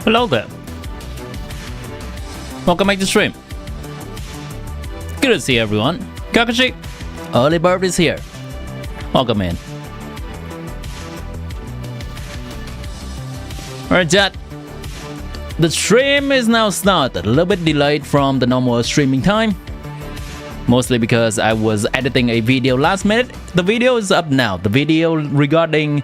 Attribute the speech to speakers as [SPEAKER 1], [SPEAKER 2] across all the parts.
[SPEAKER 1] Hello there. Welcome back to stream. Good to see everyone. Kakashi, early bird is here. Welcome in. Alright, chat. The stream is now started. A little bit delayed from the normal streaming time. Mostly because I was editing a video last minute. The video is up now. The video regarding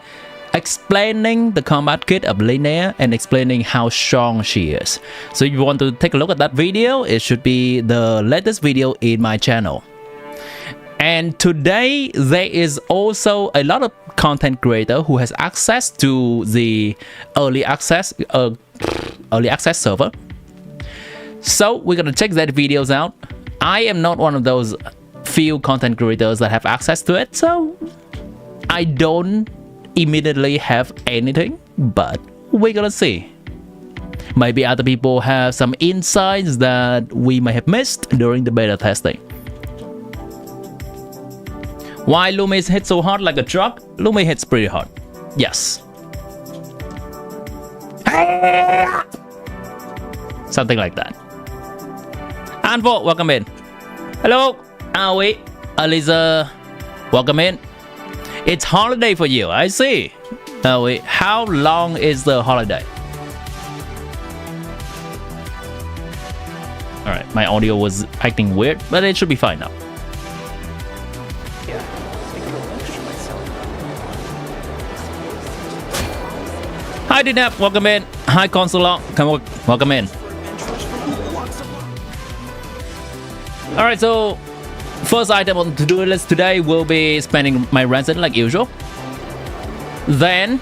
[SPEAKER 1] explaining the combat kit of Linnea and explaining how strong she is. So if you want to take a look at that video, it should be the latest video in my channel. And today there is also a lot of content creator who has access to the early access server. So we're gonna check that videos out. I am not one of those few content creators that have access to it, so I don't immediately have anything, but we're gonna see. Maybe other people have some insights that we may have missed during the beta testing. Why Lumi hits so hard like a truck? Lumi hits pretty hard. Yes. Something like that. Anvo, welcome in. Hello, Aoi, Aliza, welcome in. It's holiday for you, I see. Aoi, how long is the holiday? Alright, my audio was acting weird, but it should be fine now. Hi Dinap, welcome in. Hi Consulate, welcome in. Alright, so first item on the to-do list today will be spending my ransom like usual. Then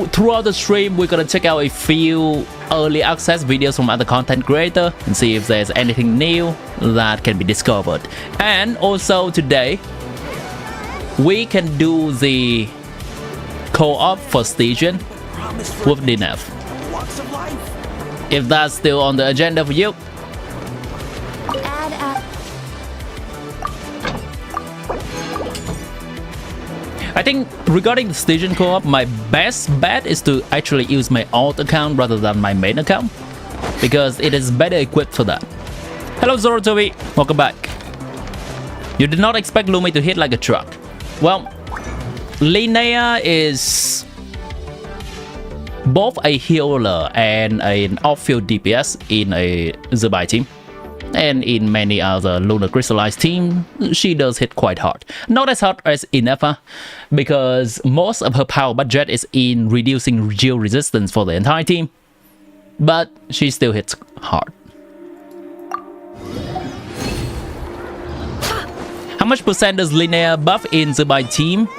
[SPEAKER 1] throughout the stream we're gonna check out a few early access videos from other content creators and see if there's anything new that can be discovered. And also today we can do the co-op for station with DNF. If that's still on the agenda for you. I think regarding the station co-op, my best bet is to actually use my alt account rather than my main account, because it is better equipped for that. Hello Zorotobi, welcome back. You did not expect Lumi to hit like a truck. Well, Linnea is both a healer and an off-field DPS in a Zubai team. And in many other Lunar Crystallized teams, she does hit quite hard. Not as hard as Inefa, because most of her power budget is in reducing geo resistance for the entire team. But she still hits hard. How much percent does Linnea buff in Zubai team?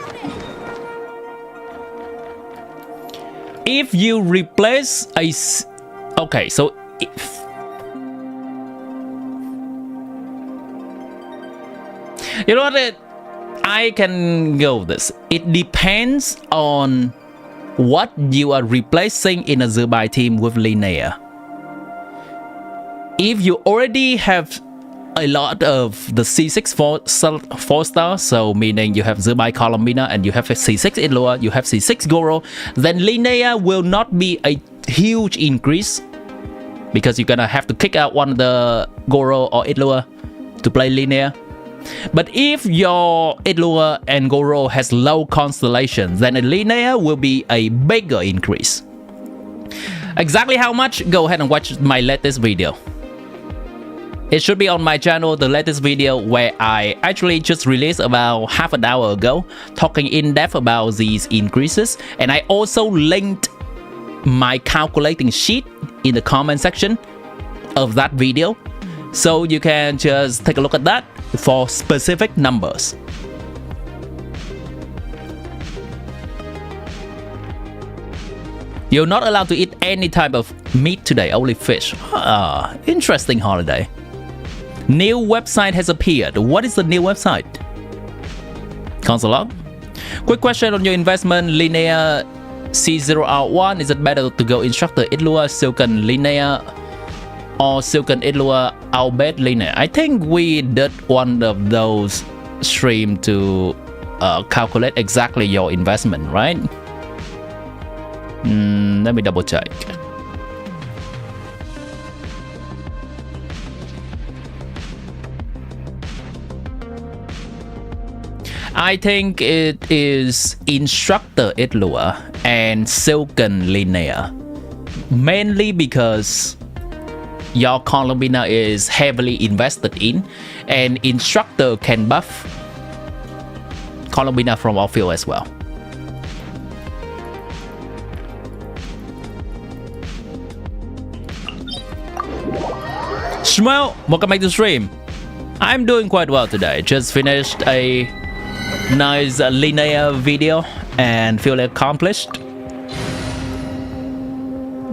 [SPEAKER 1] If you replace a... Okay, so if... You know what? I can go this. It depends on what you are replacing in a Zubai team with Linnea. If you already have a lot of the C6 4-star, so meaning you have Zubai Columbina and you have a C6 Idlua, you have C6 Goro, then Linnea will not be a huge increase, because you're gonna have to kick out one of the Goro or Idlua to play Linnea. But if your Idlua and Goro has low constellation, then a Linnea will be a bigger increase. Exactly how much? Go ahead and watch my latest video. It should be on my channel, the latest video where I actually just released about half an hour ago, talking in depth about these increases. And I also linked my calculating sheet in the comment section of that video. So you can just take a look at that for specific numbers. You're not allowed to eat any type of meat today, only fish. Interesting holiday. New website has appeared. What is the new website? Console log. Quick question on your investment, Linnea C0R1. Is it better to go Instructor Idlua, Silken Linnea, or Silken Idlua Albert Linnea? I think we did one of those stream to calculate exactly your investment, right? Let me double check. I think it is Instructor Idlua and Silken Linnea. Mainly because your Columbina is heavily invested in, and Instructor can buff Columbina from off-field as well. Shmuel, welcome back to stream. I'm doing quite well today. Just finished a nice Linnea video and feel accomplished.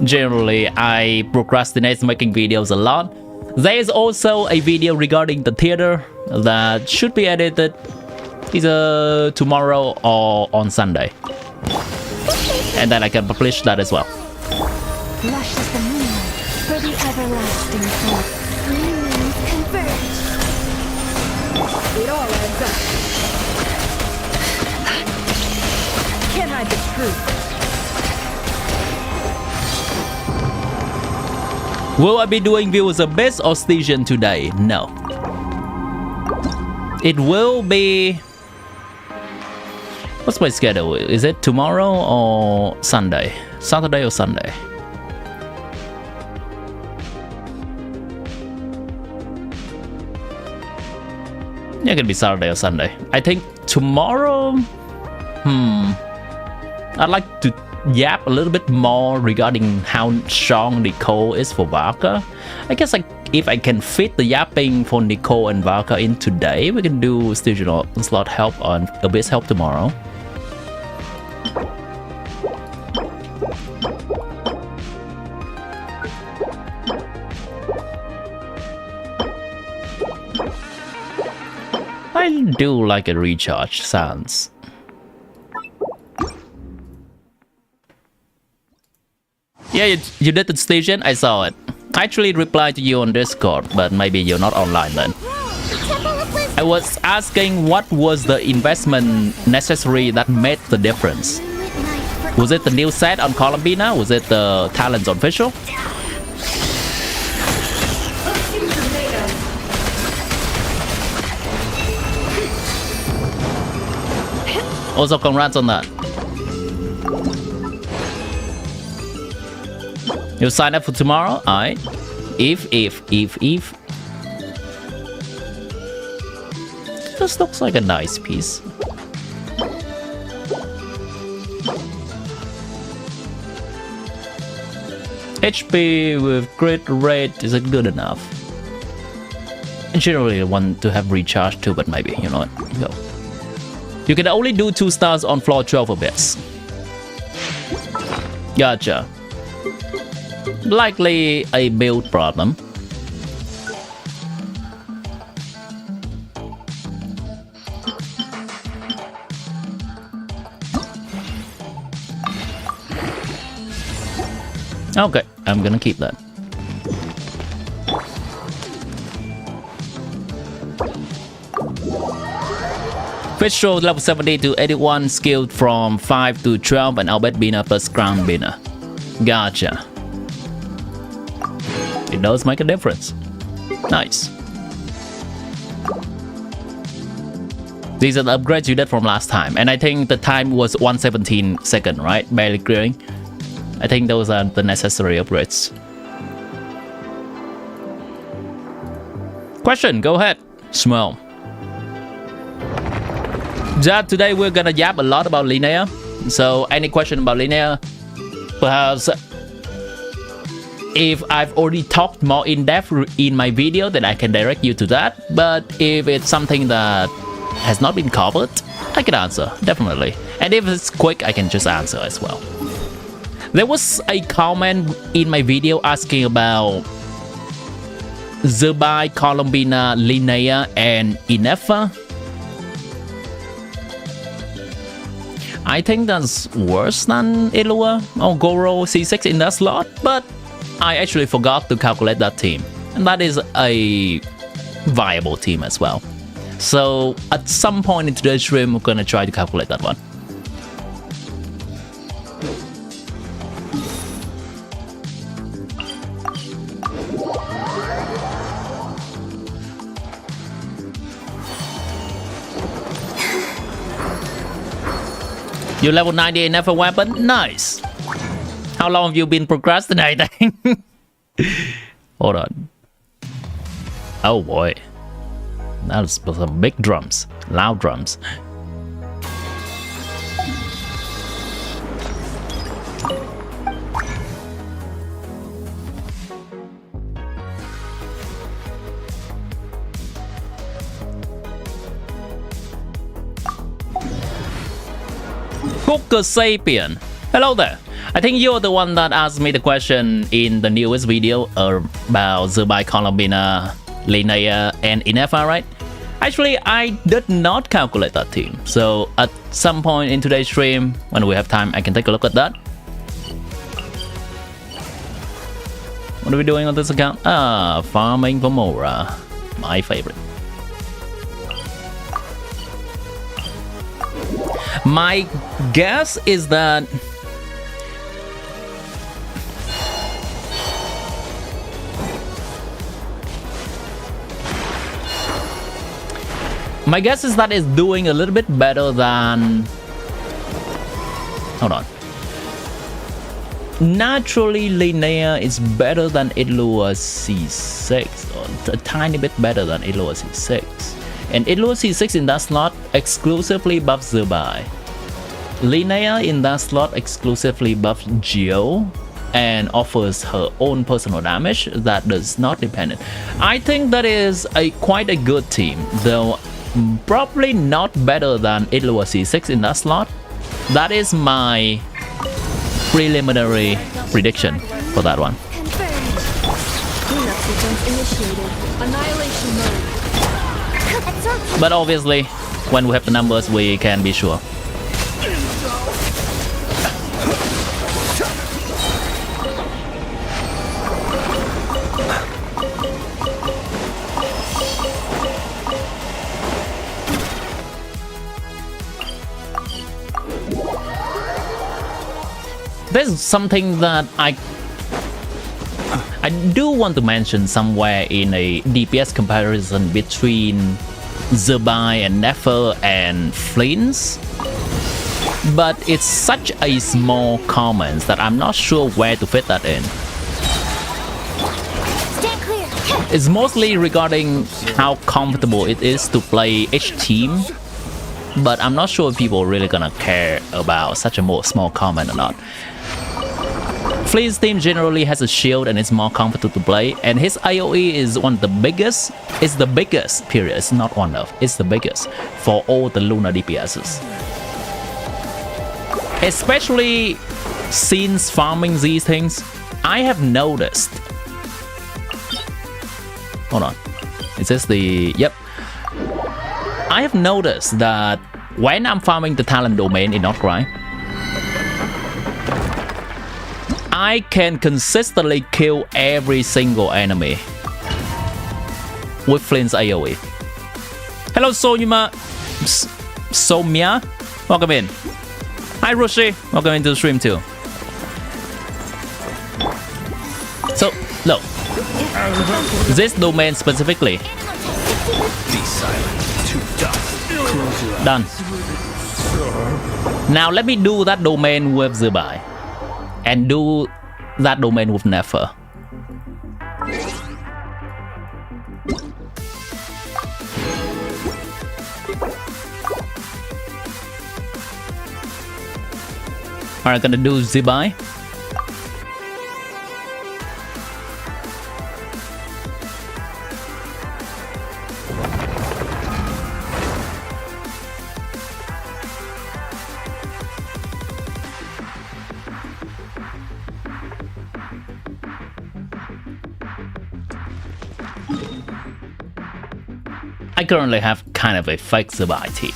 [SPEAKER 1] Generally, I procrastinate making videos a lot. There is also a video regarding the theater that should be edited either tomorrow or on Sunday. And then I can publish that as well.
[SPEAKER 2] Lush as the moonlight for the everlasting hope. Moons converge. It all adds up. Can't hide the truth.
[SPEAKER 1] Will I be doing views of best or station today? No. It will be... What's my schedule? Is it tomorrow or Sunday? Saturday or Sunday? Yeah, it could be Saturday or Sunday. I think tomorrow... I'd like to yap a little bit more regarding how strong Nicole is for Varka. I guess if I can fit the yapping for Nicole and Varka in today, we can do station slot help on Abyss help tomorrow. I do like a recharge sounds. Yeah, you did the station, I saw it. I actually replied to you on Discord, but maybe you're not online then. I was asking what was the investment necessary that made the difference. Was it the new set on Columbina? Was it the talents on Official? Also, congrats on that. You sign up for tomorrow? Alright. If. This looks like a nice piece. HP with crit rate, is it good enough? I generally want to have recharge too, but maybe, you know what? Go. You can only do 2 stars on floor 12 for bits. Gotcha. Likely a build problem. Okay, I'm gonna keep that. Fish roll level 70 to 81, skilled from 5 to 12, and Albert Bina plus Crown Bina. Gotcha. It does make a difference. Nice. These are the upgrades you did from last time, and I think the time was 117 second, right? Barely clearing. I think those are the necessary upgrades. Question, go ahead. Smell. Yeah, today we're gonna yap a lot about Linnea. So any question about Linnea, perhaps if I've already talked more in depth in my video, then I can direct you to that. But if it's something that has not been covered, I can answer, definitely. And if it's quick, I can just answer as well. There was a comment in my video asking about Zerbai, Columbina, Linnea, and Inefa. I think that's worse than Ilua or Goro C6 in that slot, but I actually forgot to calculate that team, and that is a viable team as well. So at some point in today's stream, I'm gonna try to calculate that one. You level 90 enough a weapon? Nice. How long have you been procrastinating? Hold on. Oh boy. That's some big drums. Loud drums. Hooker Sapien. Hello there. I think you're the one that asked me the question in the newest video about Zubai, Colombina, Linnea, and Inefa, right? Actually, I did not calculate that team. So at some point in today's stream, when we have time, I can take a look at that. What are we doing on this account? Farming for Mora. My favorite. My guess is that it's doing a little bit better than... Hold on. Naturally, Linnea is better than Idlua C6, or a tiny bit better than Idlua C6. And Idlua C6 in that slot exclusively buffs Zubai. Linnea in that slot exclusively buffs Geo and offers her own personal damage that does not depend. I think that is quite a good team, though probably not better than Idlua C6 in that slot. That is my preliminary prediction for that one. But obviously, when we have the numbers, we can be sure. There's something that I do want to mention somewhere in a DPS comparison between Zubai and Nefer and Flints, but it's such a small comment that I'm not sure where to fit that in. It's mostly regarding how comfortable it is to play each team, but I'm not sure if people are really gonna care about such a small comment or not. Fleet's team generally has a shield and it's more comfortable to play, and his AoE is one of the biggest. It's the biggest, period. It's not one of. It's the biggest for all the Luna DPSs. Especially since farming these things, I have noticed. Hold on. Is this the... Yep. I have noticed that when I'm farming the talent domain in nod-krai, I can consistently kill every single enemy with Flint's AoE. Hello, Somya. Welcome in. Hi, Rushi. Welcome into the stream too. So, look. This domain specifically. Done. Now let me do that domain with Zubai. And do that domain with Nefer. Alright, gonna do Zubai. I currently have kind of a fake Zubai team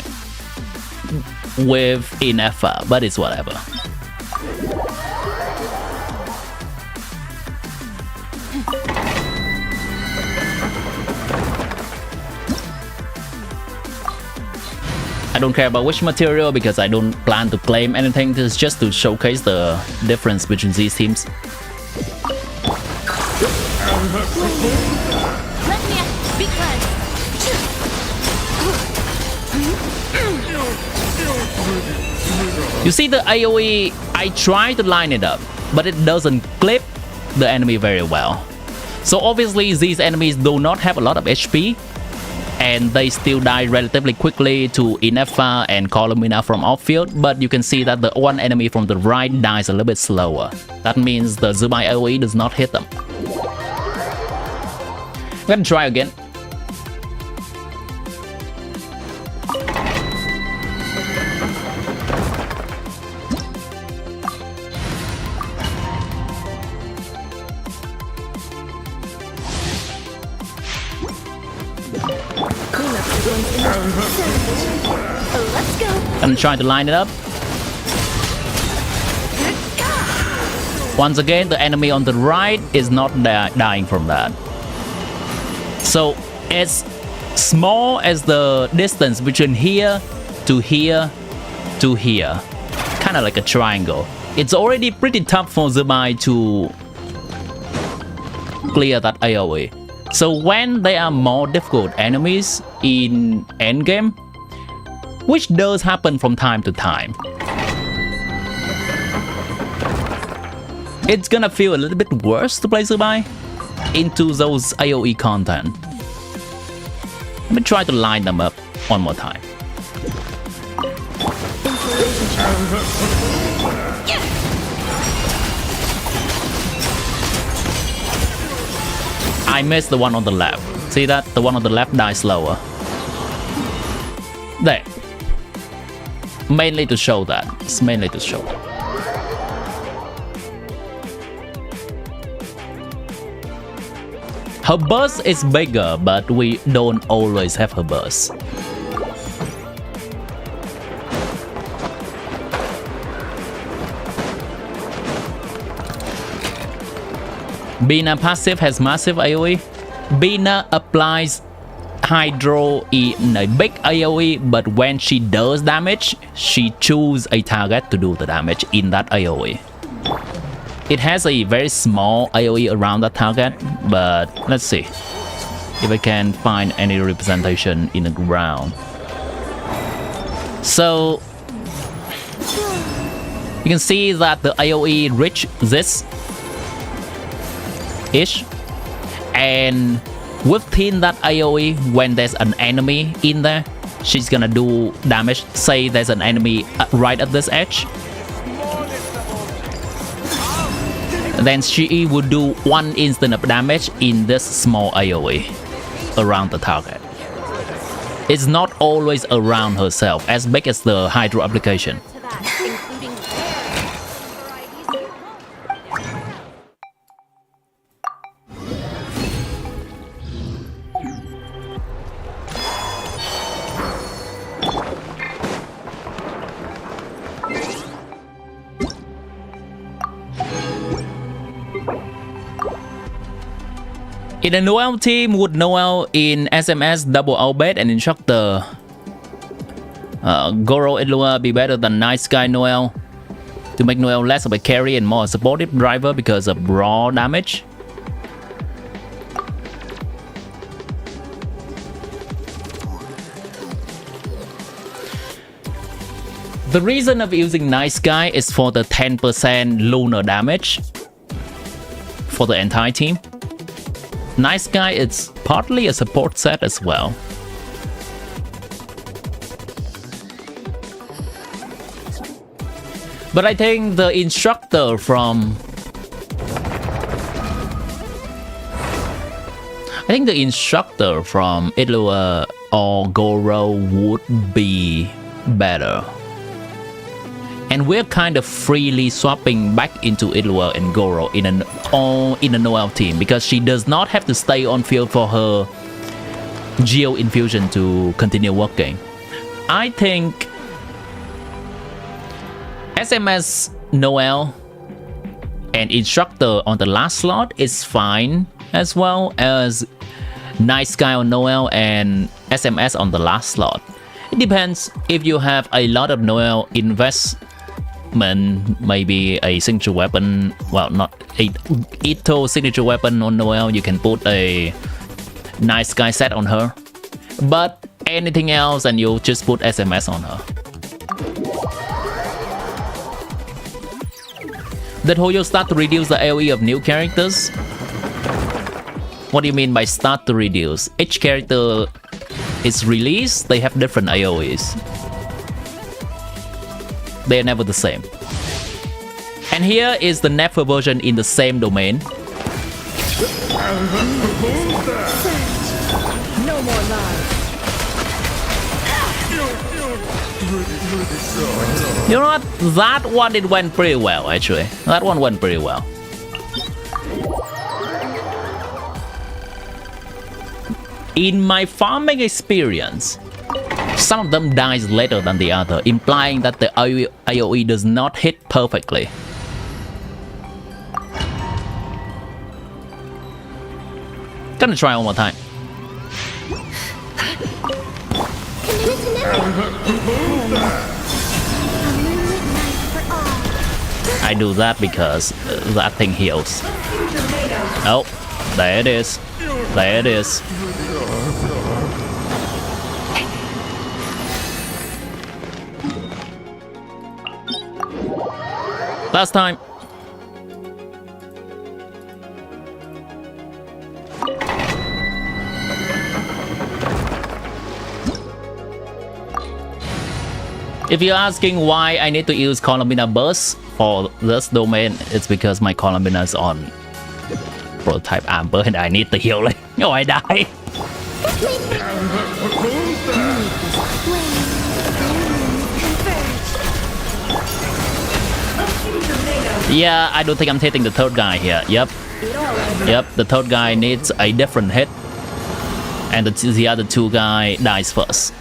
[SPEAKER 1] with Inefa, but it's whatever. I don't care about which material because I don't plan to claim anything. This is just to showcase the difference between these teams. You see the AoE, I try to line it up, but it doesn't clip the enemy very well. So obviously these enemies do not have a lot of HP, and they still die relatively quickly to Ineffa and Columina from off-field, but you can see that the one enemy from the right dies a little bit slower. That means the Zubai AoE does not hit them. I'm gonna try again.
[SPEAKER 2] Let's go.
[SPEAKER 1] I'm trying to line it up. Once again, the enemy on the right is not dying from that. So as small as the distance between here to here to here, kind of like a triangle, it's already pretty tough for Zubai to clear that AoE. So when there are more difficult enemies in Endgame, which does happen from time to time, it's gonna feel a little bit worse to play Zubai into those AoE content. Let me try to line them up one more time. I missed the one on the left. See that? The one on the left dies slower. There. Mainly to show that. It's mainly to show. Her burst is bigger, but we don't always have her burst. Bina passive has massive AoE. Bina applies Hydro in a big AoE, but when she does damage, she chooses a target to do the damage in that AoE. It has a very small AoE around that target, but let's see if I can find any representation in the ground. So you can see that the AoE reach this ish, and within that AoE, when there's an enemy in there, she's gonna do damage. Say there's an enemy right at this edge, then she would do 1 instant of damage in this small AoE around the target. It's not always around herself, as big as the Hydro application. In a Noel team, would Noel in SMS double Albert and Instructor Goro Illua be better than Nice Guy Noel to make Noel less of a carry and more a supportive driver because of raw damage? The reason of using Nice Guy is for the 10% lunar damage for the entire team. Nice Guy is partly a support set as well. But I think the instructor from Illua or Goro would be better. And we're kind of freely swapping back into Illua and Goro in a Noel team, because she does not have to stay on field for her Geo infusion to continue working. I think SMS Noel and Instructor on the last slot is fine, as well as Nice Guy on Noel and SMS on the last slot. It depends. If you have a lot of Noel investment, maybe a signature weapon, well, not a Ito signature weapon on Noel, you can put a Nice Guy set on her. But anything else, and you just put SMS on her. Did Hoyo start to reduce the AoE of new characters? What do you mean by start to reduce? Each character is released, they have different AoEs. They are never the same. And here is the never version in the same domain.
[SPEAKER 2] No more lies.
[SPEAKER 1] You know what? That one, it went pretty well, actually. That one went pretty well. In my farming experience, some of them dies later than the other, implying that the AoE does not hit perfectly. Gonna try one more time. I do that because that thing heals. Oh, there it is. There it is. Last time. If you're asking why I need to use Columbina Burst for this domain, it's because my Columbina is on prototype Amber and I need the healing. Oh, I die. Yeah, I don't think I'm hitting the third guy here. Yep. Yep, the third guy needs a different hit. And the other two guy dies first.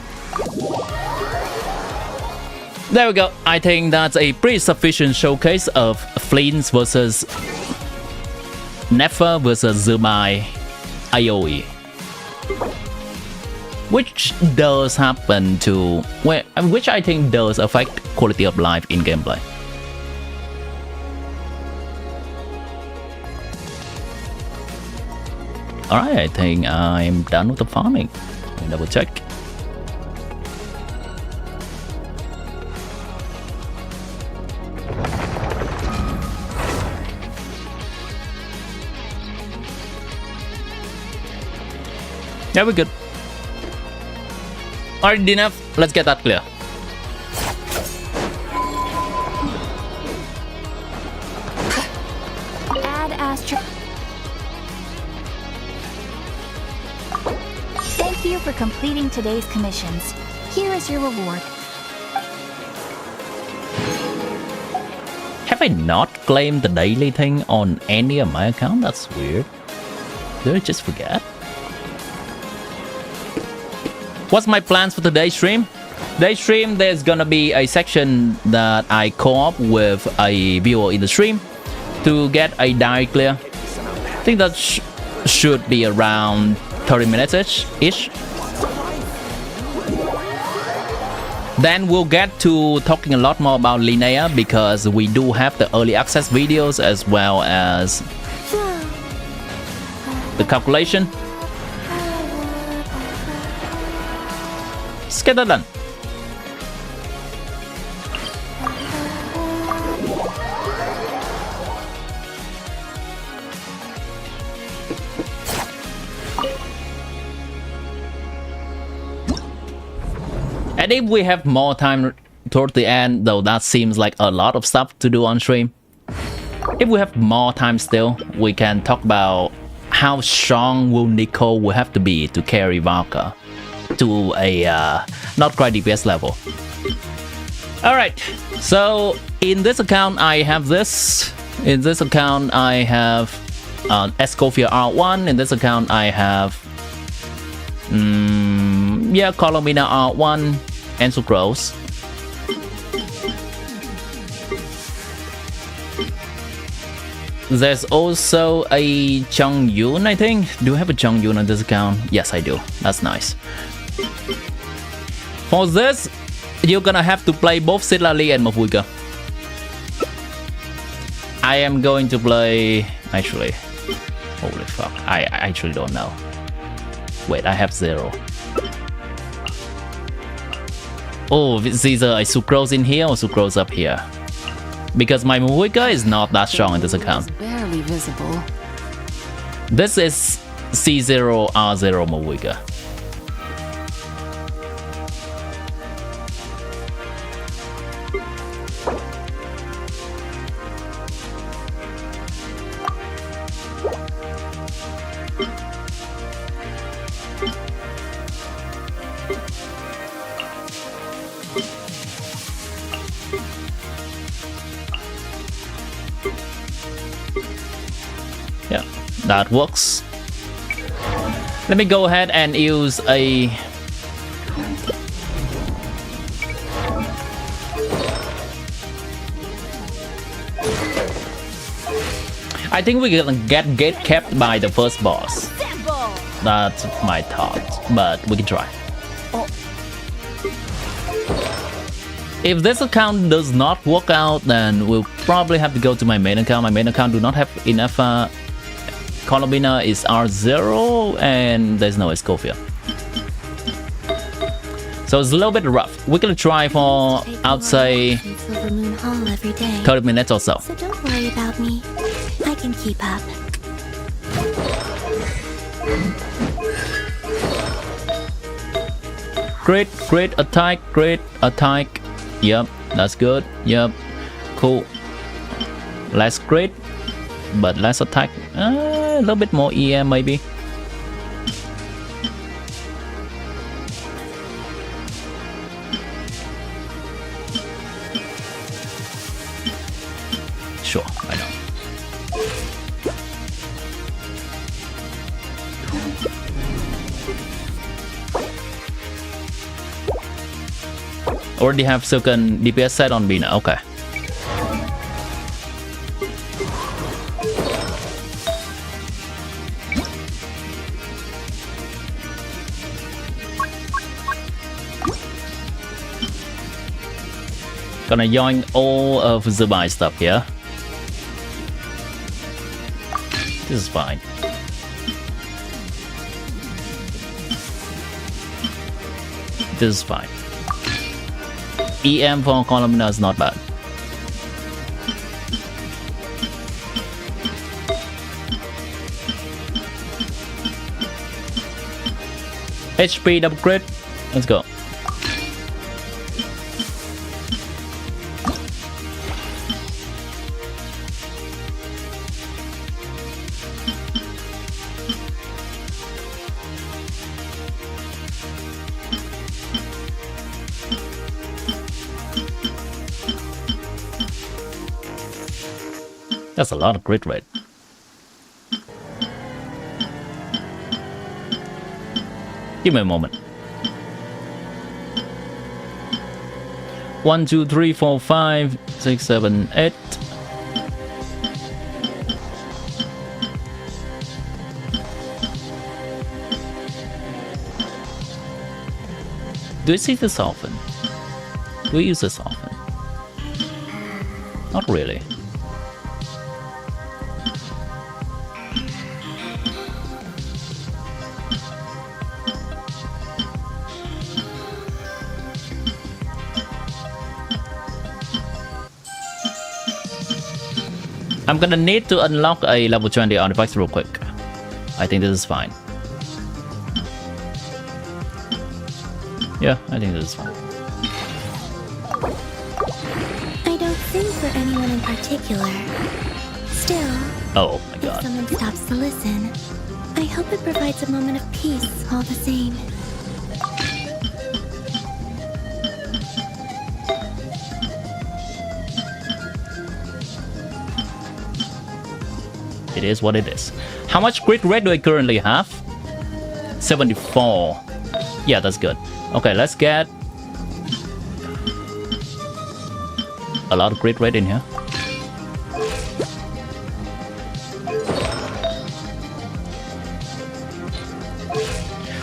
[SPEAKER 1] There we go. I think that's a pretty sufficient showcase of Fleens versus Nefer versus Zumai AoE. Which does happen to... which I think does affect quality of life in gameplay. Alright, I think I'm done with the farming. Let me double check. Yeah, we're good. Alright, enough. Let's get that clear.
[SPEAKER 2] Add Astro. Thank you for completing today's commissions. Here is your reward.
[SPEAKER 1] Have I not claimed the daily thing on any of my account? That's weird. Did I just forget? What's my plans for today's stream? Today's stream, there's gonna be a section that I co-op with a viewer in the stream to get a diary clear. I think that should be around 30 minutes-ish. Then we'll get to talking a lot more about Linnea because we do have the early access videos as well as the calculation. Let's get that done. And if we have more time toward the end, though that seems like a lot of stuff to do on stream. If we have more time still, we can talk about how strong will Nico will have to be to carry Valka to a nod-krai DPS level. Alright, so in this account I have this. In this account I have Escoffier R1. In this account I have Colomina R1 and Sucrose. There's also a Chongyun, I think. Do I have a Chongyun on this account? Yes, I do. That's nice. For this, you're gonna have to play both Sitlali and Mavuika. I am going to play... Actually, holy fuck. I actually don't know. Wait, I have 0. Oh, is either a Sucrose in here or Sucrose up here? because my Mavuika is not that strong in this account.
[SPEAKER 3] Barely visible.
[SPEAKER 1] This is C0 R0 Mavuika. Yeah, that works. Let me go ahead and use a I think we're gonna get kept by the first boss. That's my thought, but we can try. If this account does not work out, then we'll probably have to go to my main account. My main account do not have enough. Columbina is R0 and there's no Escofia. So it's a little bit rough. We're gonna try for, I'd say, 30 minutes or so.
[SPEAKER 2] So don't worry about me. I can keep up.
[SPEAKER 1] Great attack, great attack. Yep, that's good. Yep, cool. Less crit, but less attack. A little bit more EM maybe. Sure, I know. Already have Silken DPS set on Bina, okay. Gonna join all of the buy stuff here. This is fine. This is fine. EM for Columna is not bad. HP double crit. Let's go. That's a lot of crit rate. Give me a moment. 1, 2, 3, 4, 5, 6, 7, 8. Do you see this often? Do we use this often? Not really. I'm gonna need to unlock a level 20 artifacts real quick. I think this is fine. Yeah, I think this is fine.
[SPEAKER 2] I don't sing for anyone in particular. Still,
[SPEAKER 1] Oh my
[SPEAKER 2] if
[SPEAKER 1] god.
[SPEAKER 2] someone stops to listen, I hope it provides a moment of peace all the same.
[SPEAKER 1] It is what it is. How much crit rate do I currently have? 74. Yeah, that's good. Okay, let's get a lot of crit rate in here.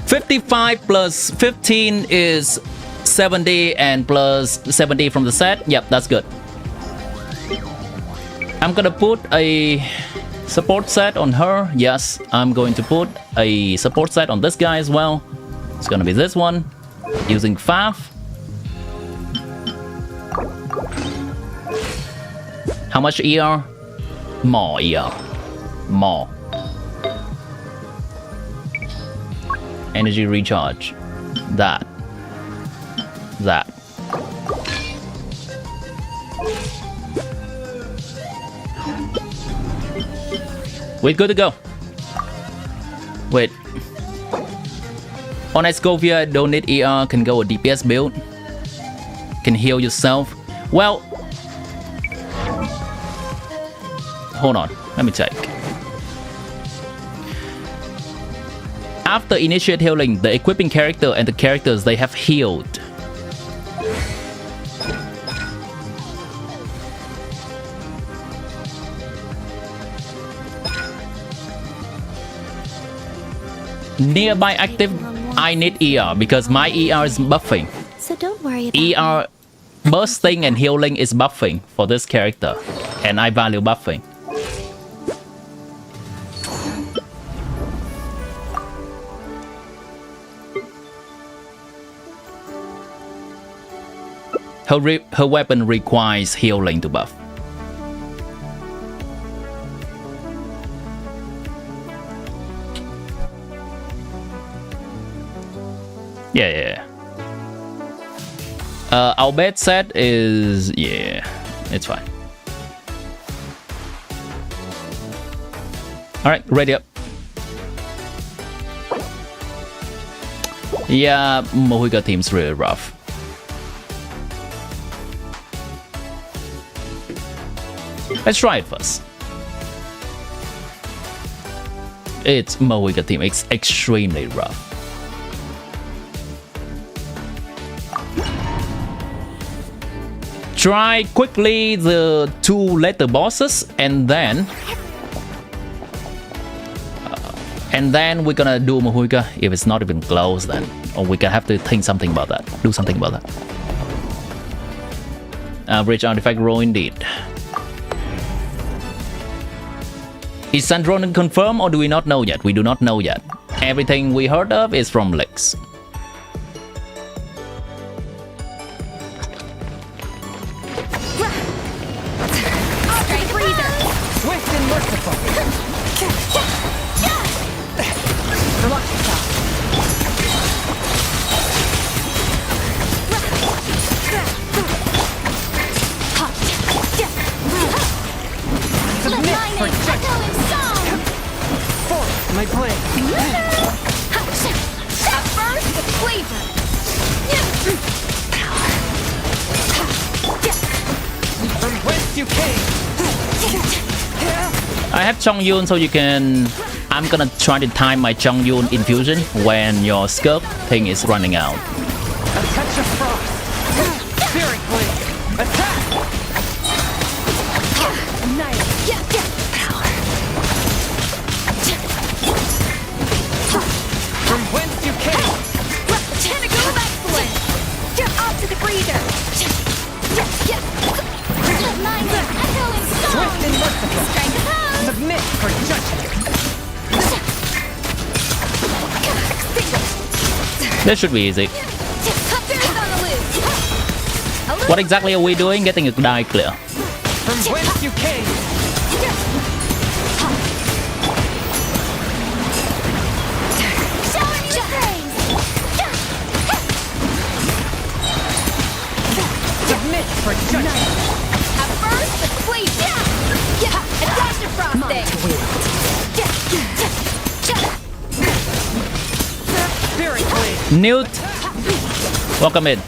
[SPEAKER 1] $55 plus 15 is 70 and plus 70 from the set. Yep, that's good. I'm gonna put a support set on her. Yes, I'm going to put a support set on this guy as well. It's gonna be this one using Fav. How much ER? More ER. More. Energy recharge. That. We're good to go. Wait. On Escovia, don't need ER, can go a DPS build. Can heal yourself. Well, hold on, let me check. After initiate healing, the equipping character and the characters they have healed. Nearby active, I need ER because my ER is buffing.
[SPEAKER 2] So don't worry about
[SPEAKER 1] ER bursting and healing is buffing for this character, and I value buffing. Her weapon requires healing to buff. Yeah. Our bed set is... yeah, it's fine. Alright, ready up. Yeah, Mohiga team's really rough. Let's try it first. It's Mohiga team, it's extremely rough. Try quickly the 2 letter bosses and then we're gonna do Mohiga. If it's not even close, then we can have to think something about that. Do something about that. Average artifact roll indeed. Is Sandronen confirmed or do we not know yet? We do not know yet. Everything we heard of is from leaks. I have Chongyun, so you can... I'm gonna try to time my Chongyun infusion when your Skirk thing is running out.
[SPEAKER 3] A touch of frost. Spirit blade. Attack. From whence you came.
[SPEAKER 2] Tentacle of excellence. Off to the breather. Echoing song.
[SPEAKER 3] Swift and merciful.
[SPEAKER 2] Strike a pose.
[SPEAKER 3] Submit for judgment.
[SPEAKER 1] This should be easy. What exactly are we doing? Getting a die clear.
[SPEAKER 3] From whence you came.
[SPEAKER 2] Showing you praise.
[SPEAKER 3] Submit for judgment.
[SPEAKER 2] At first, the fleet. A dash of frosting.
[SPEAKER 3] Spirit blade.
[SPEAKER 1] Newt, welcome in.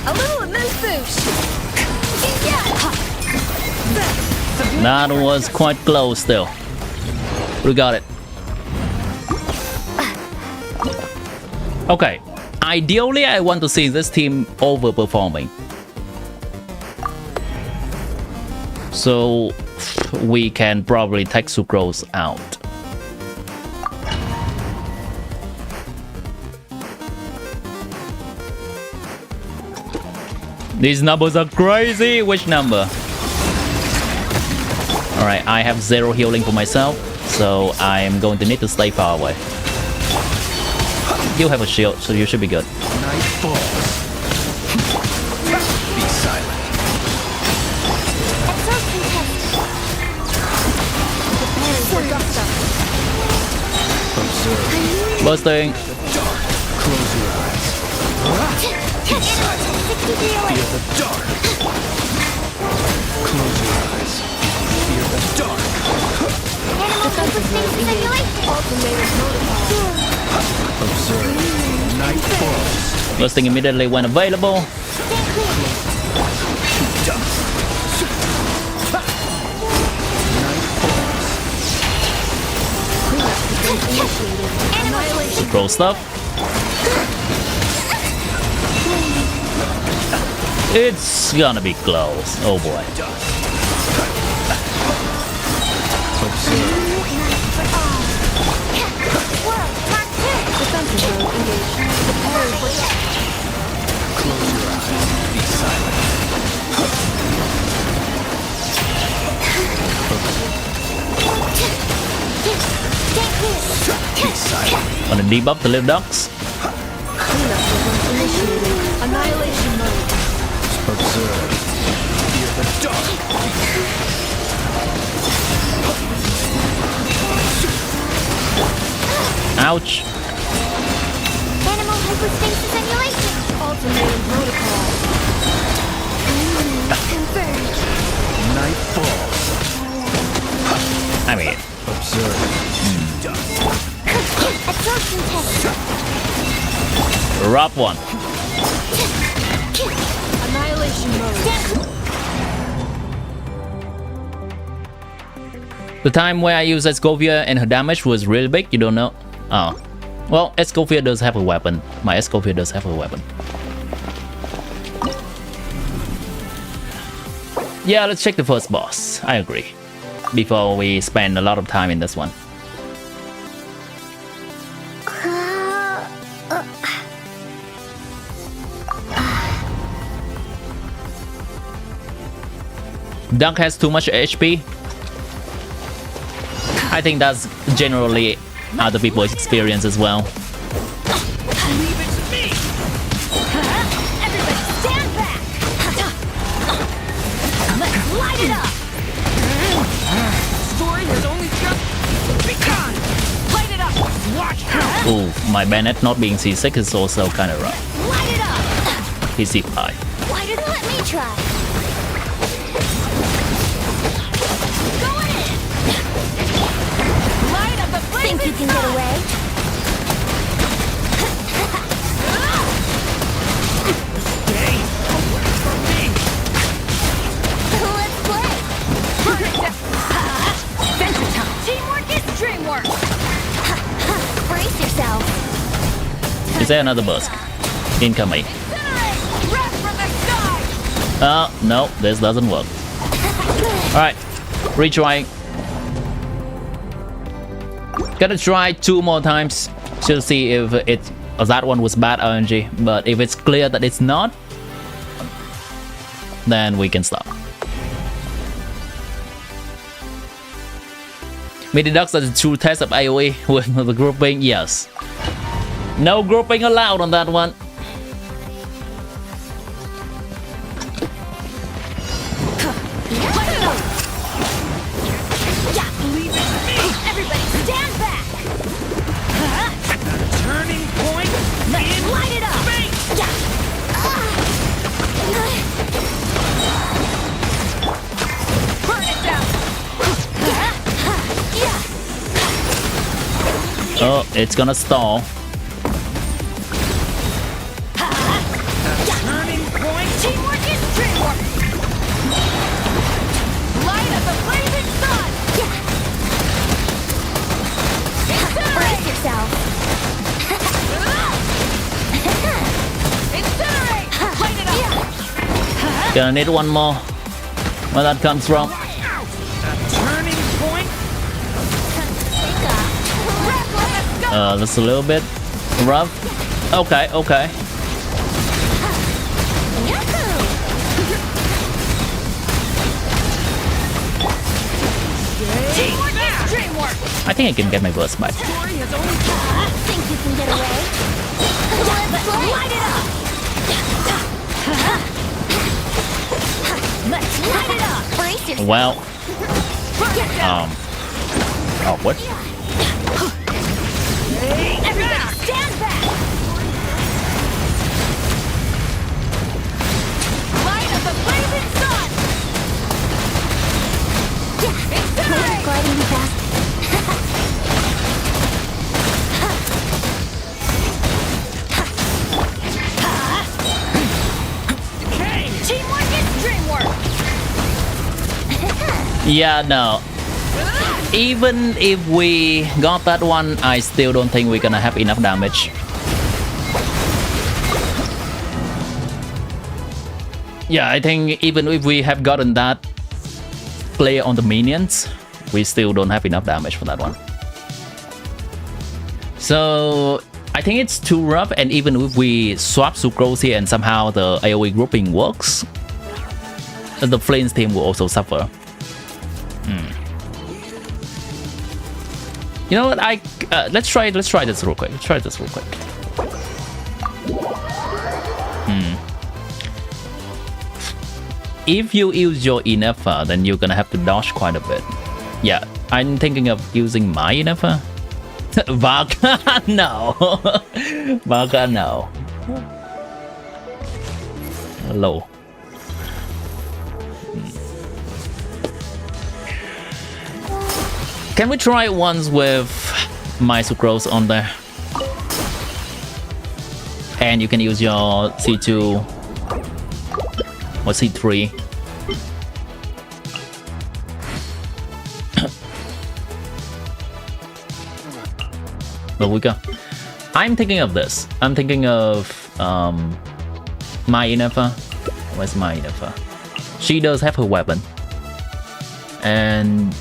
[SPEAKER 2] A little amuse-bouche.
[SPEAKER 1] That was quite close still. We got it. Okay. Ideally, I want to see this team overperforming. So we can probably take Sucrose out. These numbers are crazy. Which number? Alright, I have 0 healing for myself, so I am going to need to stay far away. You have a shield, so you should be good.
[SPEAKER 3] Night falls.
[SPEAKER 1] Busting.
[SPEAKER 3] Close your eyes. Fear the dark. Close your eyes. Fear the dark. Observe. Night falls.
[SPEAKER 1] Busting immediately when available. Throw stuff. It's gonna be close. Oh boy.
[SPEAKER 3] Close your eyes. Be silent. Be silent.
[SPEAKER 1] Wanna debuff the little ducks?
[SPEAKER 2] Annihilation mode.
[SPEAKER 3] Observe. Fear the dark.
[SPEAKER 1] Ouch.
[SPEAKER 2] Animal hypostasis simulation. Ultimatum protocol. Converge.
[SPEAKER 3] Night falls.
[SPEAKER 1] I mean,
[SPEAKER 3] Observe.
[SPEAKER 2] Absorption test.
[SPEAKER 1] rough one.
[SPEAKER 2] Annihilation mode.
[SPEAKER 1] The time where I used Escovia and her damage was really big, you don't know? Oh. Well, Escovia does have a weapon. My Escovia does have a weapon. Yeah, let's check the first boss. I agree. Before we spend a lot of time in this one. Dunk has too much HP. I think that's generally other people's experience as well.
[SPEAKER 2] Leave it to me. Everybody stand back. Let's light it up.
[SPEAKER 3] Story has only just begun.
[SPEAKER 2] Light it up.
[SPEAKER 3] Watch out.
[SPEAKER 1] Ooh, my Bennett not being C6 is also kind of rough.
[SPEAKER 2] Light it up.
[SPEAKER 1] He's C5.
[SPEAKER 2] Why didn't let me try? Going in. Light up the flame. Think you can get away?
[SPEAKER 3] Stay away from me.
[SPEAKER 2] Let's play. Burn it down. Adventure time. Teamwork is dreamwork. Brace yourself.
[SPEAKER 1] Is there another burst? Incoming.
[SPEAKER 2] Incinerate. Wrath from the sky.
[SPEAKER 1] No, this doesn't work. Alright, retrying. Gotta try 2 more times to see if that one was bad RNG. But if it's clear that it's not, then we can stop. Midi Ducks are the true test of AoE with the grouping, yes. No grouping allowed on that one.
[SPEAKER 2] Leave it to me. Everybody stand back.
[SPEAKER 3] Turning point.
[SPEAKER 2] Let's light it up. Burn it down.
[SPEAKER 1] Oh, it's gonna stall.
[SPEAKER 3] Turning point.
[SPEAKER 2] Teamwork is dreamwork. Light up the blazing sun. Brace yourself. Incinerate. Light it up.
[SPEAKER 1] Gonna need one more. Where that comes from.
[SPEAKER 3] Turning point.
[SPEAKER 1] That's a little bit rough. Okay, okay.
[SPEAKER 2] Teamwork is dreamwork.
[SPEAKER 1] I think I can get my burst back.
[SPEAKER 3] Story has only
[SPEAKER 2] Think you can get away? Let's light it up. Let's light it up. Brace yourself.
[SPEAKER 1] Well, oh, what?
[SPEAKER 2] Everybody
[SPEAKER 1] Yeah, no. Even if we got that one, I still don't think we're gonna have enough damage. Yeah, I think even if we have gotten that play on the minions, we still don't have enough damage for that one. So I think it's too rough, and even if we swap Sucrose here and somehow the AoE grouping works, the Flames team will also suffer. You know what? Let's try this real quick. If you use your Inefa, then you're gonna have to dodge quite a bit. Yeah, I'm thinking of using my Inefa. Vaca, no. Vaca, no. Low. Can we try it once with my Sucrose on there? And you can use your C2 or C3. But we go. I'm thinking of this. I'm thinking of my Inefa. Where's my Inefa? She does have her weapon. And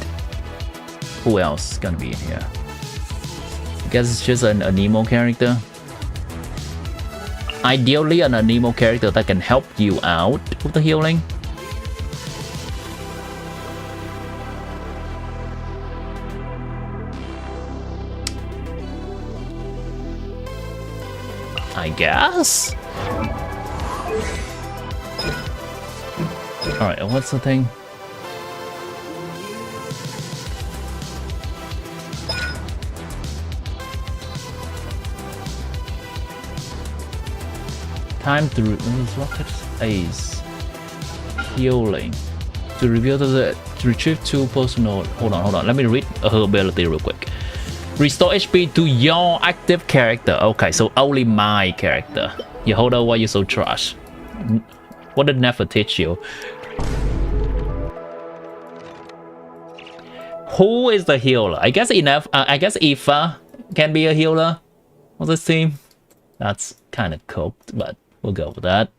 [SPEAKER 1] who else is gonna be in here? I guess it's just an Anemo character. Ideally, an Anemo character that can help you out with the healing. I guess. Alright, what's the thing? Time to rockets ace healing to reveal to retrieve 2 personal. Hold on. Let me read her ability real quick. Restore HP to your active character. Okay, so only my character. You hold on, why you so trash? What did Never teach you? Who is the healer? I guess enough. I guess Aoife can be a healer on this team. That's kind of cooked, but we'll go with that.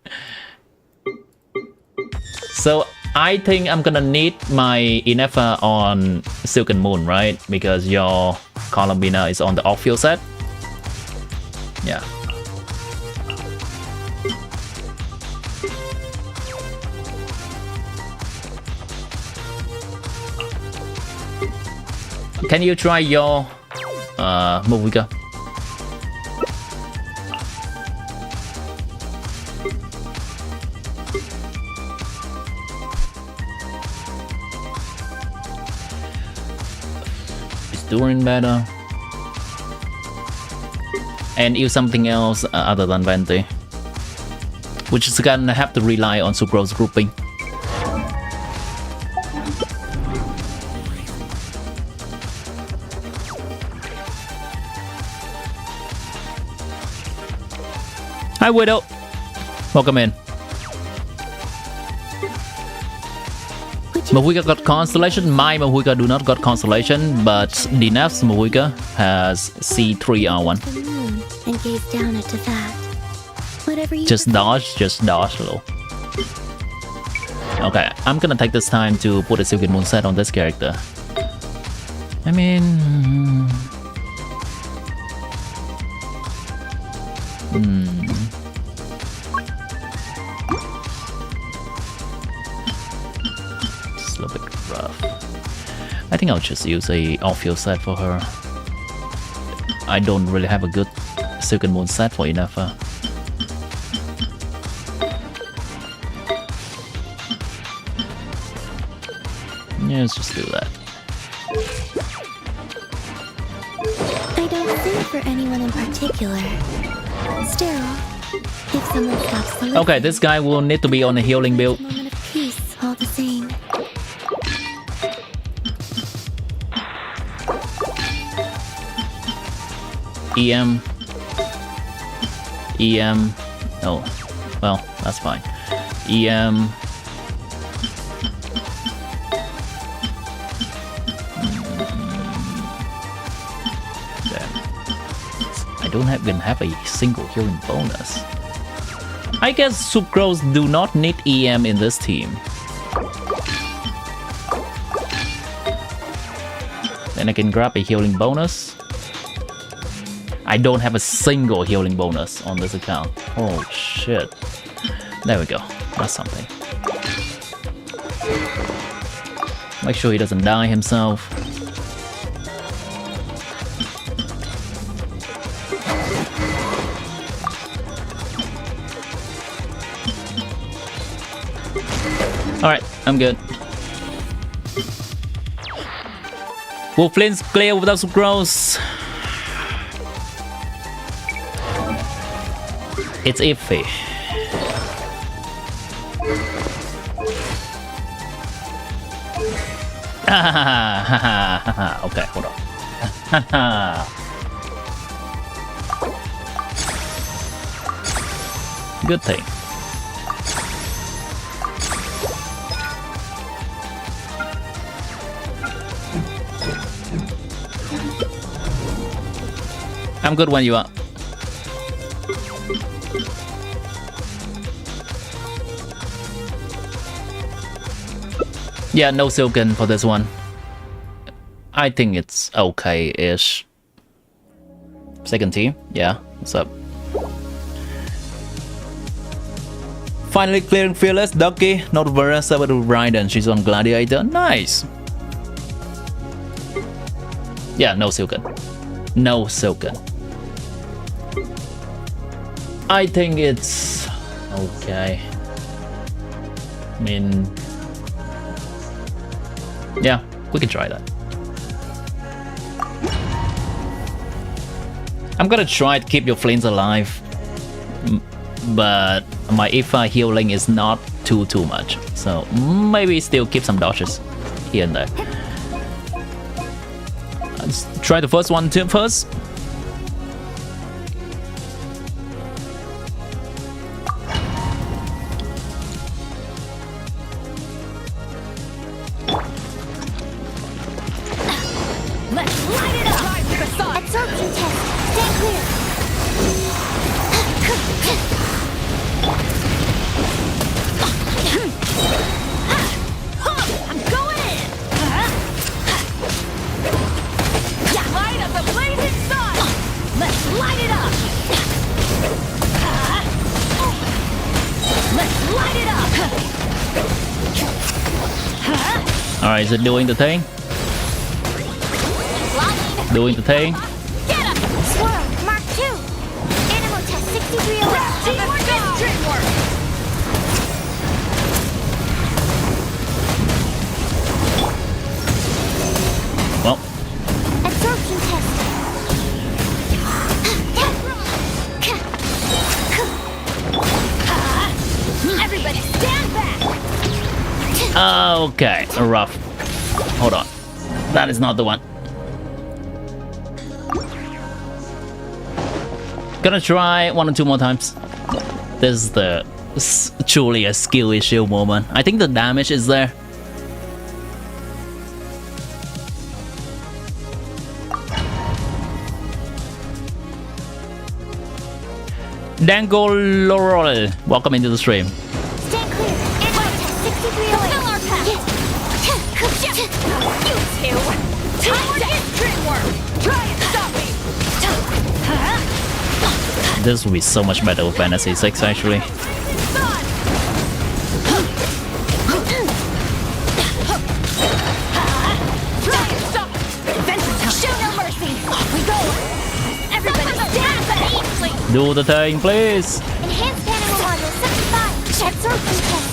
[SPEAKER 1] So I think I'm gonna need my Inefa on Silken Moon, right? Because your Columbina is on the off-field set. Yeah. Can you try your Movika? Doing better, and use something else other than Venti, which is gonna have to rely on Sucrose grouping. Hi Widow, welcome in. Movika got Constellation. My Movika do not got Constellation, but Dinaf's Movika has C3R1.
[SPEAKER 2] And gaze down into that. Whatever you
[SPEAKER 1] just dodge low. Okay, I'm gonna take this time to put a Silken Moon set on this character. I mean, a little bit rough. I think I'll just use a off-field set for her. I don't really have a good Silken Moon set for Inefa. Yeah, let's just do that.
[SPEAKER 2] I don't think for anyone in particular. Still, if someone stops to listen,
[SPEAKER 1] okay, this guy will need to be on a healing build.
[SPEAKER 2] moment of peace all the same.
[SPEAKER 1] EM. Oh, well, that's fine. EM. don't even have a single healing bonus. I guess Sucrose do not need EM in this team. Then I can grab a healing bonus. I don't have a single healing bonus on this account. Oh shit. There we go. That's something. Make sure he doesn't die himself. Alright, I'm good. Wolflin's clear without Sucrose. It's iffy. Okay, hold on. Good thing. I'm good when you are. Yeah, no Silken for this one. I think it's okay-ish. Second team, yeah, what's up? Finally clearing Fearless, Ducky, not Vera, Sabato Raiden, she's on Gladiator, nice! Yeah, no Silken. No Silken. I think it's okay. I mean, yeah, we can try that. I'm gonna try to keep your flames alive, but my Ifa healing is not too much, so maybe still keep some dodges here and there. Let's try the first one first. Alright, is it doing the thing? Doing the thing?
[SPEAKER 2] Get him! Swirl, Mark 2. Animal test 6308. Teamwork is dreamwork.
[SPEAKER 1] Well.
[SPEAKER 2] Absorption test. Everybody stand back.
[SPEAKER 1] Okay, rough. Hold on. That is not the one. Gonna try 1 or 2 more times. This is truly a skill issue moment. I think the damage is there. Dango Laurel, welcome into the stream.
[SPEAKER 2] Stand clear. Animal test 6308. Fill our path. You two. Teamwork is dreamwork. Try and stop me.
[SPEAKER 1] This would be so much better with Fantasy 6 actually. Do the thing, please.
[SPEAKER 2] Enhanced animal module 75. Absorption test.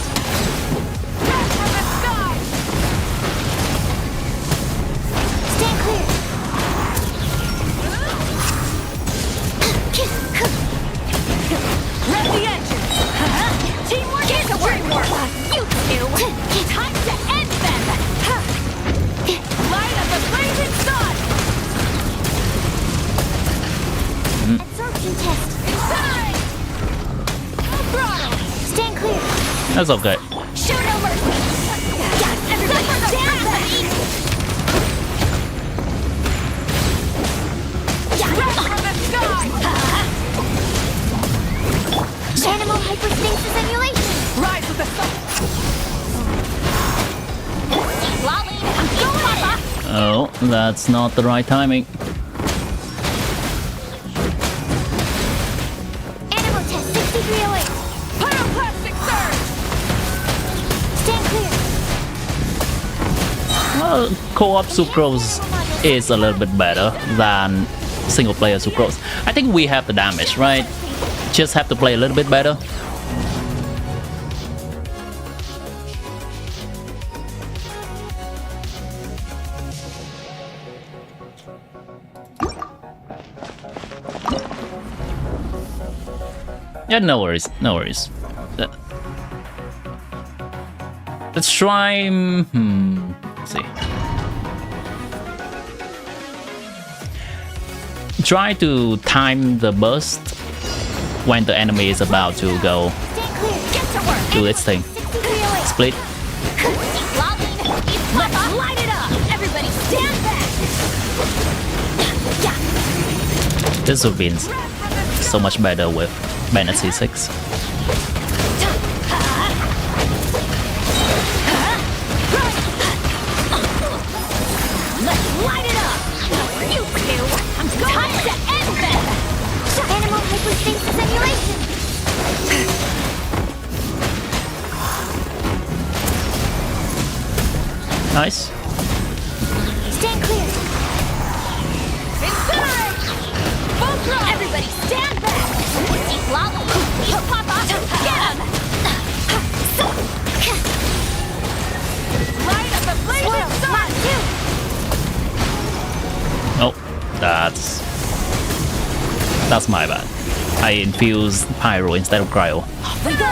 [SPEAKER 2] Stand clear.
[SPEAKER 4] Let the engine. Teamwork is dreamwork. You two. Time to end them. Light up the blazing sun.
[SPEAKER 2] Absorption test.
[SPEAKER 4] Inside. No throttle.
[SPEAKER 2] Stand clear.
[SPEAKER 1] That's okay.
[SPEAKER 4] Show no mercy. Everybody stand back. Red from the sky.
[SPEAKER 1] Oh, that's not the right timing.
[SPEAKER 2] Animal test 6308.
[SPEAKER 4] Pyroclastic surge!
[SPEAKER 2] Stand clear.
[SPEAKER 1] Well, co-op Sucrose is a little bit better than single player Sucrose. I think we have the damage, right? Just have to play a little bit better. Yeah, no worries, no worries. Let's try. Let's see. Try to time the burst when the enemy is about to go
[SPEAKER 2] Stand clear. Get to work.
[SPEAKER 1] do its thing.
[SPEAKER 2] 6308.
[SPEAKER 1] Split.
[SPEAKER 4] Let's light it up! Everybody stand back!
[SPEAKER 1] This would be so much better with Bennett C6.
[SPEAKER 4] Let's light it up! You two! I'm time to end this!
[SPEAKER 2] Animal hyperspace simulation.
[SPEAKER 1] Nice.
[SPEAKER 2] Stand clear.
[SPEAKER 4] Incinerate! Full throttle! Everybody stand back! Deep lava! You pop off! Get him! Light up the blazing
[SPEAKER 2] Swirl.
[SPEAKER 4] sun!
[SPEAKER 2] Mark 2.
[SPEAKER 1] Oh, that's my bad. I infused Pyro instead of Cryo.
[SPEAKER 2] We go.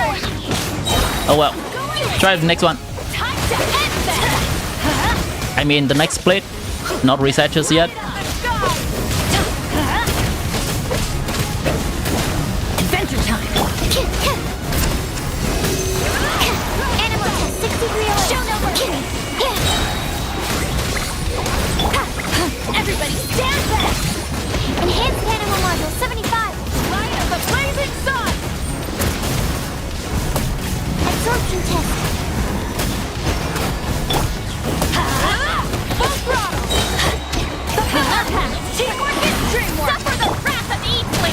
[SPEAKER 1] Oh well. Try the next one.
[SPEAKER 4] Time to end this!
[SPEAKER 1] I mean the next split. Not reset just yet.
[SPEAKER 4] Adventure time!
[SPEAKER 2] Animal test 6308.
[SPEAKER 4] Show no mercy! Everybody stand back!
[SPEAKER 2] Enhanced animal module 75.
[SPEAKER 4] Light of the blazing sun!
[SPEAKER 2] Absorption test.
[SPEAKER 4] Full throttle! The power pack! Teamwork is dreamwork! Suffer the wrath of Eatly!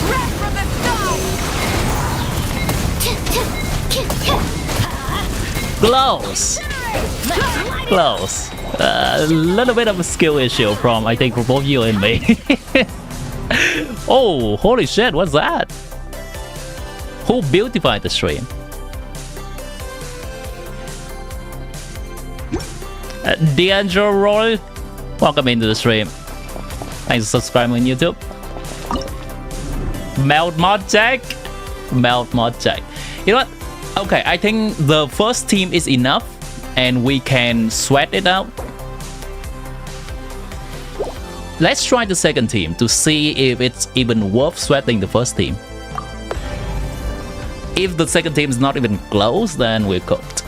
[SPEAKER 4] Wrath from the sky!
[SPEAKER 1] Close.
[SPEAKER 4] Let's light it!
[SPEAKER 1] Close. A little bit of a skill issue from I think for both you and me. Oh, holy shit! What's that? Who beautified the stream? D'Angelo Roy, welcome into the stream. Thanks for subscribing on YouTube. Melt Mod Jack. Melt Mod Jack. You know what? Okay, I think the first team is enough and we can sweat it out. Let's try the second team to see if it's even worth sweating the first team. If the second team is not even close, then we're cooked.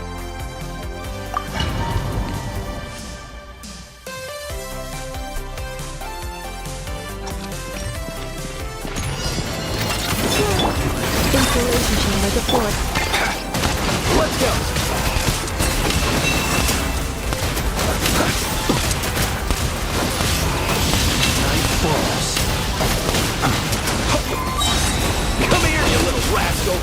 [SPEAKER 2] Installation chamber deployed.
[SPEAKER 3] Let's go. Nice balls. Come here, you little rascal.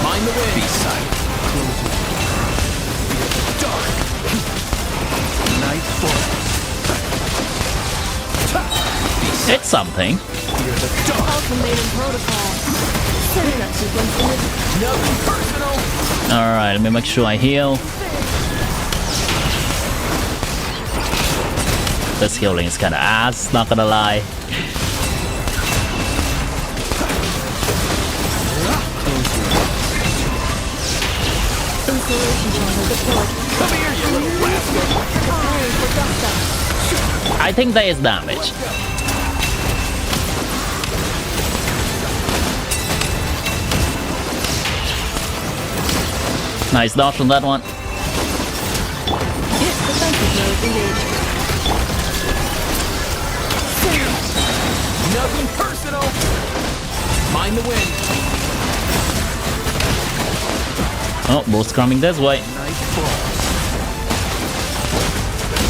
[SPEAKER 3] Mind the way. Be silent. Dark. Nice balls.
[SPEAKER 1] It's something.
[SPEAKER 3] You're the dark.
[SPEAKER 2] Ultimatum protocol. Setting up sequence image.
[SPEAKER 3] Nothing personal.
[SPEAKER 1] Alright, let me make sure I heal. This healing is kinda ass, not gonna lie.
[SPEAKER 2] Installation chamber deployed.
[SPEAKER 3] Come here, you little rascal.
[SPEAKER 2] Preparing for dust up.
[SPEAKER 1] I think there is damage. Nice dodge on that one.
[SPEAKER 2] Defensive mode engaged.
[SPEAKER 3] Nothing personal. Mind the wind.
[SPEAKER 1] Oh, both coming this way.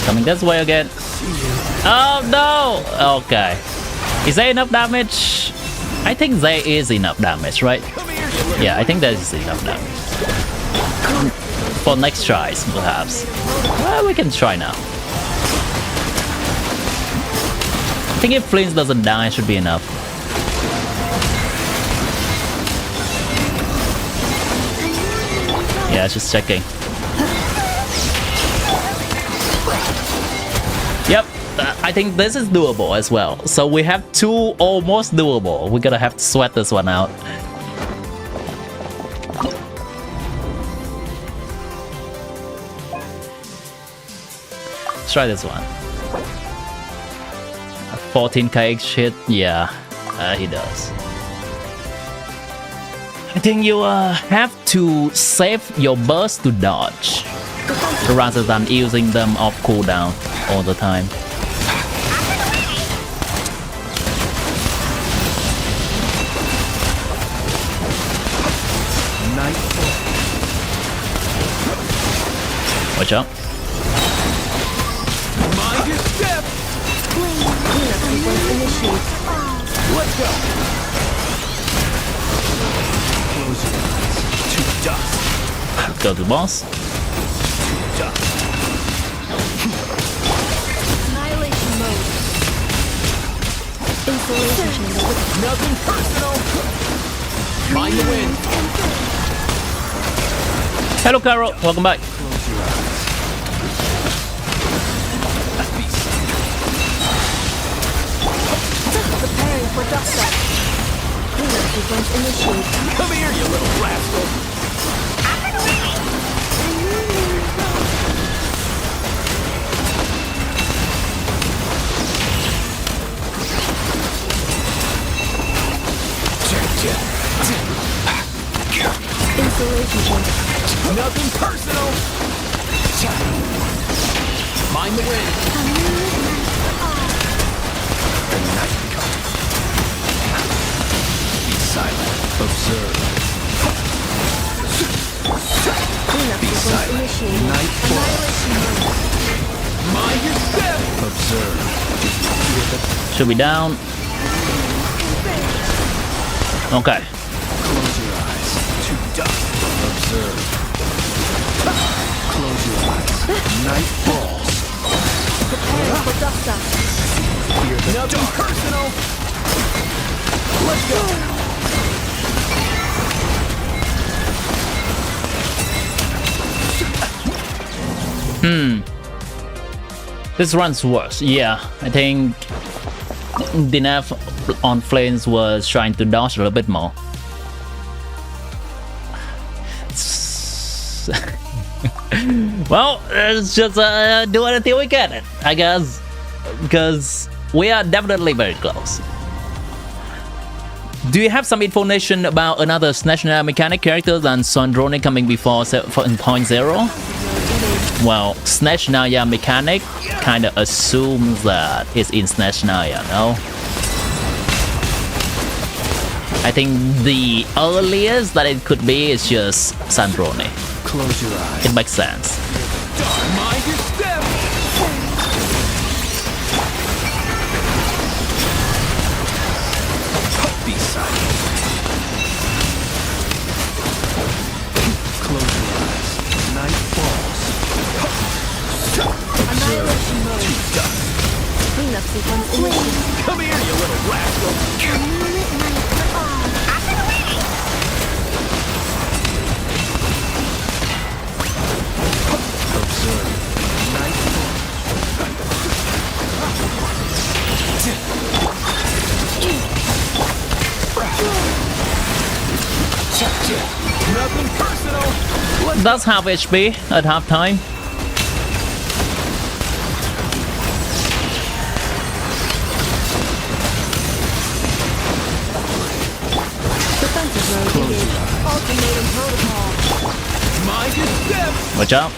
[SPEAKER 1] Coming this way again. Oh no! Okay. Is there enough damage? I think there is enough damage, right? Yeah, I think there is enough damage. For next tries, perhaps. Well, we can try now. I think if Flint doesn't die, it should be enough. Yeah, just checking. Yep, I think this is doable as well. So we have two almost doable. We're gonna have to sweat this one out. Let's try this one. 14k hit, yeah, he does. I think you have to save your burst to dodge rather than using them off cooldown all the time. Watch out.
[SPEAKER 3] Mind your step. Let's go. Close your eyes to dust.
[SPEAKER 1] Go to the boss.
[SPEAKER 2] Annihilation mode. Insulation chamber.
[SPEAKER 3] Nothing personal. Mind the wind.
[SPEAKER 1] Hello, Carol. Welcome back.
[SPEAKER 3] Close your eyes.
[SPEAKER 2] Preparing for dust up. Cleanup sequence initiated.
[SPEAKER 3] Come here, you little rascal.
[SPEAKER 2] Insulation chamber.
[SPEAKER 3] Nothing personal. Mind the wind. The night comes. Be silent. Observe.
[SPEAKER 2] Cleanup
[SPEAKER 3] Be
[SPEAKER 2] sequence
[SPEAKER 3] silent.
[SPEAKER 2] initiated.
[SPEAKER 3] Night falls.
[SPEAKER 2] Annihilation mode.
[SPEAKER 3] Mind your step. Observe.
[SPEAKER 1] Should be down. Okay.
[SPEAKER 3] Close your eyes. To dust. Observe. Close your eyes. Night falls.
[SPEAKER 2] Preparing for dust up.
[SPEAKER 3] Fear the Nothing dark. Personal. Let's go.
[SPEAKER 1] This runs worse. Yeah, I think the nerf on Flames was trying to dodge a little bit more. Well, let's just do it until we get it, I guess, because we are definitely very close. Do you have some information about another Snatch mechanic character than Sondrone coming before 7.0? Well, Snatch Naya mechanic kinda assumes that it's in Snatch Naya, no? I think the earliest that it could be is just Sandrone.
[SPEAKER 3] Close your eyes.
[SPEAKER 1] It makes sense.
[SPEAKER 3] Mind your step. Be silent. Close your eyes. Night falls.
[SPEAKER 2] Annihilation
[SPEAKER 3] Observe.
[SPEAKER 2] mode.
[SPEAKER 3] To dust.
[SPEAKER 2] Cleanup sequence initiated.
[SPEAKER 3] Come here, you little rascal. Observe. Night falls. Nothing personal.
[SPEAKER 1] That's half HP at half time.
[SPEAKER 2] Defensive mode engaged. Ultimatum protocol.
[SPEAKER 3] Mind your step.
[SPEAKER 1] Watch out.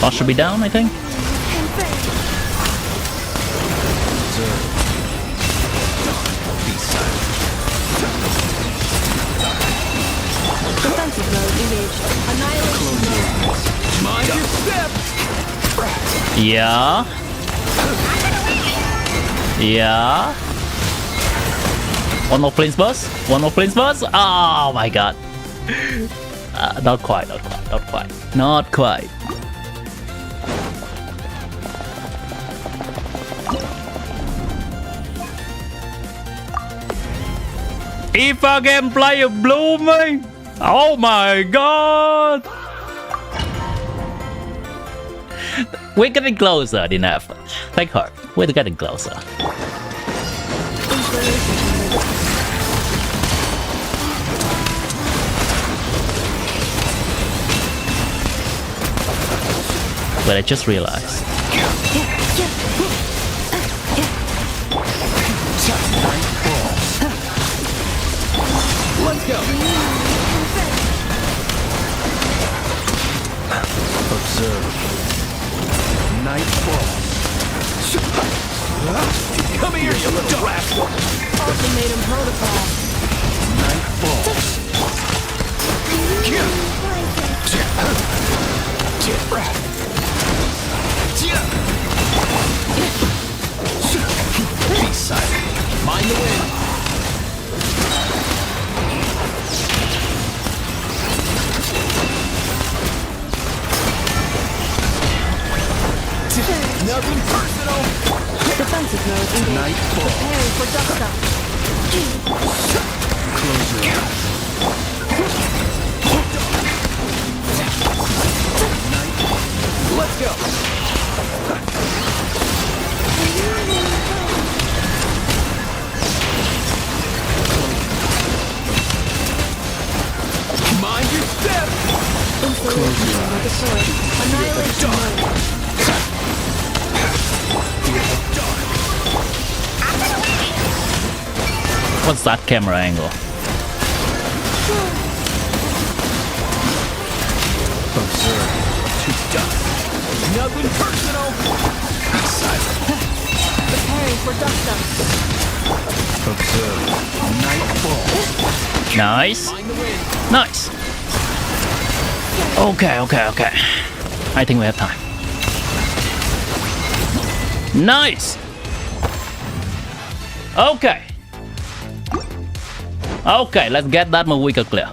[SPEAKER 1] Boss should be down, I think.
[SPEAKER 2] Defensive mode engaged. Annihilation mode.
[SPEAKER 3] Mind your step!
[SPEAKER 1] Yeah. Yeah. One more planes boss. One more planes boss. Oh my god. Not quite. Not quite. Not quite. Not quite. If I can play a blooming. Oh my god. We're getting closer, enough. Take heart. We're getting closer. But I just realized.
[SPEAKER 3] Let's go! Observe. Nightfall. Come here, you little rascal!
[SPEAKER 2] Ultimatum protocol.
[SPEAKER 3] Nightfall. Be silent. Mind the wind. Nothing personal.
[SPEAKER 2] Defensive mode engaged.
[SPEAKER 3] Nightfall.
[SPEAKER 2] Preparing for dust up.
[SPEAKER 3] Close your eyes. Let's go. Mind your step.
[SPEAKER 2] Installation mode deployed. Annihilation mode.
[SPEAKER 1] What's that camera angle?
[SPEAKER 3] Observe. To dust. Nothing personal. Be silent.
[SPEAKER 2] Preparing for dust up.
[SPEAKER 3] Observe. Nightfall.
[SPEAKER 1] Nice.
[SPEAKER 3] Mind the wind.
[SPEAKER 1] Nice. Okay, okay, okay. I think we have time. Nice. Okay. Okay, let's get that movie clear.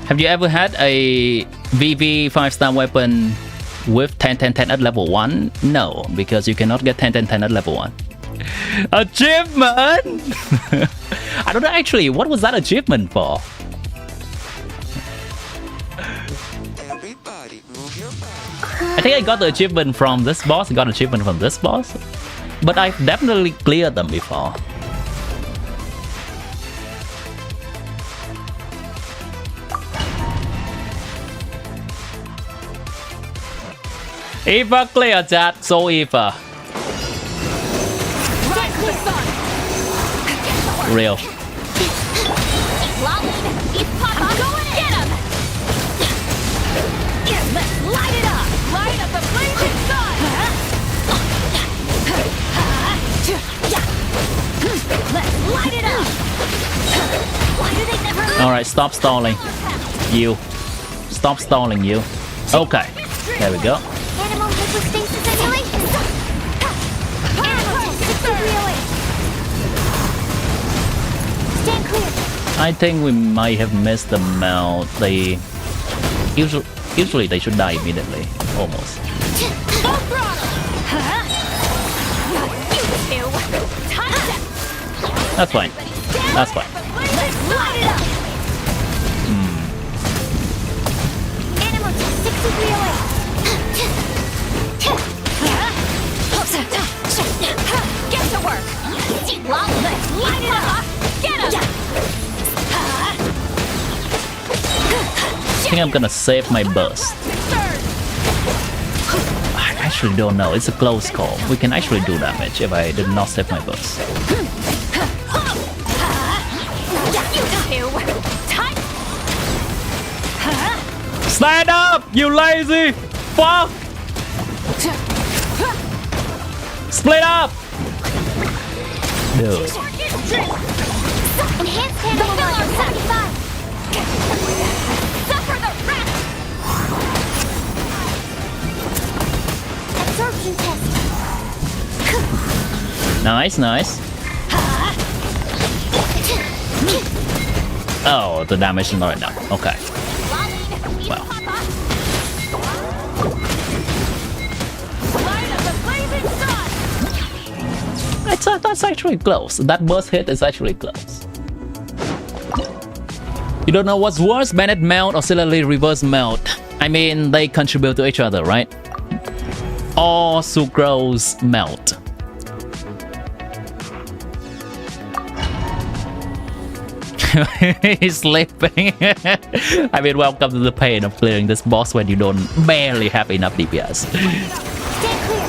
[SPEAKER 1] Have you ever had a VV 5-star weapon with 10-10-10 at level 1? No, because you cannot get 10-10-10 at level 1. Achievement! I don't know actually, what was that achievement for? I think I got the achievement from this boss, I got achievement from this boss. But I've definitely cleared them before. Eva clear chat, so Eva. Real.
[SPEAKER 4] Let's light it up! Light up the blazing sun! Let's light it up! Why do they never leave?
[SPEAKER 1] Alright, stop stalling. You. Stop stalling, you. Okay. There we go.
[SPEAKER 4] Animal hypostasis annihilation! Animal 60 away! Stand clear!
[SPEAKER 1] I think we might have missed the mount. They usually they should die immediately. Almost.
[SPEAKER 4] Full throttle! You two! Time to...
[SPEAKER 1] That's fine. That's fine.
[SPEAKER 4] Let's light it up! Animal 60 away! Get to work! Let's light it up! Get him!
[SPEAKER 1] I think I'm gonna save my burst. I actually don't know. It's a close call. We can actually do damage if I did not save my burst. Stand up, you lazy fuck! Split up! Dude.
[SPEAKER 4] Enhanced handling on 75. Suffer the wrath. Absorption test.
[SPEAKER 1] Nice, nice. Oh, the damage is not enough. Okay. Well. That's actually close. That burst hit is actually close. You don't know what's worse, Bennett melt or Silly reverse melt. I mean, they contribute to each other, right? Or sucrose melt. He's sleeping. I mean, welcome to the pain of clearing this boss when you don't barely have enough DPS.
[SPEAKER 4] Stand clear.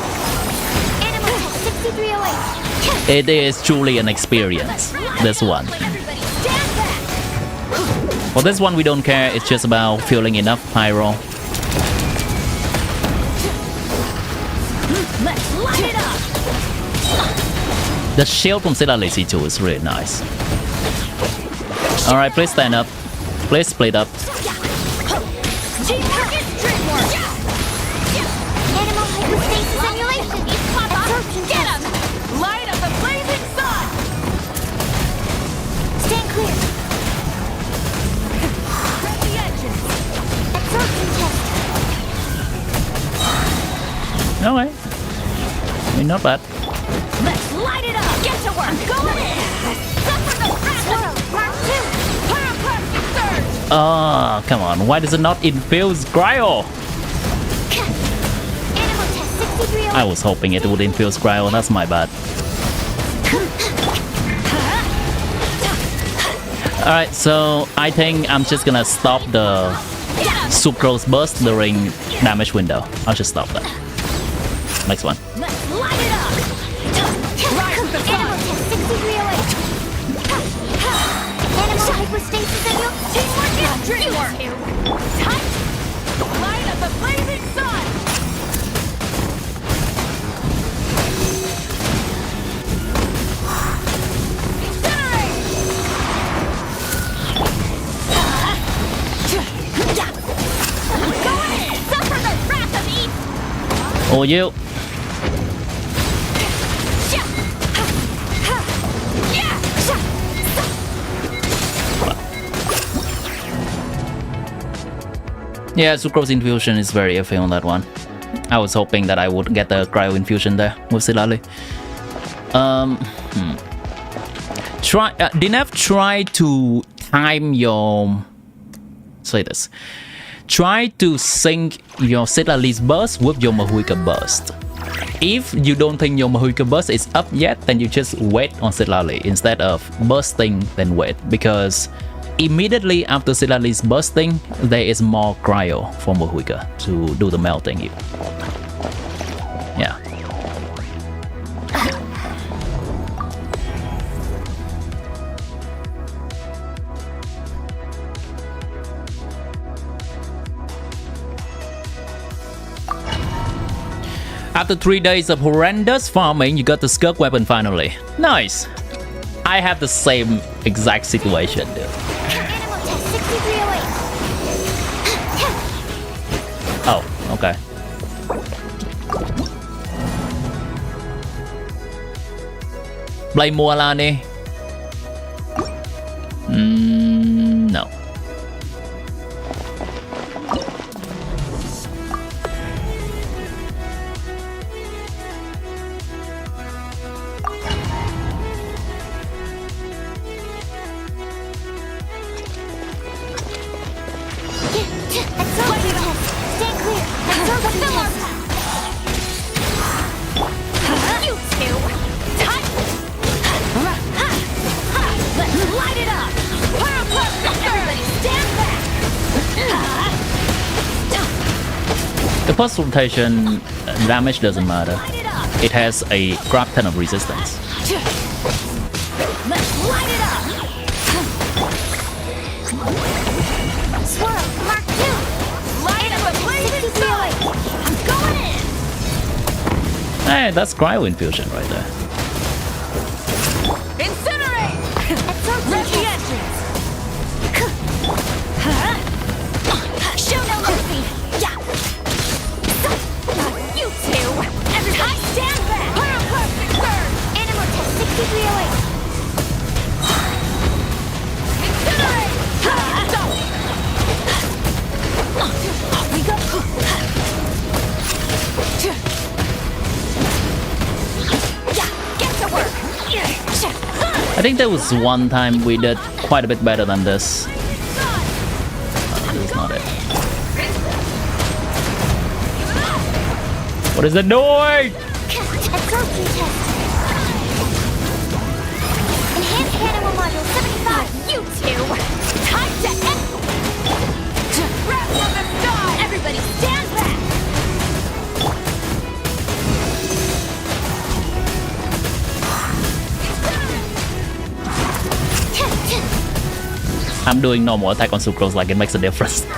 [SPEAKER 4] Animal test 6308.
[SPEAKER 1] It is truly an experience, this one. For this one, we don't care. It's just about feeling enough pyro.
[SPEAKER 4] Let's light it up.
[SPEAKER 1] The shield from Silali C2 is really nice. Alright, please stand up. Please split up.
[SPEAKER 4] Animal hypostasis simulation. Get him! Light up the blazing sun! Stand clear. Press the engines. Absorption test.
[SPEAKER 1] Alright. I mean, not bad.
[SPEAKER 4] Let's light it up! Get to work! Going in! Suffer the wrath of Mark 2! Pyroclastic surge!
[SPEAKER 1] Oh, come on. Why does it not infuse cryo?
[SPEAKER 4] Animal test 6308.
[SPEAKER 1] I was hoping it would infuse cryo. That's my bad. Alright, so I think I'm just gonna stop the sucrose burst during damage window. I'll just stop that. Next one.
[SPEAKER 4] Let's light it up! Rise with the sun! Animal test 6308. Animal hypostasis simulation. Teamwork is dreamwork! Tight! Light up the blazing sun! Incinerate! Go in! Suffer the wrath of Eve!
[SPEAKER 1] Oh, you. Yeah, sucrose infusion is very iffy on that one. I was hoping that I would get the cryo infusion there with Silali. Try to time your... Say this. Try to sync your Silali's burst with your Mahuika burst. If you don't think your Mahuika burst is up yet, then you just wait on Silali instead of bursting, then wait. Because immediately after Silali's bursting, there is more cryo for Mahuika to do the melting. Yeah. After 3 days of horrendous farming, you got the Skirk weapon finally. Nice! I have the same exact situation, dude.
[SPEAKER 4] Animal test 6308.
[SPEAKER 1] Oh, okay. Play more Alani? No.
[SPEAKER 4] Absorption test. Stand clear. Absorption test. You two. Tight. Let's light it up. Pyroclastic surge. Stand back.
[SPEAKER 1] The post rotation damage doesn't matter.
[SPEAKER 4] Light it up.
[SPEAKER 1] It has a crap ton of resistance.
[SPEAKER 4] Let's light it up. Swirl. Mark 2.
[SPEAKER 1] Hey, that's cryo infusion right there.
[SPEAKER 4] Incinerate! Rip the engines! Show no mercy! Yeah! You two! Everybody stand back! Pyroclastic surge! Animal test 6308! Incinerate! Stop! Off we go! Yeah! Get to work!
[SPEAKER 1] I think there was one time we did quite a bit better than this. This is not it. What is it doing?
[SPEAKER 2] Absorption test. Enhanced animal module 75.
[SPEAKER 4] You two! Time to end! Wrap up the sky! Everybody stand back!
[SPEAKER 1] I'm doing normal attack on sucrose like it makes a difference.
[SPEAKER 4] Teamwork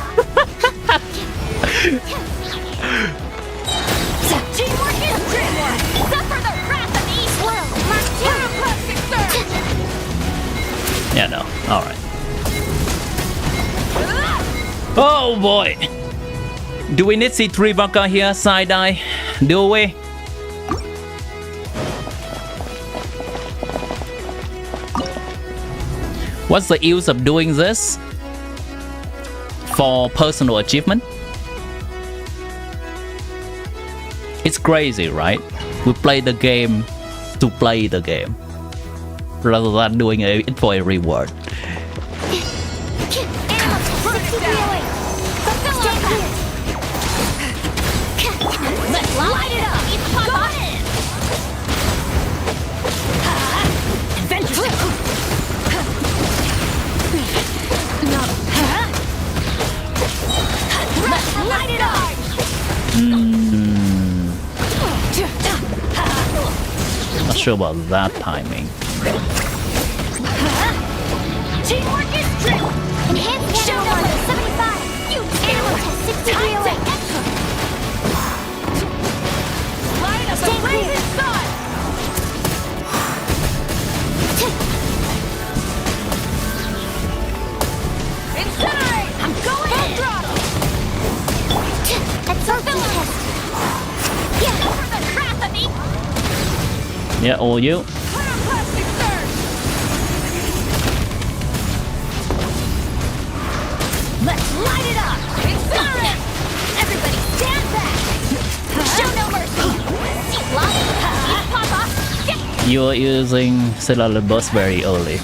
[SPEAKER 4] is dreamwork! Suffer the wrath of the East World! Pyroclastic surge!
[SPEAKER 1] Yeah, no. Alright. Oh boy! Do we need C3 Vodka here, side eye? Do we? What's the use of doing this? For personal achievement? It's crazy, right? We play the game to play the game rather than doing it for a reward.
[SPEAKER 2] Animal test 6308. Stand clear.
[SPEAKER 4] Let's light it up! Got it! Adventure! Let's light it up!
[SPEAKER 1] Not sure about that timing.
[SPEAKER 4] Teamwork is true!
[SPEAKER 2] Enhanced animal module 75.
[SPEAKER 4] You
[SPEAKER 2] Animal test 6308.
[SPEAKER 4] Light up the
[SPEAKER 2] Stand clear.
[SPEAKER 4] blazing sun! Incinerate! I'm going full throttle!
[SPEAKER 2] Absorption test.
[SPEAKER 4] Yeah! For the wrath of me!
[SPEAKER 1] Yeah, all you.
[SPEAKER 4] Pyroclastic surge! Let's light it up! Incinerate! Everybody stand back! Show no mercy! Papa!
[SPEAKER 1] You're using Cellular Burst very early.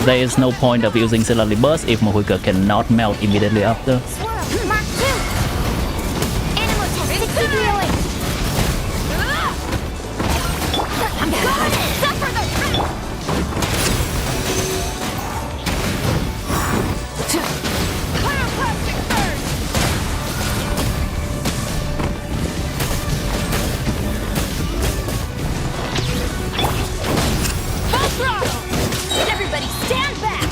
[SPEAKER 1] There is no point of using Cellular Burst if Mohuika cannot melt immediately after.
[SPEAKER 2] Swirl. Mark 2. Animal test 6308.
[SPEAKER 4] I'm got it! Suffer the wrath! Pyroclastic surge! Full throttle! Everybody stand back!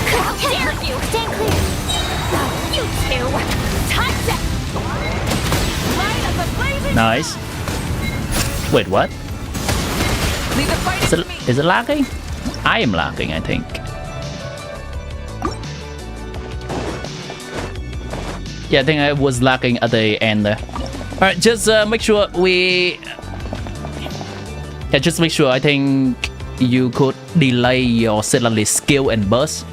[SPEAKER 4] How dare you!
[SPEAKER 2] Stand clear.
[SPEAKER 4] You two! Time to... Light up the blazing...
[SPEAKER 1] Nice. Wait, what?
[SPEAKER 4] Leave the fight to me!
[SPEAKER 1] Is it lagging? I am lagging, I think. Yeah, I think I was lagging at the end there. Alright, just make sure we... Yeah, just make sure I think you could delay your Cellular skill and burst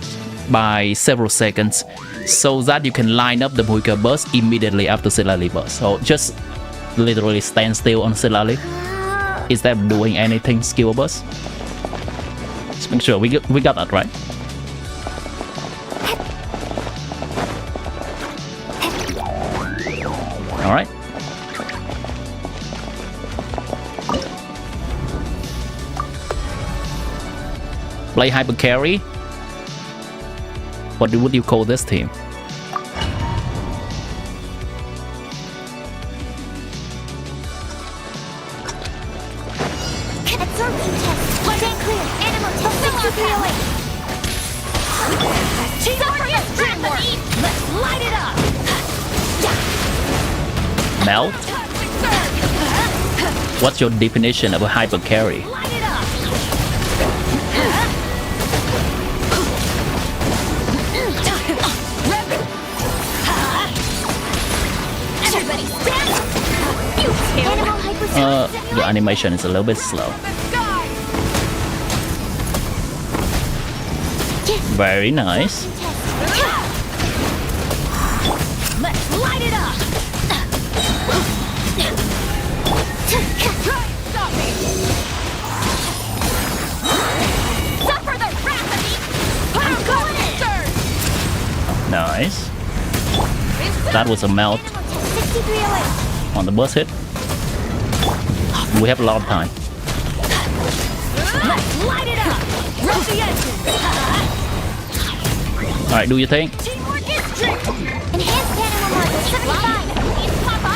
[SPEAKER 1] by several seconds so that you can line up the Mohuika burst immediately after Cellular burst. So just literally stand still on Cellular instead of doing anything skill burst. Just make sure we got that right. Alright. Play hyper carry. What would you call this team?
[SPEAKER 2] Absorption test. Stand clear. Animal test 6308.
[SPEAKER 4] Teamwork is dreamwork! Let's light it up!
[SPEAKER 1] Melt? What's your definition of a hyper carry?
[SPEAKER 4] Light it up. Everybody stand. You two.
[SPEAKER 2] Animal hyperstimulation.
[SPEAKER 1] The animation is a little bit slow. Very nice.
[SPEAKER 4] Let's light it up. Try and stop me. Suffer the wrath of me. I'm going in.
[SPEAKER 1] Nice. That was a melt
[SPEAKER 2] 6308.
[SPEAKER 1] on the boss hit. We have a lot of time.
[SPEAKER 4] Let's light it up. Roll the engine.
[SPEAKER 1] Alright, do your thing.
[SPEAKER 4] Teamwork is strict.
[SPEAKER 2] Enhanced animal module 75.
[SPEAKER 4] It's Papa.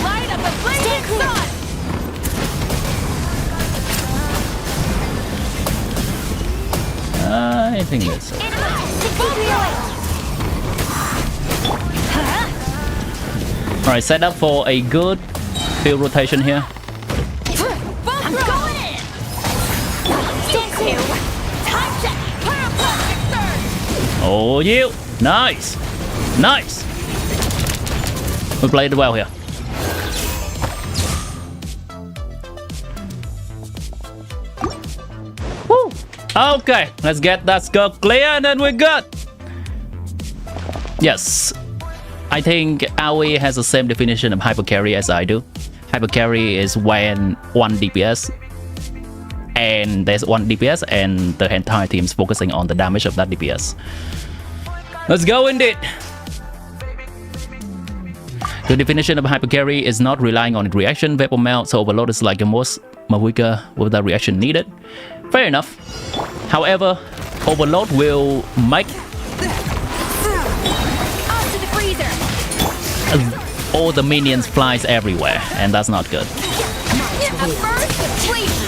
[SPEAKER 4] Light up the blazing sun.
[SPEAKER 1] I think that's it.
[SPEAKER 2] Animal test 6308.
[SPEAKER 1] Alright, set up for a good field rotation here.
[SPEAKER 4] I'm going in. Stand still. Time check. Pyroclastic surge.
[SPEAKER 1] Oh, you! Nice! Nice! We played well here. Woo! Okay, let's get that scope clear and then we're good! Yes, I think Aoi has the same definition of hyper carry as I do. Hyper carry is when 1 DPS and there's 1 DPS and the entire team is focusing on the damage of that DPS. Let's go indeed! The definition of hyper carry is not relying on reaction, vapor melt, so overload is like the most weaker with the reaction needed. Fair enough. However, overload will make
[SPEAKER 4] Onto the freezer.
[SPEAKER 1] all the minions flies everywhere, and that's not good.
[SPEAKER 4] A burst of flavor.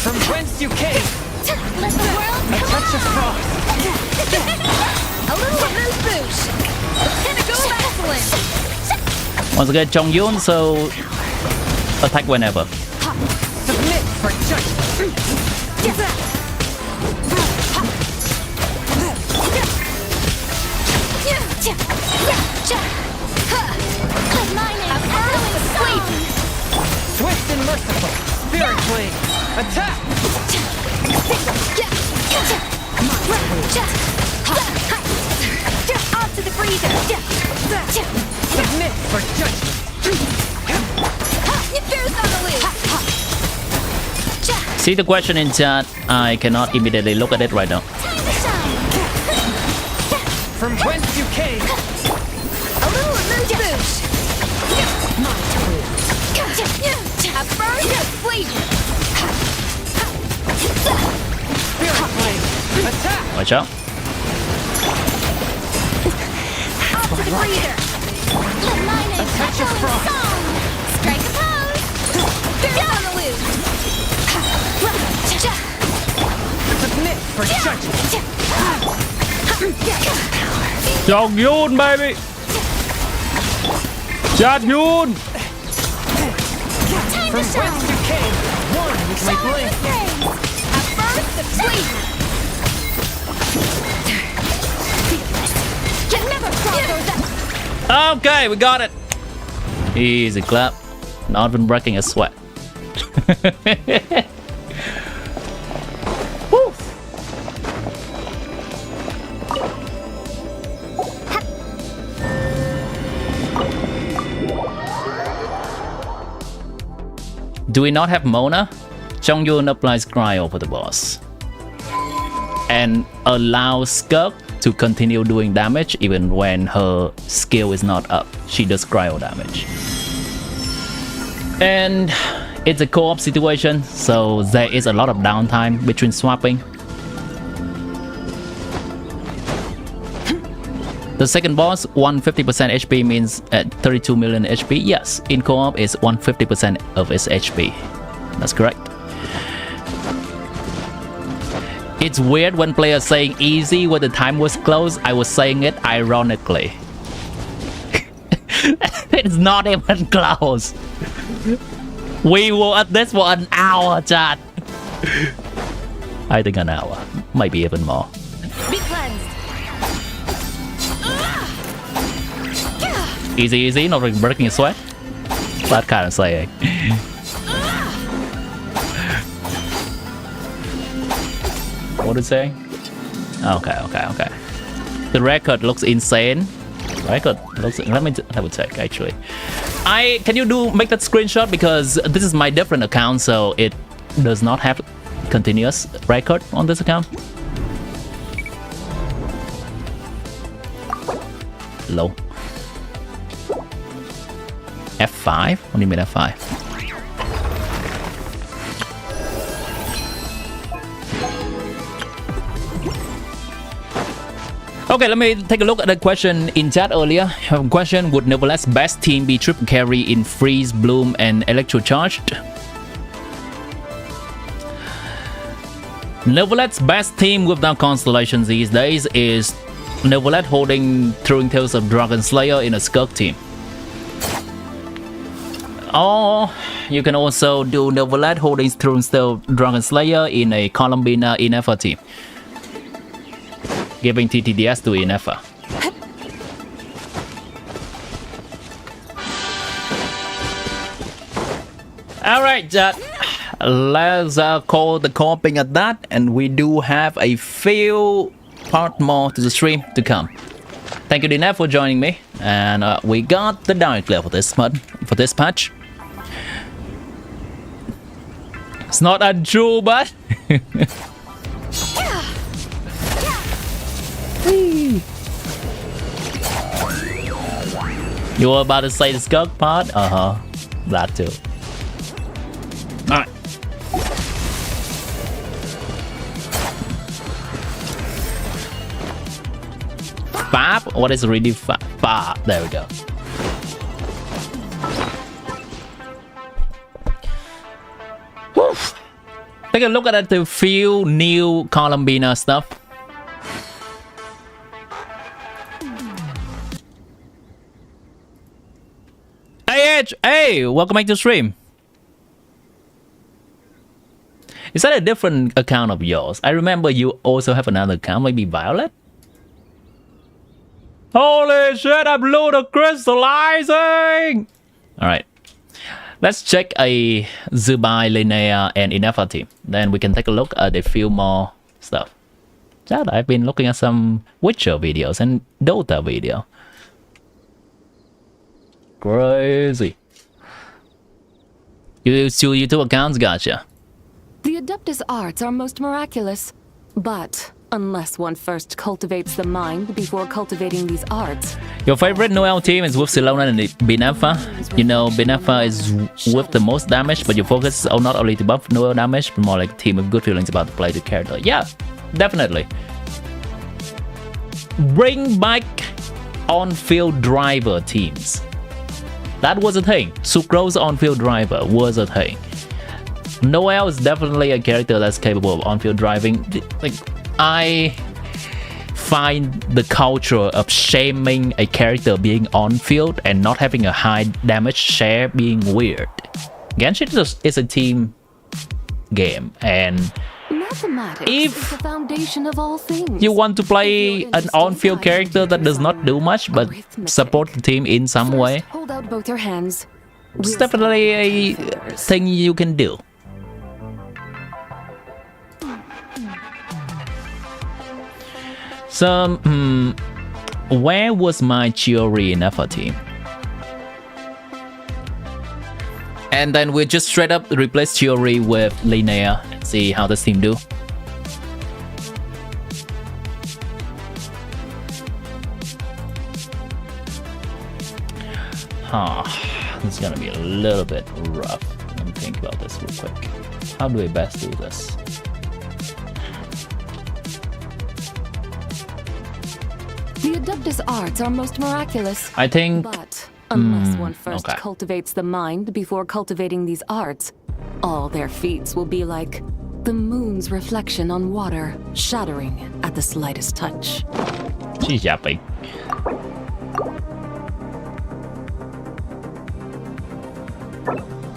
[SPEAKER 3] From whence you came,
[SPEAKER 4] Let the world
[SPEAKER 3] a
[SPEAKER 4] come
[SPEAKER 3] touch of frost.
[SPEAKER 4] A little amuse bouche. Pinnacle of excellence.
[SPEAKER 1] Once again, Chongyun, so attack whenever.
[SPEAKER 3] Submit for judgment. Swift and merciful. Spirit blade. Attack.
[SPEAKER 4] Onto the freezer.
[SPEAKER 3] Submit for judgment.
[SPEAKER 4] There's on the loose.
[SPEAKER 1] See the question in chat, I cannot immediately look at it right now.
[SPEAKER 4] Time to shine.
[SPEAKER 3] From whence you came,
[SPEAKER 4] A little amuse bouche. A burst of flavor.
[SPEAKER 3] spirit blade. Attack.
[SPEAKER 1] Watch out.
[SPEAKER 4] Onto the freezer.
[SPEAKER 3] A touch of frost.
[SPEAKER 4] Strike a pose. There's on the loose.
[SPEAKER 3] Submit for judgment.
[SPEAKER 1] Chongyun, baby! Chongyun!
[SPEAKER 3] From whence you came, one with my blade.
[SPEAKER 4] A burst of flavor. Can never cross those up.
[SPEAKER 1] Okay, we got it. Easy clap. Not even breaking a sweat. Woo. Do we not have Mona? Chongyun applies Cry over the boss and allows Skirk to continue doing damage even when her skill is not up. She does cryo damage. And it's a co-op situation, so there is a lot of downtime between swapping. The second boss, 150% HP means at 32 million HP. Yes, in co-op is 150% of its HP. That's correct. It's weird when players saying easy when the time was close. I was saying it ironically. It's not even close. We were at this for an hour, chat. I think an hour, maybe even more.
[SPEAKER 4] Be cleansed.
[SPEAKER 1] Easy, easy, not breaking a sweat. That kind of saying. What is it saying? Okay. The record looks insane. Record looks. Let me double check actually. Can you make that screenshot because this is my different account, so it does not have continuous record on this account. Low. F5? What do you mean F5? Okay, let me take a look at the question in chat earlier. Question: would Neverlet's best team be triple carry in freeze, bloom, and electrocharged? Neverlet's best team without constellations these days is Neverlet holding Throwing Tales of Dragon Slayer in a Skirk team. Or you can also do Neverlet holding Throwing Tales of Dragon Slayer in a Columbina Inefa team, giving TTDS to Inefa. Alright, let's call the comping at that, and we do have a few part more to the stream to come. Thank you, Linnea, for joining me, and we got the Dark Clear for this patch. It's not untrue, but you were about to say the Skirk part? That too. Alright. Fab? What is really fab? There we go. Whew. Take a look at the few new Columbina stuff. Hey, welcome back to stream. Is that a different account of yours? I remember you also have another account, maybe Violet? Holy shit, I blew the crystallizing! Alright. Let's check a Zubai, Linnea, and Inefa team. Then we can take a look at a few more stuff. Chat, I've been looking at some Witcher videos and Dota video. Crazy. You use two YouTube accounts? Gotcha.
[SPEAKER 5] The Adeptus arts are most miraculous, but unless one first cultivates the mind before cultivating these arts.
[SPEAKER 1] Your favorite Noel team is with Silona and Binefa. You know, Binefa is with the most damage, but your focus is not only to buff Noel damage, but more like a team with good feelings about to play the character. Yeah, definitely. Bring back on-field driver teams. That was a thing. Sucrose on-field driver was a thing. Noel is definitely a character that's capable of on-field driving. Like, I find the culture of shaming a character being on-field and not having a high damage share being weird. Genshin is a team game, and
[SPEAKER 5] Mathematics
[SPEAKER 1] if
[SPEAKER 5] is the foundation of all things.
[SPEAKER 1] you want to play an on-field character that does not do much but support the team in some way,
[SPEAKER 5] Hold out both your hands.
[SPEAKER 1] it's definitely a thing you can do. So, where was my Chiori Inefa team? And then we just straight up replace Chiori with Linnea and see how this team do. This is gonna be a little bit rough. Let me think about this real quick. How do I best do this?
[SPEAKER 5] The Adeptus arts are most miraculous.
[SPEAKER 1] I think
[SPEAKER 5] But unless one first
[SPEAKER 1] okay.
[SPEAKER 5] cultivates the mind before cultivating these arts, all their feats will be like the moon's reflection on water, shattering at the slightest touch.
[SPEAKER 1] She's yapping.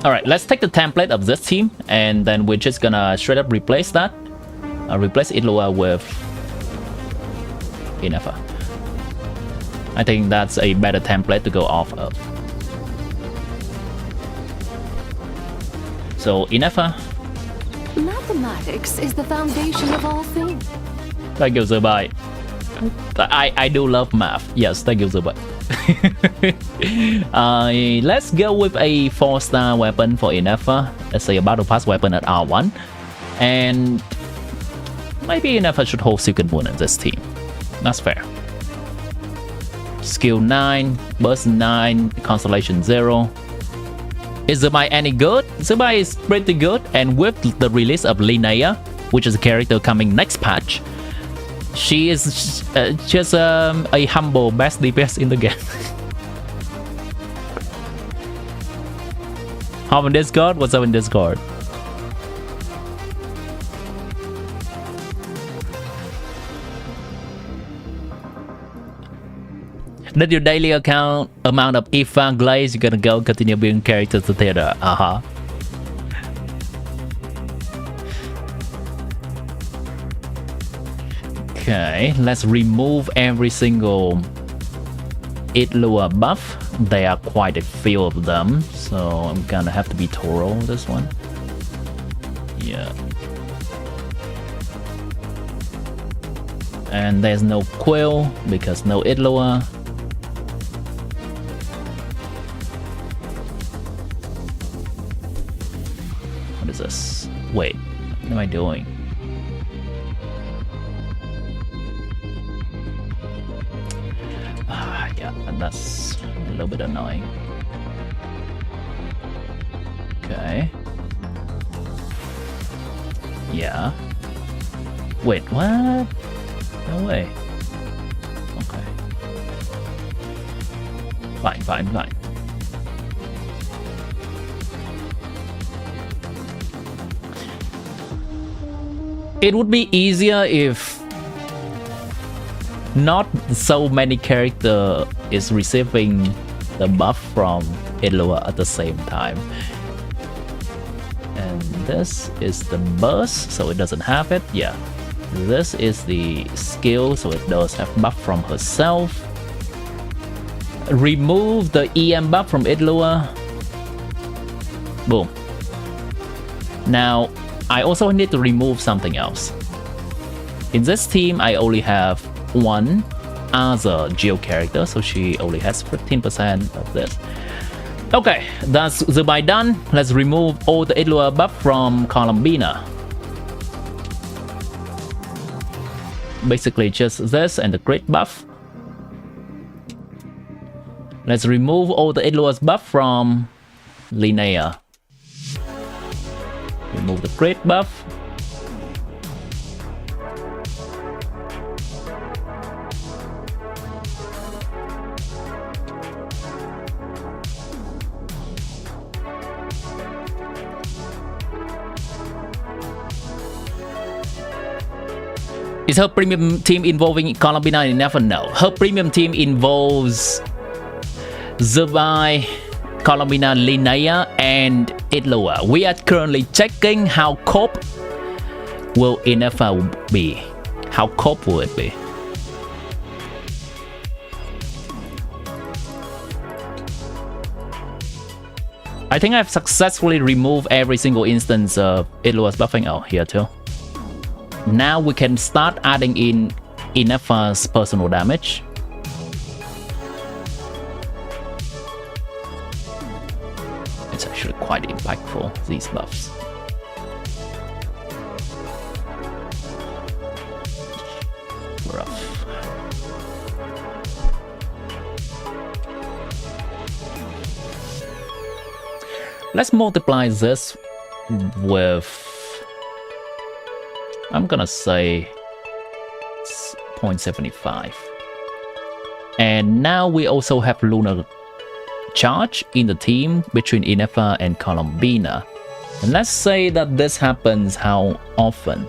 [SPEAKER 1] Alright, let's take the template of this team, and then we're just gonna straight up replace that. Replace Idlua with Inefa. I think that's a better template to go off of. So Inefa.
[SPEAKER 5] Mathematics is the foundation of all things.
[SPEAKER 1] Thank you, Zubai. I do love math. Yes, thank you, Zubai. Let's go with a 4-star weapon for Inefa. Let's say a battle pass weapon at R1. And maybe Inefa should hold Silken Moon in this team. That's fair. Skill 9, burst 9, constellation 0. Is Zubai any good? Zubai is pretty good, and with the release of Linnea, which is a character coming next patch, she is just a humble best DPS in the game. Hop on Discord? What's up in Discord? That's your daily amount of Ifan glaze. You're gonna go continue building characters to theater. Okay, let's remove every single Idlua buff. There are quite a few of them, so I'm gonna have to be thorough this one. Yeah. And there's no Quill because no Idlua. What is this? Wait, what am I doing? Yeah, and that's a little bit annoying. Okay. Yeah. Wait, what? No way. Okay. Fine. It would be easier if not so many characters is receiving the buff from Idlua at the same time. And this is the burst, so it doesn't have it. Yeah. This is the skill, so it does have buff from herself. Remove the EM buff from Idlua. Boom. Now, I also need to remove something else. In this team, I only have one other Geo character, so she only has 15% of this. Okay, that's Zubai done. Let's remove all the Idlua buff from Columbina. Basically just this and the crit buff. Let's remove all the Idlua's buff from Linnea. Remove the crit buff. Is her premium team involving Columbina? I never know. Her premium team involves Zubai, Columbina, Linnea, and Idlua. We are currently checking how cope will Inefa be. How cope will it be? I think I've successfully removed every single instance of Idlua's buffing. Oh, here too. Now we can start adding in Inefa's personal damage. It's actually quite impactful, these buffs. Rough. Let's multiply this with, I'm gonna say 0.75. And now we also have Lunar Charge in the team between Inefa and Columbina. And let's say that this happens how often?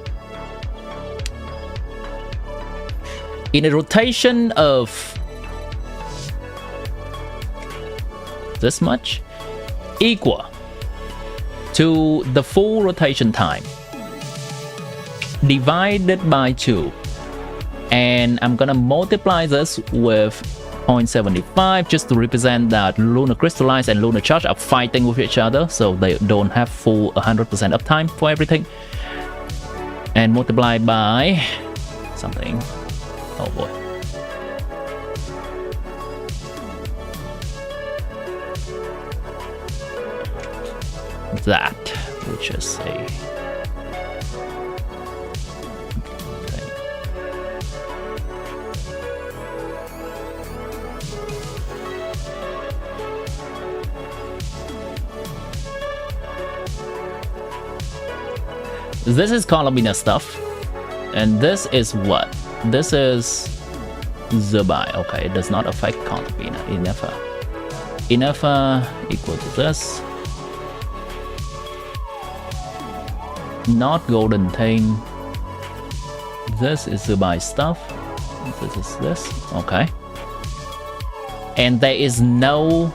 [SPEAKER 1] In a rotation of this much equal to the full rotation time divided by 2, and I'm gonna multiply this with 0.75 just to represent that lunar crystallize and lunar charge are fighting with each other, so they don't have full 100% uptime for everything, and multiply by something. Oh boy. That, which is a this is Columbina stuff, and this is what? This is Zubai. Okay, it does not affect Columbina. Inefa equal to this. Not golden thing. This is Zubai stuff. This is this. Okay. And there is no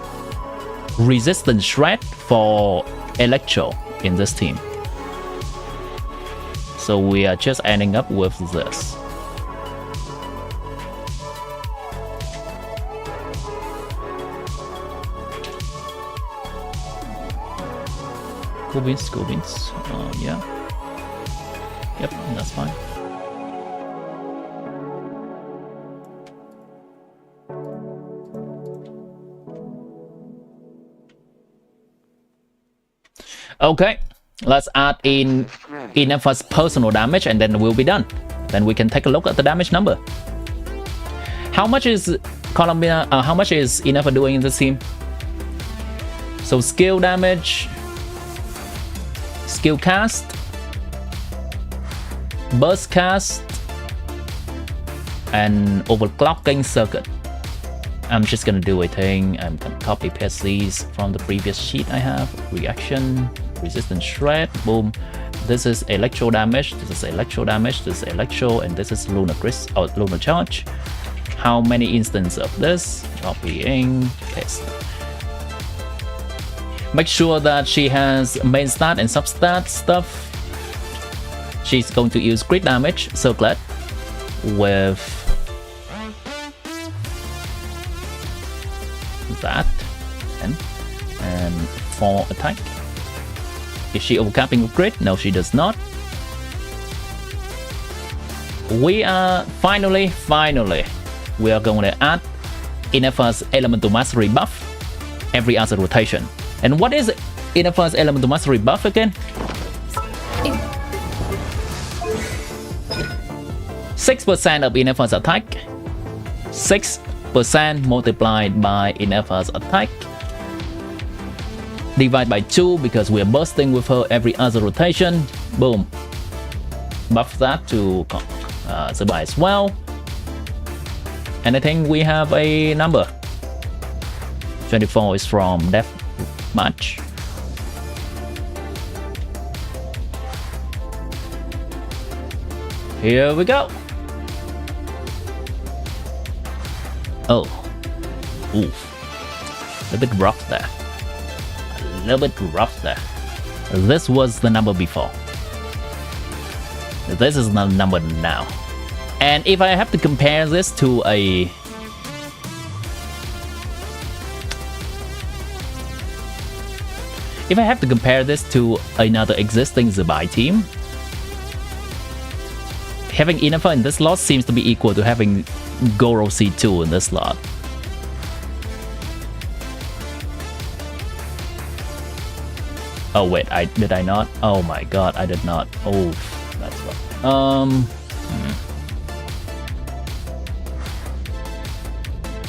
[SPEAKER 1] resistance shred for Electro in this team. So we are just ending up with this. Cool beans. Yeah. Yep, that's fine. Okay, let's add in Inefa's personal damage and then we'll be done. Then we can take a look at the damage number. How much is Columbia, how much is Inefa doing in this team? So skill damage, skill cast, burst cast, and overclocking circuit. I'm just gonna do a thing. I'm gonna copy paste these from the previous sheet I have. Reaction, resistance shred, boom. This is electro damage, this is electro damage, this is electro, and this is lunar crystal or lunar charge. How many instances of this? Copying, paste. Make sure that she has main stat and substat stuff. She's going to use crit damage circlet with that and 4 attack. Is she overcapping with crit? No, she does not. We are finally we are going to add Inefa's elemental mastery buff every other rotation. And what is Inefa's elemental mastery buff again? 6% of Inefa's attack, 6% multiplied by Inefa's attack, divide by 2 because we're bursting with her every other rotation. Boom. Buff that to Zubai as well. And I think we have a number. 24 is from Death Match. Here we go. Oh. Oof. A bit rough there. A little bit rough there. This was the number before. This is the number now. And if I have to compare this to a... If I have to compare this to another existing Zubai team, having Inefa in this slot seems to be equal to having Goro C2 in this slot. Oh wait, did I not? Oh my god, I did not. Oh, that's rough.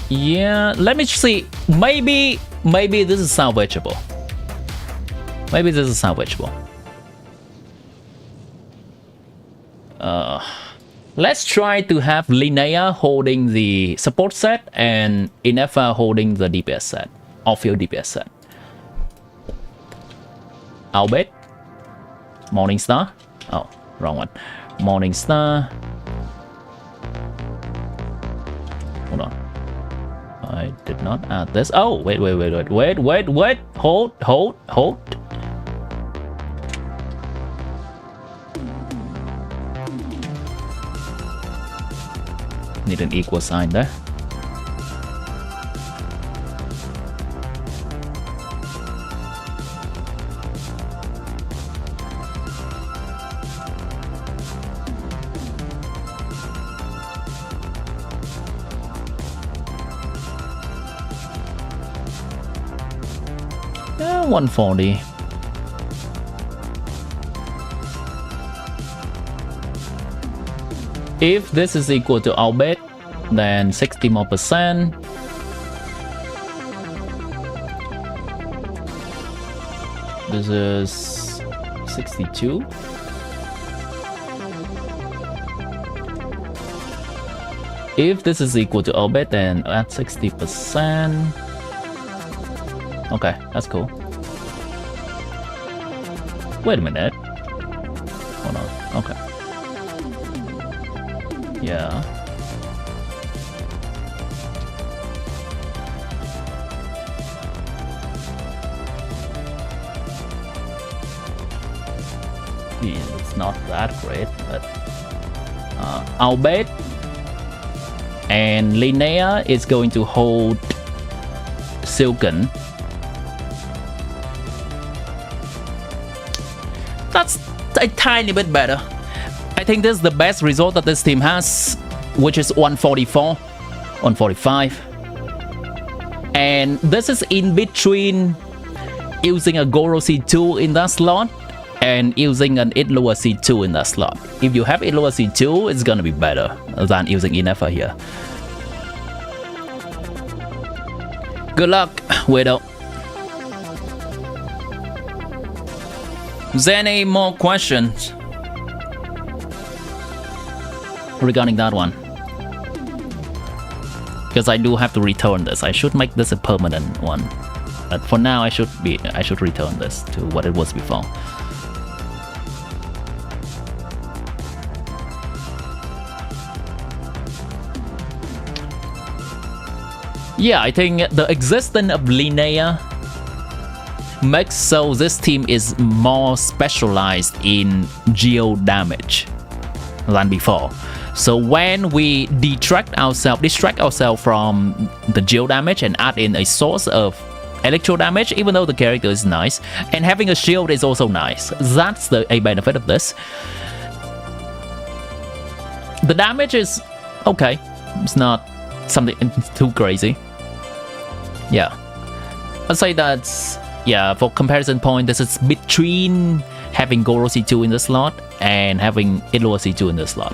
[SPEAKER 1] Yeah, let me see. Maybe this is salvageable. Maybe this is salvageable. Let's try to have Linnea holding the support set and Inefa holding the DPS set, off-field DPS set. I'll bet Morning Star. Oh, wrong one. Morning Star. Hold on. I did not add this. Oh, wait. Hold. Need an equal sign there. Yeah, 140. If this is equal to our bet, then 60 more percent. This is 62. If this is equal to our bet, then add 60%. Okay, that's cool. Wait a minute. Hold on. Okay. Yeah. It's not that great, but Albert and Linnea is going to hold Silken. That's a tiny bit better. I think this is the best result that this team has, which is 144, 145. And this is in between using a Goro C2 in that slot and using an Idlua C2 in that slot. If you have Idlua C2, it's gonna be better than using Inefa here. Good luck, Widow. Is there any more questions regarding that one? Because I do have to return this. I should make this a permanent one, but for now I should return this to what it was before. Yeah, I think the existence of Linnea makes so this team is more specialized in geo damage than before. So when we distract ourselves from the geo damage and add in a source of electro damage, even though the character is nice, and having a shield is also nice. That's a benefit of this. The damage is okay. It's not something too crazy. Yeah, I'd say that's, yeah, for comparison point, this is between having Goro C2 in the slot and having Idlua C2 in the slot.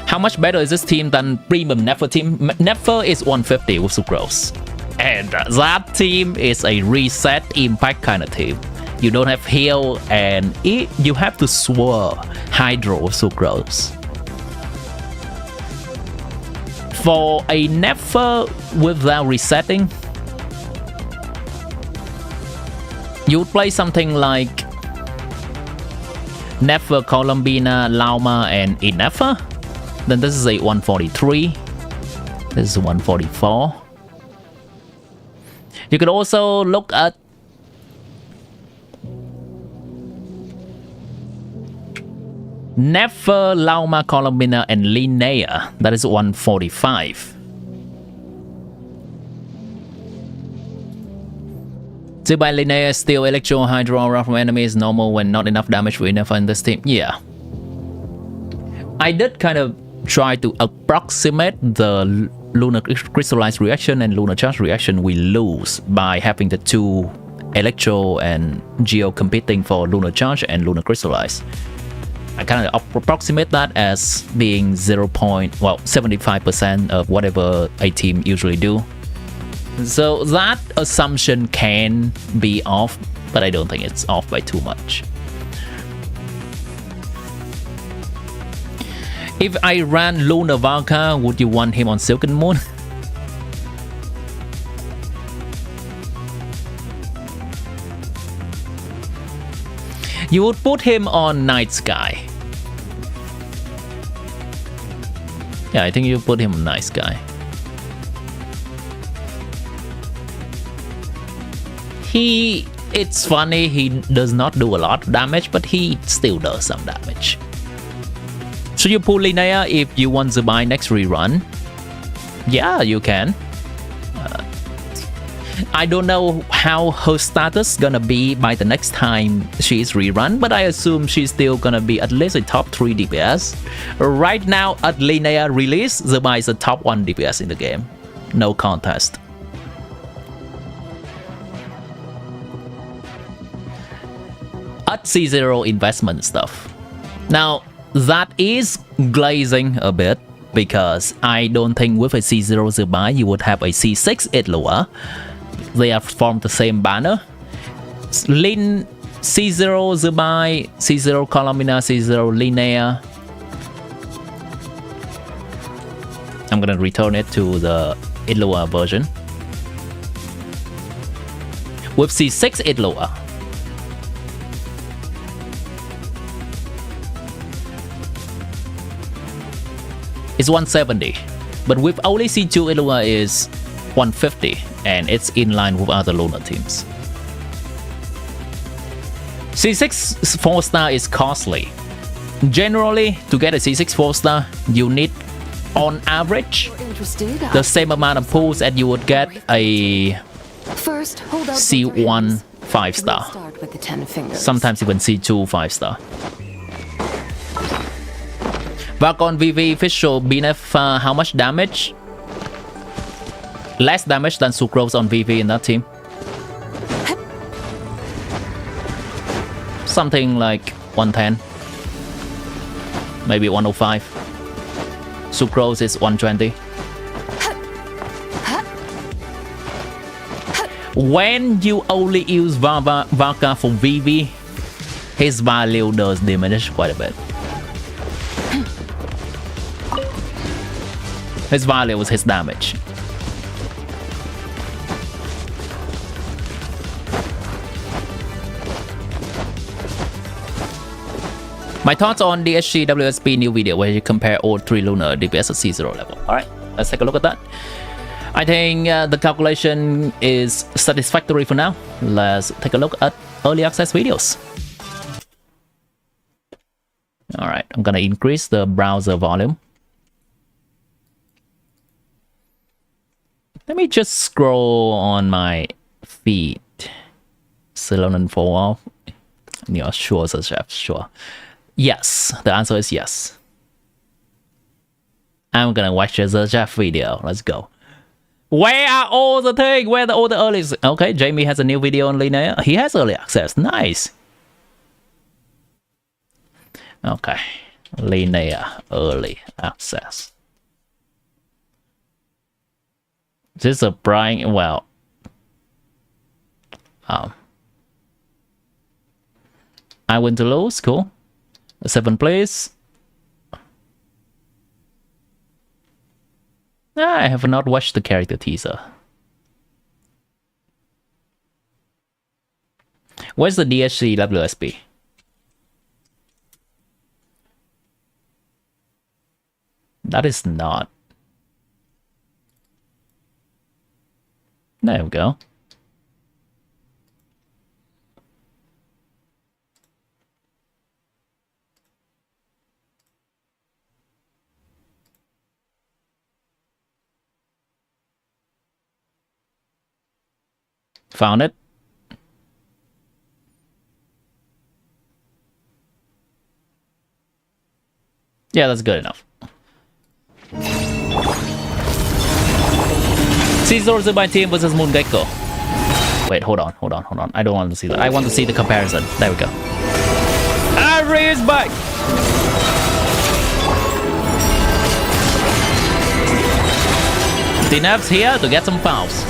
[SPEAKER 1] How much better is this team than Premium Nefer team? Nefer is 150 with Sucrose. And that team is a reset impact kind of team. You don't have heal and you have to swirl Hydro with Sucrose. For a Nefer without resetting, you would play something like Nefer, Columbina, Lauma, and Inefer. Then this is a 143. This is 144. You could also look at Nefer, Lauma, Columbina, and Linnea. That is 145. So by Linnea, still Electro, Hydro aura from enemies normal when not enough damage for Inefer in this team. Yeah. I did kind of try to approximate the Lunar Crystallized reaction and Lunar Charge reaction we lose by having the two Electro and Geo competing for Lunar Charge and Lunar Crystallized. I kind of approximate that as being 75% of whatever a team usually do. So that assumption can be off, but I don't think it's off by too much. If I ran Lunar Valka, would you want him on Silken Moon? You would put him on Night Sky. Yeah, I think you put him on Night Sky. It's funny, he does not do a lot of damage, but he still does some damage. Should you pull Linnea if you want to buy next rerun? Yeah, you can. I don't know how her status gonna be by the next time she's rerun, but I assume she's still gonna be at least a top 3 DPS. Right now, at Linnea release, Zerbai is a top 1 DPS in the game. No contest. At C0 investment stuff. Now, that is glazing a bit because I don't think with a C0 Zerbai you would have a C6 Idlua. They are from the same banner. C0 Zerbai, C0 Colomina, C0 Linnea. I'm gonna return it to the Idlua version. With C6 Idlua, it's 170, but with only C2 Idlua is 150, and it's in line with other Lunar teams. C6 4-star is costly. Generally, to get a C6 4-star, you need, on average, the same amount of pulls that you would get a C1 5-star. Sometimes even C2 5-star. Welkin VV official BNF how much damage? Less damage than Sucrose on VV in that team. Something like 110. Maybe 105. Sucrose is 120. When you only use Valka for VV, his value does diminish quite a bit. His value was his damage. My thoughts on the SG WSP new video where you compare all 3 Lunar DPS at C0 level. Alright, let's take a look at that. I think the calculation is satisfactory for now. Let's take a look at early access videos. Alright, I'm gonna increase the browser volume. Let me just scroll on my feed. Ceylon for you're sure, Sir Chef, sure. Yes, the answer is yes. I'm gonna watch the Chef video. Let's go. Where are all the things? Where are all the early? Okay, Jamie has a new video on Linnea. He has early access. Nice. Okay, Linnea early access. This is a Brian. Well, I win to lose. Cool. 7th place. I have not watched the character teaser. Where's the DSC WSP? That is not. There we go. Found it. Yeah, that's good enough. Caesar's by team versus Moon Gecko. Wait, hold on. I don't want to see that. I want to see the comparison. There we go. Ari is back. DNF's here to get some fouls.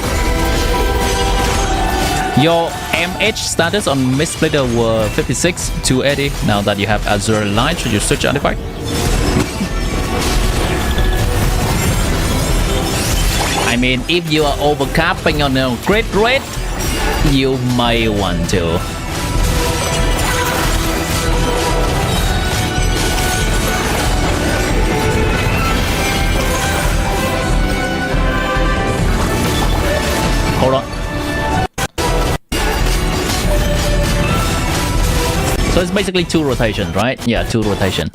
[SPEAKER 1] Your MH status on Mistsplitter were 56 to 80. Now that you have Azure Light, should you switch artifact? I mean, if you are overcapping on your crit rate, you may want to. So it's basically 2 rotations, right? Yeah, 2 rotations.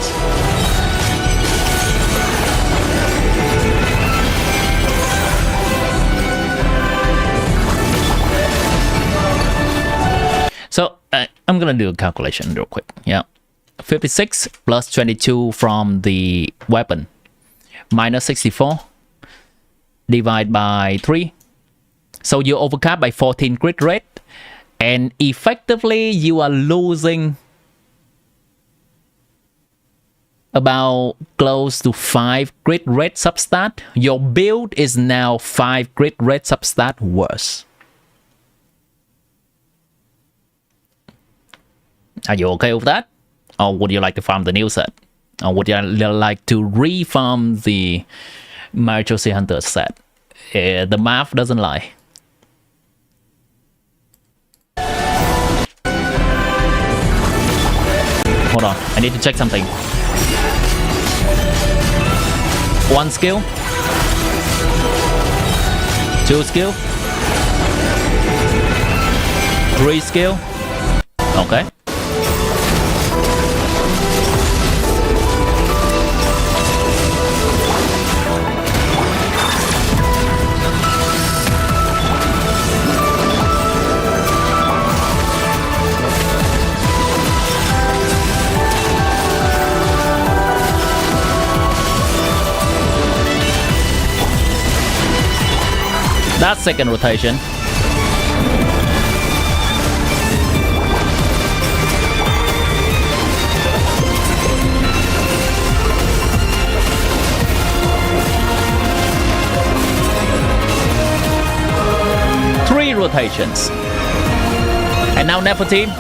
[SPEAKER 1] So I'm gonna do a calculation real quick. Yeah, 56 plus 22 from the weapon minus 64 divide by 3. So you overcap by 14 crit rate, and effectively you are losing about close to 5 crit rate substat. Your build is now 5 crit rate substat worse. Are you okay with that? Or would you like to farm the new set? Or would you like to re-farm the Marichosi Hunter set? The math doesn't lie. Hold on, I need to check something. 1 skill. 2 skill. 3 skill. Okay. That's second rotation. Three rotations. And now Nepo team.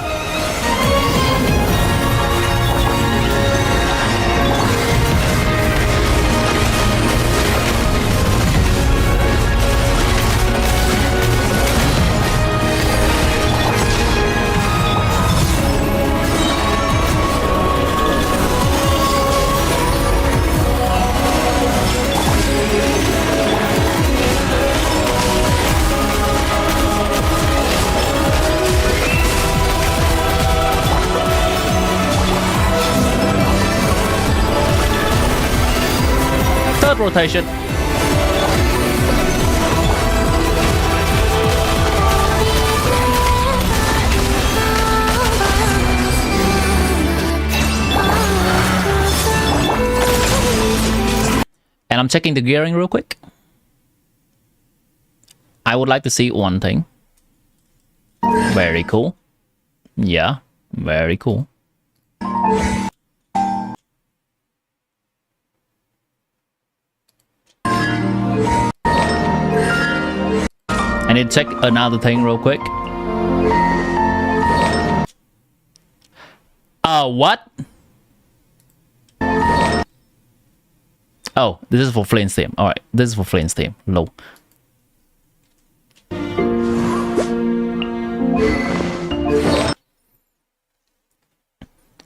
[SPEAKER 1] Third rotation. And I'm checking the gearing real quick. I would like to see one thing. Very cool. Yeah, very cool. I need to check another thing real quick. What? Oh, this is for Flame's team. Alright, this is for Flame's team. Low.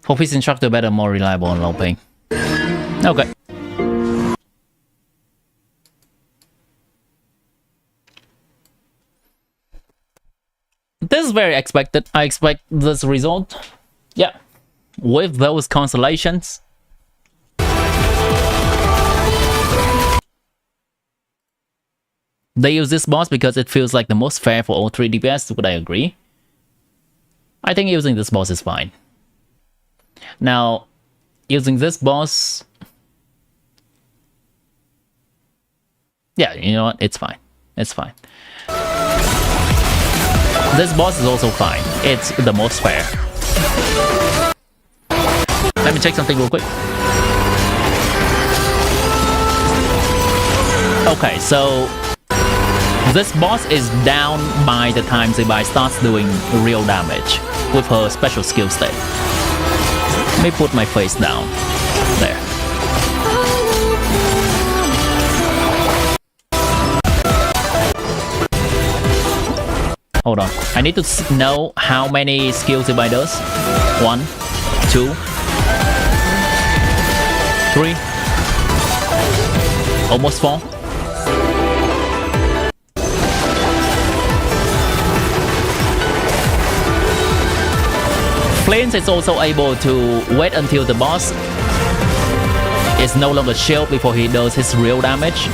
[SPEAKER 1] Hope his instructor better, more reliable and low ping. Okay. This is very expected. I expect this result. Yeah. With those constellations. They use this boss because it feels like the most fair for all 3 DPS. Would I agree? I think using this boss is fine. Now, using this boss... Yeah, you know what? It's fine. It's fine. This boss is also fine. It's the most fair. Let me check something real quick. Okay, so... this boss is down by the time Zebai starts doing real damage with her special skill state. Let me put my face down. There. Hold on. I need to know how many skills Zebai does. 1, 2, 3. Almost 4. Flames is also able to wait until the boss is no longer shield before he does his real damage.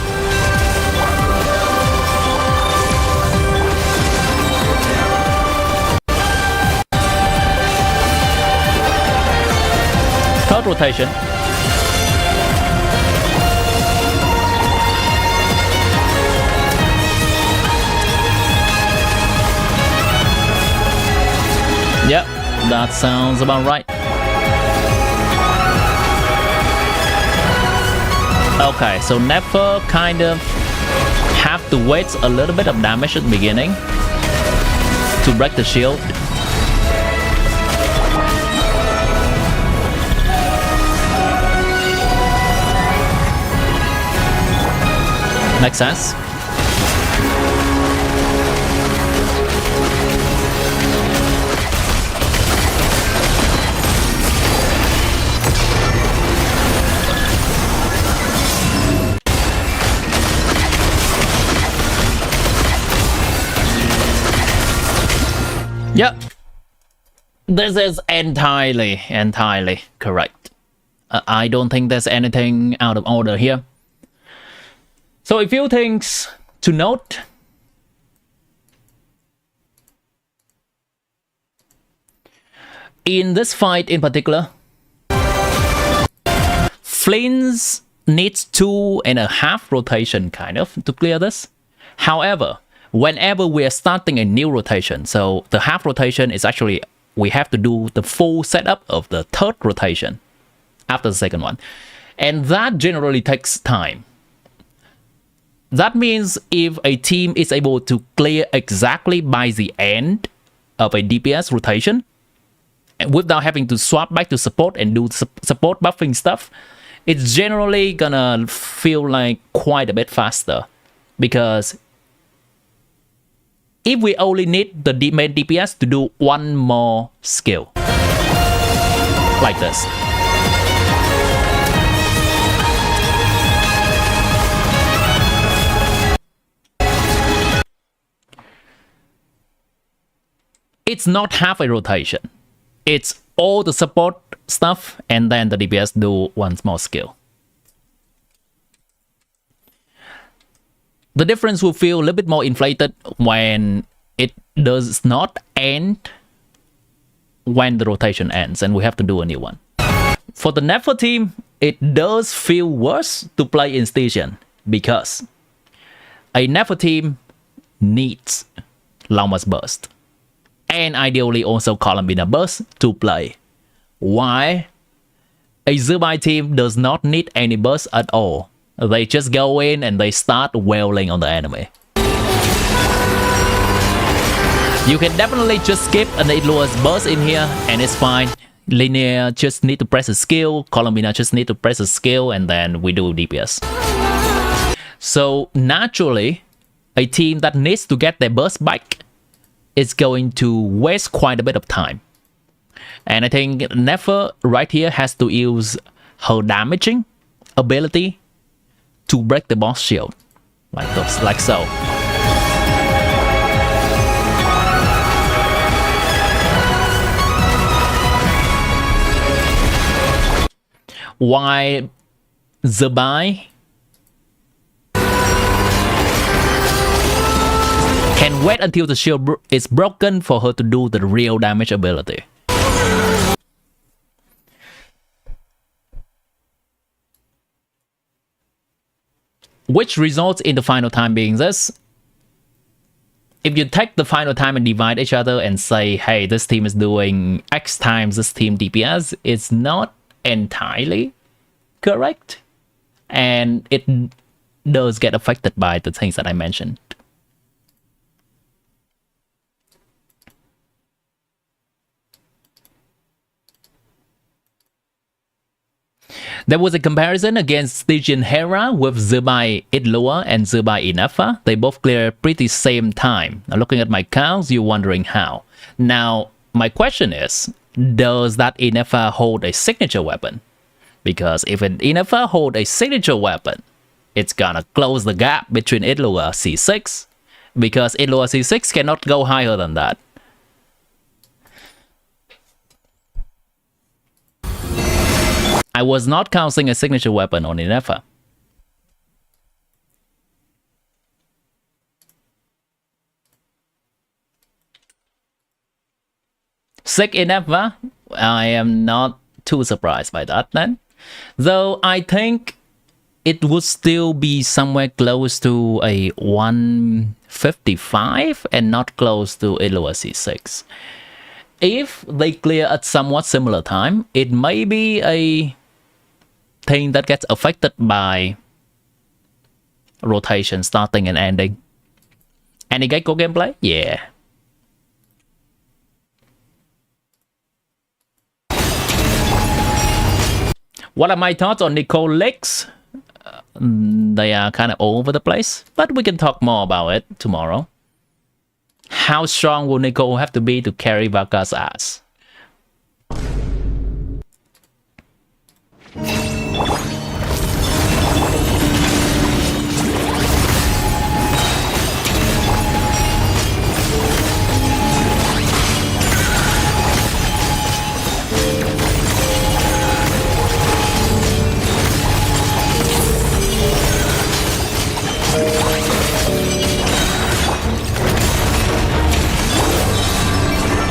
[SPEAKER 1] Third rotation. Yep, that sounds about right. Okay, so never kind of have to wait a little bit of damage at the beginning to break the shield. Makes sense. Yep. This is entirely correct. I don't think there's anything out of order here. So a few things to note. In this fight in particular, Flint needs 2.5 rotation kind of to clear this. However, whenever we are starting a new rotation, so the half rotation is actually, we have to do the full setup of the third rotation after the second one. And that generally takes time. That means if a team is able to clear exactly by the end of a DPS rotation, without having to swap back to support and do support buffing stuff, it's generally gonna feel like quite a bit faster. Because if we only need the main DPS to do one more skill, like this, it's not half a rotation. It's all the support stuff and then the DPS do one more skill. The difference will feel a little bit more inflated when it does not end when the rotation ends and we have to do a new one. For the Never team, it does feel worse to play in Station because a Never team needs Llamas Burst and ideally also Columbina Burst to play. Why? A Zubai team does not need any burst at all. They just go in and they start wailing on the enemy. You can definitely just skip an Ilua's burst in here and it's fine. Linnea just need to press a skill, Columbina just need to press a skill, and then we do DPS. So naturally, a team that needs to get their burst back is going to waste quite a bit of time. And I think Never right here has to use her damaging ability to break the boss shield, like so. Why Zubai can wait until the shield is broken for her to do the real damage ability. Which results in the final time being this. If you take the final time and divide each other and say, hey, this team is doing X times this team DPS, it's not entirely correct. And it does get affected by the things that I mentioned. There was a comparison against Stygian Hera with Zubai Idlua and Zubai Inafa. They both clear pretty same time. Now looking at my counts, you're wondering how. Now, my question is, does that Inafa hold a signature weapon? Because if an Inafa hold a signature weapon, it's gonna close the gap between Idlua C6, because Idlua C6 cannot go higher than that. I was not casting a signature weapon on Inefa. Sick Inefa? I am not too surprised by that then. Though I think it would still be somewhere close to a 155 and not close to Eloa C6. If they clear at somewhat similar time, it may be a thing that gets affected by rotation starting and ending. Any Gecko gameplay? Yeah. What are my thoughts on Nicole legs? They are kind of all over the place, but we can talk more about it tomorrow. How strong will Nicole have to be to carry Vaka's ass?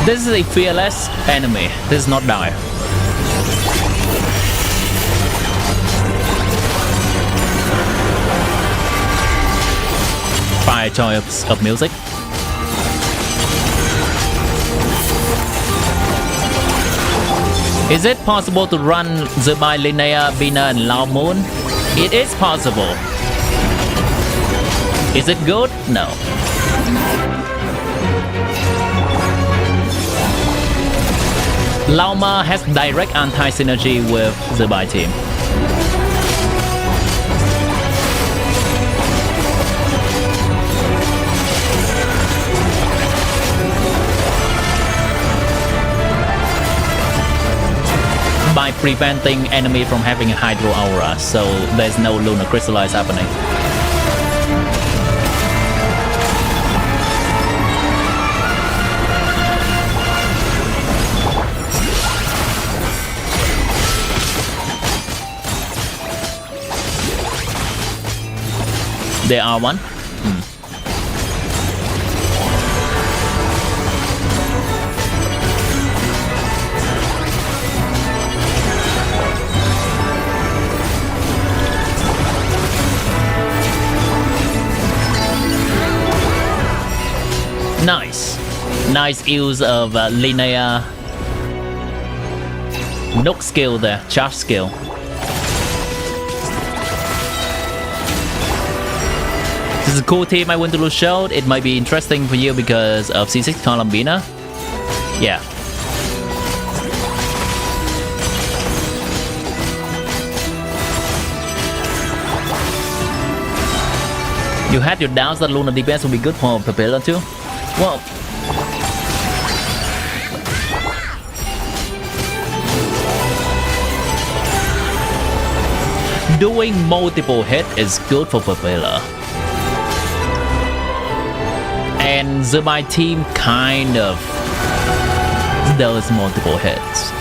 [SPEAKER 1] This is a fearless enemy. This is not dire. Fire choice of music. Is it possible to run Zerbai, Linnea, Bina, and Lao Moon? It is possible. Is it good? No. Lauma has direct anti-synergy with the Bai team. By preventing enemy from having a Hydro Aura, so there's no Lunar Crystallize happening. There are one. Nice use of Linnea Nook skill there, charge skill. This is a cool team I want to show. It might be interesting for you because of C6 Columbina. Yeah. You had your doubts that Lunar DPS would be good for Papilla too? Well, doing multiple hits is good for Papilla. And my team kind of does multiple hits.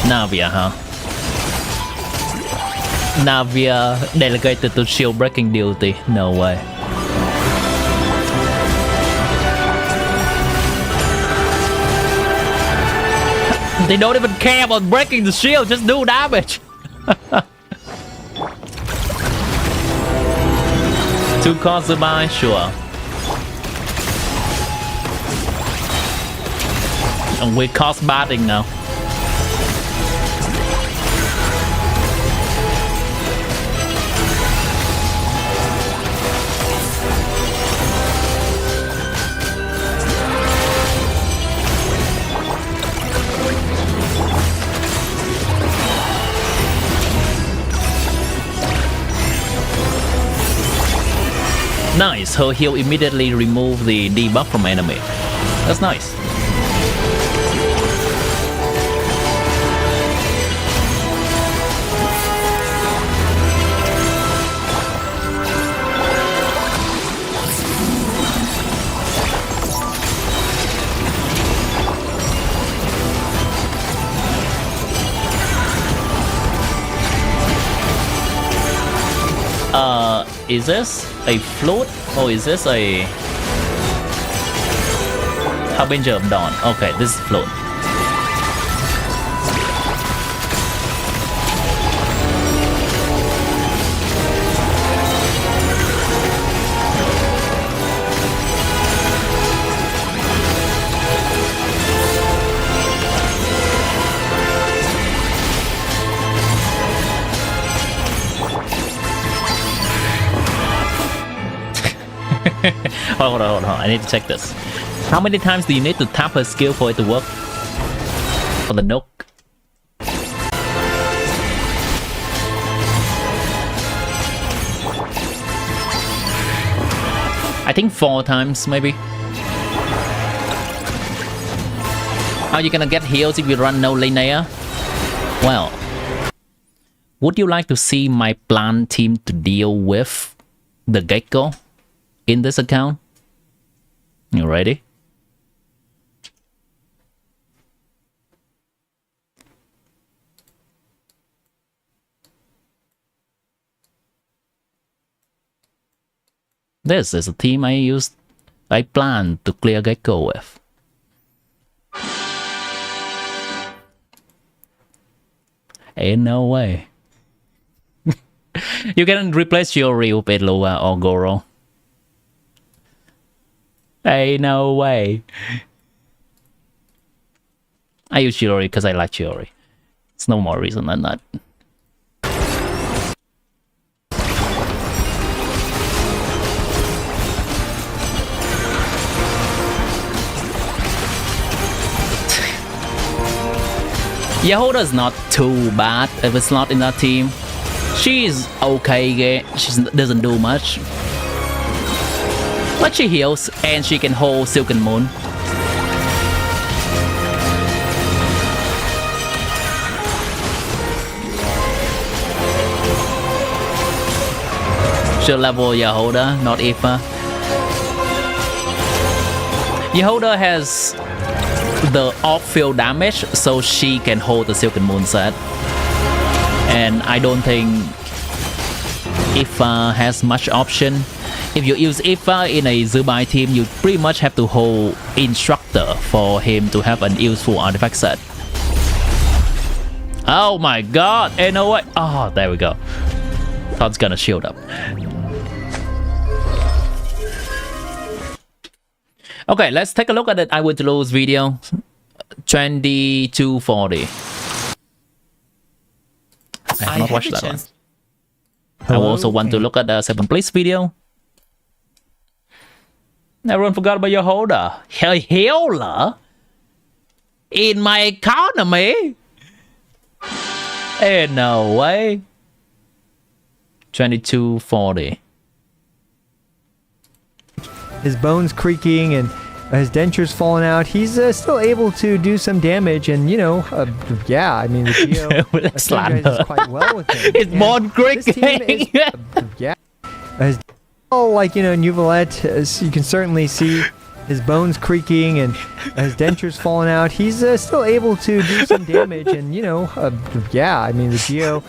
[SPEAKER 1] Navia, huh? Navia delegated to shield breaking duty. No way. They don't even care about breaking the shield, just do damage. 2 costs by, sure. And we're cost batting now. Nice, her heal immediately remove the debuff from enemy. That's nice. is this a flute or is this a Harbinger of Dawn? Okay, this is flute. Hold on, I need to check this. How many times do you need to tap her skill for it to work? For the nook. I think 4 times maybe. How you gonna get heals if you run no Linnea? Well, would you like to see my plan team to deal with the gecko in this account? You ready? This is a team I plan to clear gecko with. Ain't no way. You can replace Yuri with Elua or Goro. Ain't no way. I use Yuri because I like Yuri. It's no more reason than that. Yehoda's not too bad if it's not in that team. She's okay, she doesn't do much. But she heals and she can hold Silken Moon. She'll level Yehoda, not Aoife. Yehoda has the off-field damage, so she can hold the Silken Moon set. And I don't think Aoife has much option. If you use Aoife in a Zubai team, you pretty much have to hold Instructor for him to have an useful artifact set. Oh my god! Hey, no way! Oh, there we go. Todd's gonna shield up. Okay, let's take a look at it. I would lose video. 2240. I have not watched that one. I also want to look at the 7th place video. Everyone forgot about Yehoda. Healer? In my economy? Ain't no way. 2240.
[SPEAKER 6] His bones creaking and his dentures falling out. He's still able to do some damage, and yeah, I mean the Geo synergizes quite well with him.
[SPEAKER 1] It's bone creaking.
[SPEAKER 6] Yeah, like Nuvolette, as you can certainly see his bones creaking and his dentures falling out. He's still able to do some damage, and yeah, I mean the Geo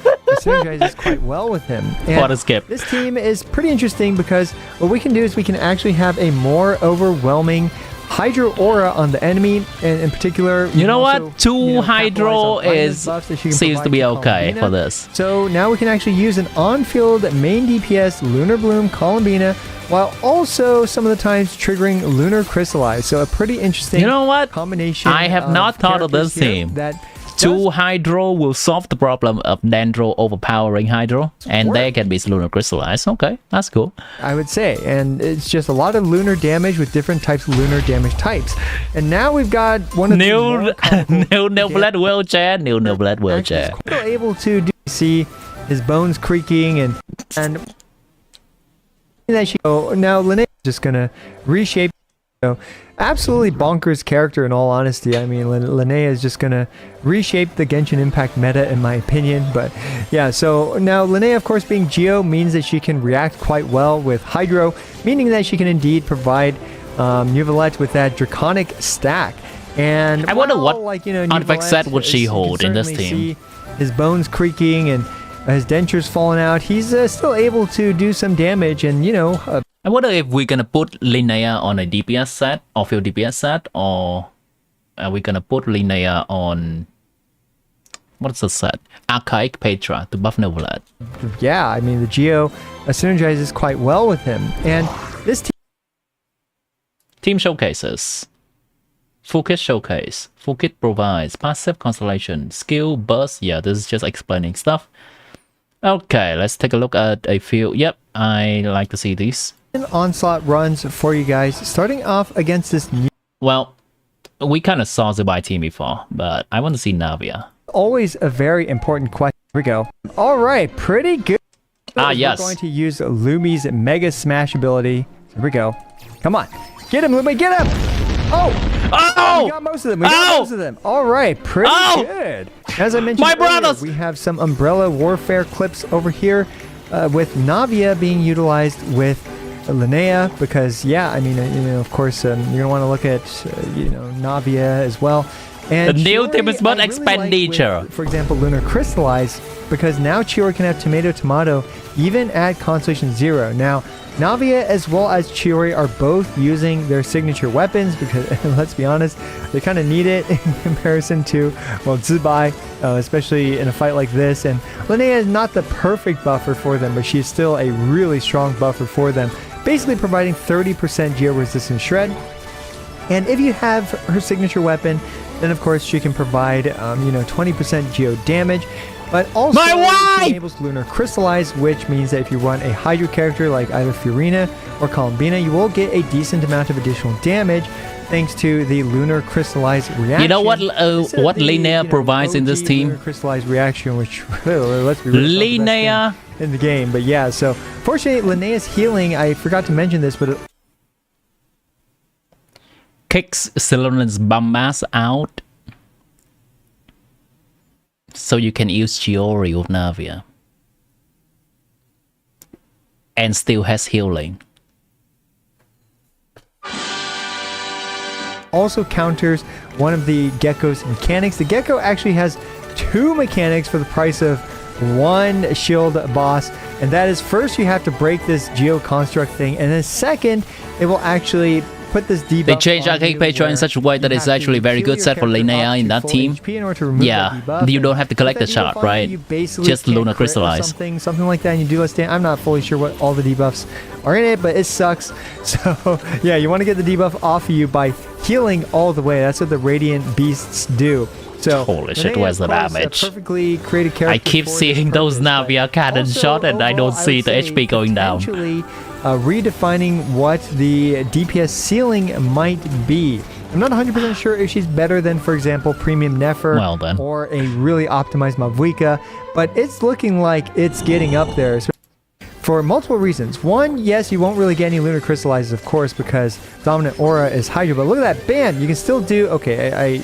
[SPEAKER 6] synergizes quite well with him. And
[SPEAKER 1] what a skip.
[SPEAKER 6] This team is pretty interesting because what we can do is we can actually have a more overwhelming Hydro aura on the enemy, and in particular,
[SPEAKER 1] you know what? 2 Hydro seems to be okay for this.
[SPEAKER 6] So now we can actually use an on-field main DPS Lunar Bloom Columbina, while also some of the times triggering Lunar Crystallize. So a pretty interesting combination.
[SPEAKER 1] I have not thought of this team. 2 Hydro will solve the problem of Dendro overpowering Hydro, and there can be Lunar Crystallize. Okay, that's cool.
[SPEAKER 6] I would say, and it's just a lot of lunar damage with different types of lunar damage types. And now we've got one of the
[SPEAKER 1] new blood wheelchair, new blood wheelchair.
[SPEAKER 6] Still able to see his bones creaking and that she now Linnea is just gonna reshape. Absolutely bonkers character, in all honesty. I mean, Linnea is just gonna reshape the Genshin Impact meta, in my opinion. But yeah, so now Linnea, of course, being Geo means that she can react quite well with Hydro, meaning that she can indeed provide Nuvolette with that draconic stack. And
[SPEAKER 1] I wonder what artifact set would she hold in this team.
[SPEAKER 6] See his bones creaking and his dentures falling out, he's still able to do some damage, and you know.
[SPEAKER 1] I wonder if we're gonna put Linnea on a DPS set or field DPS set, or are we gonna put Linnea on what's the set? Archaic Petra to buff Novelet.
[SPEAKER 6] Yeah, I mean the Geo synergizes quite well with him, and this
[SPEAKER 1] Team showcases. Full kit showcase. Full kit provides passive constellation, skill burst. Yeah, this is just explaining stuff. Okay, let's take a look at a few. Yep, I like to see these.
[SPEAKER 6] Onslaught runs for you guys, starting off against this new.
[SPEAKER 1] Well, we kind of saw Zubai team before, but I want to see Navia.
[SPEAKER 6] Always a very important question. Here we go. All right, pretty good.
[SPEAKER 1] Yes.
[SPEAKER 6] We're going to use Lumi's Mega Smash ability. Here we go. Come on. Get him, Lumi, get him! Oh!
[SPEAKER 1] Oh!
[SPEAKER 6] We got most of them. We got most of them. All right, pretty good. As I mentioned earlier, we have some Umbrella Warfare clips over here with Navia being utilized with Linnea because, yeah, I mean, you know, of course, you're going to want to look at, you know, Navia as well. And
[SPEAKER 1] the new
[SPEAKER 6] Chiori,
[SPEAKER 1] team is about
[SPEAKER 6] I really
[SPEAKER 1] expenditure.
[SPEAKER 6] like with, for example, Lunar Crystallize, because now Chiori can have Tomato even at Constellation 0. Now, Navia as well as Chiori are both using their signature weapons because, let's be honest, they kind of need it in comparison to, well, Zubai, especially in a fight like this. And Linnea is not the perfect buffer for them, but she's still a really strong buffer for them, basically providing 30% Geo resistance shred. And if you have her signature weapon, then of course she can provide, you know, 20% Geo damage. But also she enables Lunar Crystallize, which means that if you run a Hydro character like either Fiorina or Columbina, you will get a decent amount of additional damage thanks to the Lunar Crystallize reaction.
[SPEAKER 1] You know what Linnea provides in this team?
[SPEAKER 6] Lunar Crystallize reaction, which let's be real,
[SPEAKER 1] Linnea
[SPEAKER 6] in the game. But yeah, so fortunately Linnea's healing, I forgot to mention this, but
[SPEAKER 1] kicks Ceylon's bum mass out, so you can use Chiori with Navia, and still has healing.
[SPEAKER 6] Also counters one of the Gecko's mechanics. The Gecko actually has 2 mechanics for the price of 1 shield boss, and that is first you have to break this Geo construct thing, and then second it will actually put this debuff.
[SPEAKER 1] They changed Archaic Petra in such a way that it's actually a very good set for Linnea in that team. Yeah, you don't have to collect the shot, right? Just Lunar Crystallize.
[SPEAKER 6] Something like that, and you do less damage. I'm not fully sure what all the debuffs are in it, but it sucks. So yeah, you want to get the debuff off of you by healing all the way. That's what the Radiant Beasts do. So
[SPEAKER 1] holy shit, where's the damage?
[SPEAKER 6] Perfectly created character.
[SPEAKER 1] I keep seeing those Navia cannon shot, and I don't see the HP going down.
[SPEAKER 6] Redefining what the DPS ceiling might be. I'm not 100% sure if she's better than, for example, Premium Nefer or a really optimized Mavuika, but it's looking like it's getting up there. So for multiple reasons. One, yes, you won't really get any Lunar Crystallizes, of course, because Dominant Aura is Hydra, but look at that band. You can still do... Okay,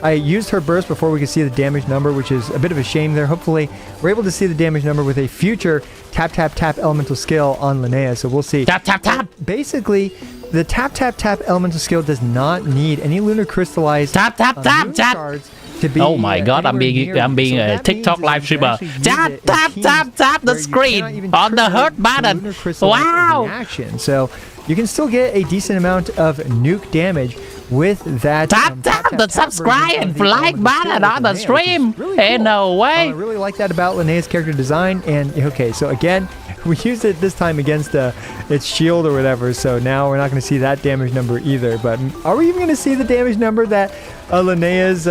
[SPEAKER 6] I used her burst before we could see the damage number, which is a bit of a shame there. Hopefully, we're able to see the damage number with a future tap, tap, tap elemental skill on Linnea, so we'll see.
[SPEAKER 1] Tap, tap, tap!
[SPEAKER 6] Basically, the tap, tap, tap elemental skill does not need any Lunar Crystallized
[SPEAKER 1] tap, tap, tap, tap!
[SPEAKER 6] To be,
[SPEAKER 1] oh my god, I'm being a TikTok live streamer. Tap, tap, tap, tap the screen on the hurt button. Wow!
[SPEAKER 6] Reaction. So you can still get a decent amount of nuke damage with that.
[SPEAKER 1] Tap the subscribe and like button on the stream.
[SPEAKER 6] Really
[SPEAKER 1] Ain't no way.
[SPEAKER 6] I really like that about Linnea's character design. And okay, so again, we used it this time against its shield or whatever. So now we're not going to see that damage number either. But are we even going to see the damage number that Linnea's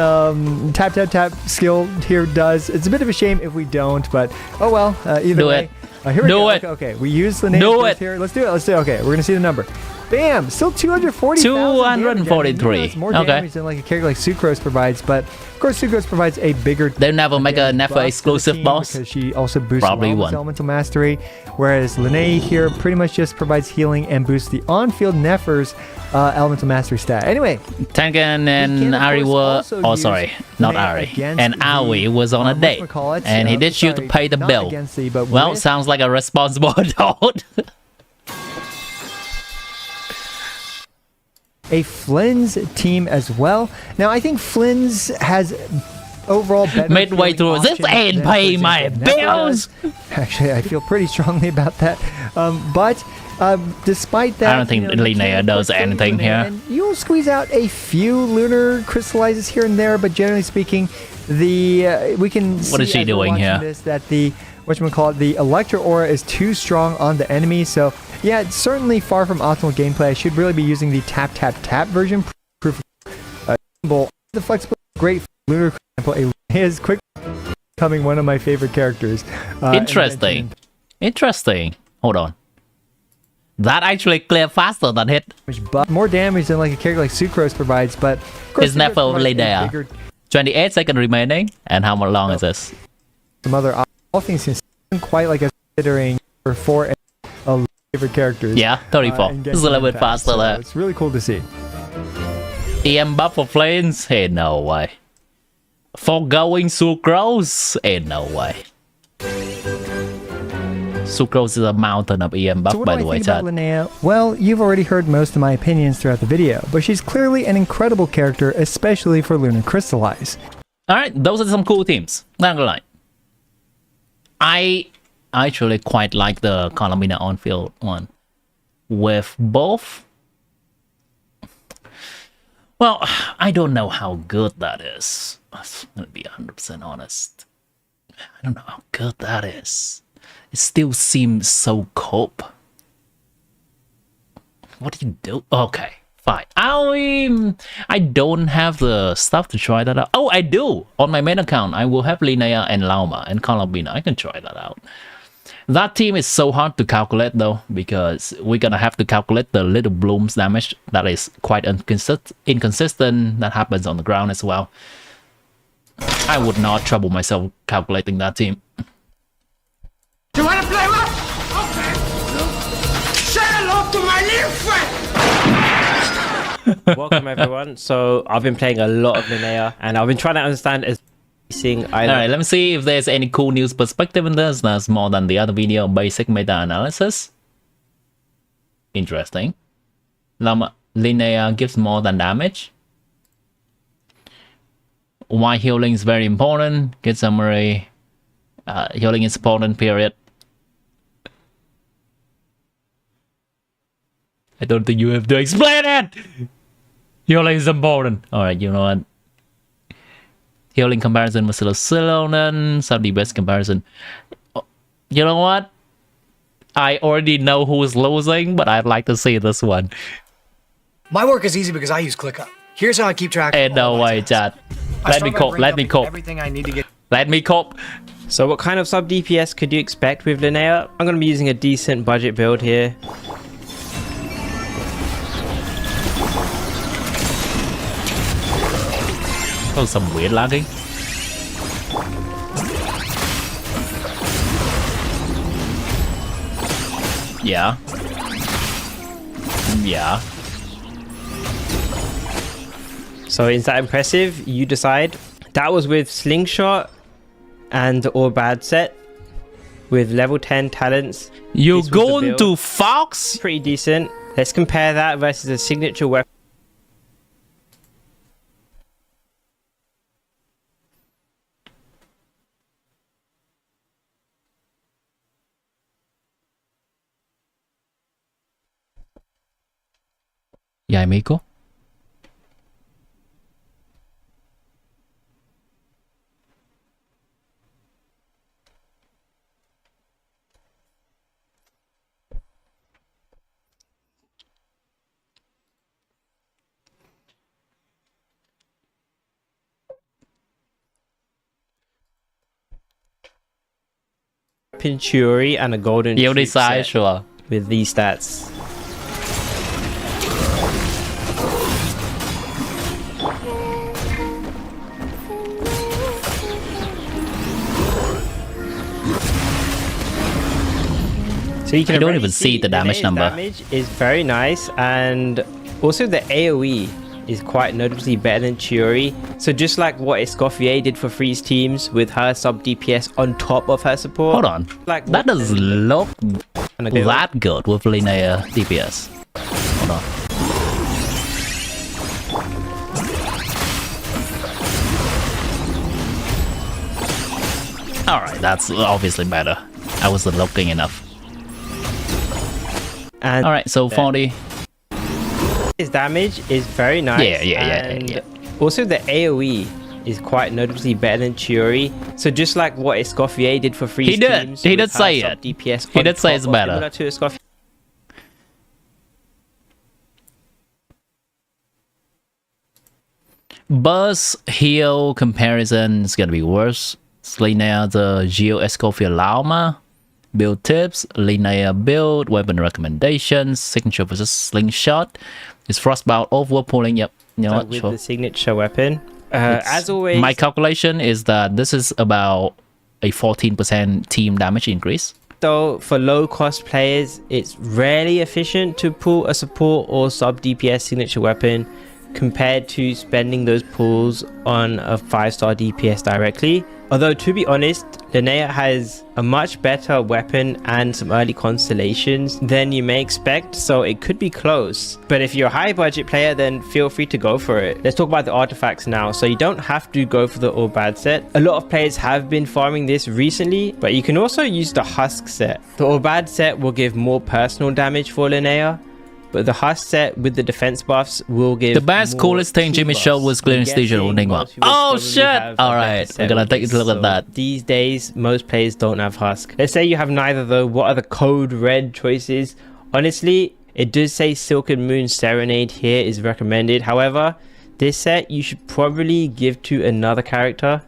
[SPEAKER 6] tap tap tap skill here does? It's a bit of a shame if we don't, but oh well. Either way. Here we go. Okay, we use Linnea's here. Let's do it. Okay, we're gonna see the number. Bam! Still 240.
[SPEAKER 1] 243.
[SPEAKER 6] More damage than like a character like Sucrose provides, but of course Sucrose provides a bigger.
[SPEAKER 1] They'll never make a Nefer exclusive boss
[SPEAKER 6] because she also boosts elemental mastery, whereas Linnea here pretty much just provides healing and boosts the on-field Nefer's elemental mastery stat. Anyway,
[SPEAKER 1] Tengen and Ari were, oh sorry, not Ari, and Aoi was on a date, and he did you to pay the bill. Well, sounds like a responsible adult.
[SPEAKER 6] A Flynn's team as well. Now, I think Flynn's has overall better.
[SPEAKER 1] Midway
[SPEAKER 6] feeling
[SPEAKER 1] through, this
[SPEAKER 6] option
[SPEAKER 1] ain't
[SPEAKER 6] than, for
[SPEAKER 1] paying my
[SPEAKER 6] example, Nepa
[SPEAKER 1] bills.
[SPEAKER 6] does. Actually, I feel pretty strongly about that. But despite that,
[SPEAKER 1] I don't think Linnea does anything here.
[SPEAKER 6] And you'll squeeze out a few lunar crystallizes here and there, but generally speaking, we can see
[SPEAKER 1] What is she
[SPEAKER 6] as we're
[SPEAKER 1] doing
[SPEAKER 6] watching
[SPEAKER 1] here?
[SPEAKER 6] this that the the Electro Aura is too strong on the enemy. So yeah, it's certainly far from optimal gameplay. I should really be using the tap version. Proof symbol. The flexibility great for lunar gameplay is quick becoming one of my favorite characters.
[SPEAKER 1] Interesting. Interesting. Hold on. That actually clear faster than hit.
[SPEAKER 6] But more damage than like a character like Sucrose provides, but of course
[SPEAKER 1] It's never overly there. 28 seconds remaining. And how long is this?
[SPEAKER 6] Some other all things considered, quite like a considering for 4 favorite characters.
[SPEAKER 1] Yeah, 34.
[SPEAKER 6] in
[SPEAKER 1] This is a little
[SPEAKER 6] Genshin
[SPEAKER 1] bit
[SPEAKER 6] Impact,
[SPEAKER 1] faster
[SPEAKER 6] so
[SPEAKER 1] there.
[SPEAKER 6] it's really cool to see.
[SPEAKER 1] EM buff for flames? Hey, no way. Foregoing Sucrose? Ain't no way. Sucrose is a mountain of EM buff,
[SPEAKER 6] So what
[SPEAKER 1] by
[SPEAKER 6] do
[SPEAKER 1] the
[SPEAKER 6] I
[SPEAKER 1] way,
[SPEAKER 6] think
[SPEAKER 1] chat.
[SPEAKER 6] about Linnea? Well, you've already heard most of my opinions throughout the video, but she's clearly an incredible character, especially for Lunar Crystallize.
[SPEAKER 1] Alright, those are some cool teams. Not gonna lie. I actually quite like the Columbina on-field one. With both... Well, I don't know how good that is. I'm gonna be 100% honest. I don't know how good that is. It still seems so cope. What do you do? Okay, fine. I don't have the stuff to try that out. Oh, I do! On my main account, I will have Linnea and Lauma and Columbina. I can try that out. That team is so hard to calculate though, because we're gonna have to calculate the little blooms damage that is quite inconsistent, that happens on the ground as well. I would not trouble myself calculating that team.
[SPEAKER 7] You wanna play what? Okay. Say hello to my little friend!
[SPEAKER 3] Welcome everyone. So I've been playing a lot of Linnea and I've been trying to understand as
[SPEAKER 1] Alright, let me see if there's any cool news perspective in this that's more than the other video basic meta-analysis. Interesting. Linnea gives more than damage. Why healing is very important. Good summary. Healing is important, period. I don't think you have to explain it! Healing is important. Alright, you know what? Healing comparison with Silonan, some DPS comparison. You know what? I already know who's losing, but I'd like to see this one.
[SPEAKER 7] My work is easy because I use ClickUp. Here's how I keep track
[SPEAKER 1] Ain't
[SPEAKER 7] of all
[SPEAKER 1] no
[SPEAKER 7] my
[SPEAKER 1] way,
[SPEAKER 7] tasks.
[SPEAKER 1] chat.
[SPEAKER 7] I
[SPEAKER 1] Let
[SPEAKER 7] start
[SPEAKER 1] me
[SPEAKER 7] by
[SPEAKER 1] cope, let me
[SPEAKER 7] breakdown
[SPEAKER 1] cope.
[SPEAKER 7] Everything I need to get.
[SPEAKER 1] Let me cope.
[SPEAKER 3] So what kind of sub DPS could you expect with Linnea? I'm going to be using a decent budget build here.
[SPEAKER 1] Oh, some weird lagging. Yeah. Yeah.
[SPEAKER 3] So is that impressive? You decide. That was with Slingshot and or bad set with level 10 talents.
[SPEAKER 1] You
[SPEAKER 3] This was the
[SPEAKER 1] going
[SPEAKER 3] build.
[SPEAKER 1] to Fox?
[SPEAKER 3] Pretty decent. Let's compare that versus a signature weapon.
[SPEAKER 1] Yeah, amigo.
[SPEAKER 3] Pinchuri and a golden
[SPEAKER 1] You
[SPEAKER 3] troop
[SPEAKER 1] decide,
[SPEAKER 3] set
[SPEAKER 1] sure.
[SPEAKER 3] with these stats. So you can
[SPEAKER 1] I don't
[SPEAKER 3] already
[SPEAKER 1] even see the damage
[SPEAKER 3] Linnea's
[SPEAKER 1] number.
[SPEAKER 3] Damage is very nice, and also the AoE is quite noticeably better than Chiori. So just like what Escoffier did for Freeze teams with her sub DPS on top of her support.
[SPEAKER 1] Hold on.
[SPEAKER 3] Like
[SPEAKER 1] That does look
[SPEAKER 3] and a build.
[SPEAKER 1] that good with Linnea DPS. Hold on. Alright, that's obviously better. I wasn't looking enough.
[SPEAKER 3] And
[SPEAKER 1] Alright, so 40.
[SPEAKER 3] his damage is very nice.
[SPEAKER 1] Yeah.
[SPEAKER 3] Also, the AoE is quite noticeably better than Chiori. So just like what Escoffier did for freeze
[SPEAKER 1] He did.
[SPEAKER 3] teams,
[SPEAKER 1] He
[SPEAKER 3] with
[SPEAKER 1] did
[SPEAKER 3] her
[SPEAKER 1] say
[SPEAKER 3] sub
[SPEAKER 1] it.
[SPEAKER 3] DPS
[SPEAKER 1] He
[SPEAKER 3] on
[SPEAKER 1] did say
[SPEAKER 3] top
[SPEAKER 1] it's
[SPEAKER 3] of
[SPEAKER 1] better.
[SPEAKER 3] similar to Escoffier.
[SPEAKER 1] Buzz heal comparison is gonna be worse. Linnea the Geo Escoffier Lauma. Build tips, Linnea build, weapon recommendations, signature versus slingshot. Is Frostbound overpulling? Yep. You know what?
[SPEAKER 3] With
[SPEAKER 1] Sure.
[SPEAKER 3] the signature weapon. As always,
[SPEAKER 1] My calculation is that this is about a 14% team damage increase.
[SPEAKER 3] though, for low cost players, it's rarely efficient to pull a support or sub DPS signature weapon compared to spending those pulls on a 5-star DPS directly. Although, to be honest, Linnea has a much better weapon and some early constellations than you may expect, so it could be close. But if you're a high budget player, then feel free to go for it. Let's talk about the artifacts now. So you don't have to go for the all bad set. A lot of players have been farming this recently, but you can also use the husk set. The all bad set will give more personal damage for Linnea, but the husk set with the defense buffs will give
[SPEAKER 1] The best
[SPEAKER 3] more
[SPEAKER 1] coolest thing
[SPEAKER 3] team
[SPEAKER 1] Jimmy
[SPEAKER 3] buffs.
[SPEAKER 1] showed was clearance
[SPEAKER 3] I'm
[SPEAKER 1] digital
[SPEAKER 3] guessing
[SPEAKER 1] Ningwa.
[SPEAKER 3] most people
[SPEAKER 1] Oh
[SPEAKER 3] probably
[SPEAKER 1] shit!
[SPEAKER 3] have a better
[SPEAKER 1] Alright,
[SPEAKER 3] set
[SPEAKER 1] we're gonna
[SPEAKER 3] with
[SPEAKER 1] take a
[SPEAKER 3] this.
[SPEAKER 1] look at
[SPEAKER 3] So
[SPEAKER 1] that.
[SPEAKER 3] These days, most players don't have husk. Let's say you have neither though. What are the code red choices? Honestly, it does say Silken Moon Serenade here is recommended. However, this set you should probably give to another character,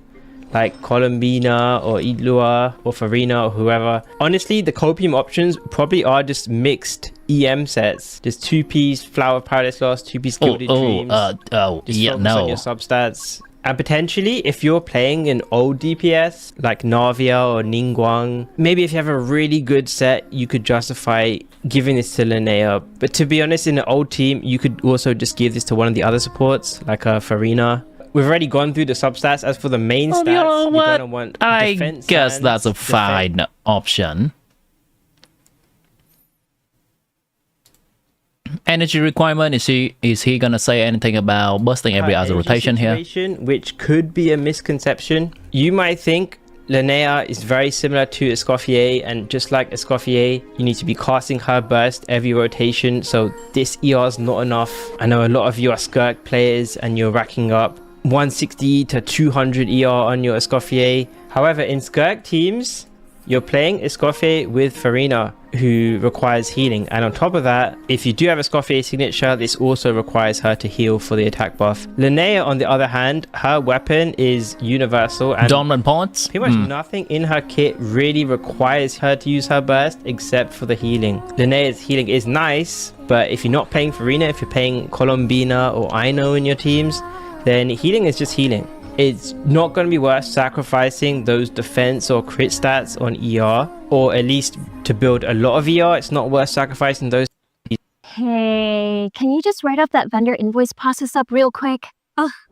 [SPEAKER 3] like Colombina or Idlua or Farina or whoever. Honestly, the copium options probably are just mixed EM sets. Just 2-piece Flower of Paradise Lost, 2-piece Gilded Dreams. Just
[SPEAKER 1] yeah,
[SPEAKER 3] focus on
[SPEAKER 1] no.
[SPEAKER 3] your substats. And potentially, if you're playing an old DPS like Navia or Ningguang, maybe if you have a really good set, you could justify giving this to Linnea. But to be honest, in an old team, you could also just give this to one of the other supports, like Farina. We've already gone through the substats. As for the main stats,
[SPEAKER 1] You know
[SPEAKER 3] you're
[SPEAKER 1] what?
[SPEAKER 3] gonna want
[SPEAKER 1] I
[SPEAKER 3] defense
[SPEAKER 1] guess
[SPEAKER 3] and
[SPEAKER 1] that's a
[SPEAKER 3] defense.
[SPEAKER 1] fine option. Energy requirement, is he gonna say anything about busting every other
[SPEAKER 3] Energy
[SPEAKER 1] rotation here?
[SPEAKER 3] situation, which could be a misconception. You might think Linnea is very similar to Escoffier, and just like Escoffier, you need to be casting her burst every rotation, so this ER is not enough. I know a lot of you are Skirk players and you're racking up 160 to 200 ER on your Escoffier. However, in Skirk teams, you're playing Escoffier with Farina, who requires healing. And on top of that, if you do have Escoffier signature, this also requires her to heal for the attack buff. Linnea, on the other hand, her weapon is universal, and
[SPEAKER 1] Dominant points?
[SPEAKER 3] pretty much nothing in her kit really requires her to use her burst except for the healing. Linnea's healing is nice, but if you're not playing Farina, if you're playing Colombina or Aino in your teams, then healing is just healing. It's not going to be worth sacrificing those defense or crit stats on ER, or at least to build a lot of ER, it's not worth sacrificing those.
[SPEAKER 2] Hey, can you just write up that vendor invoice process up real quick?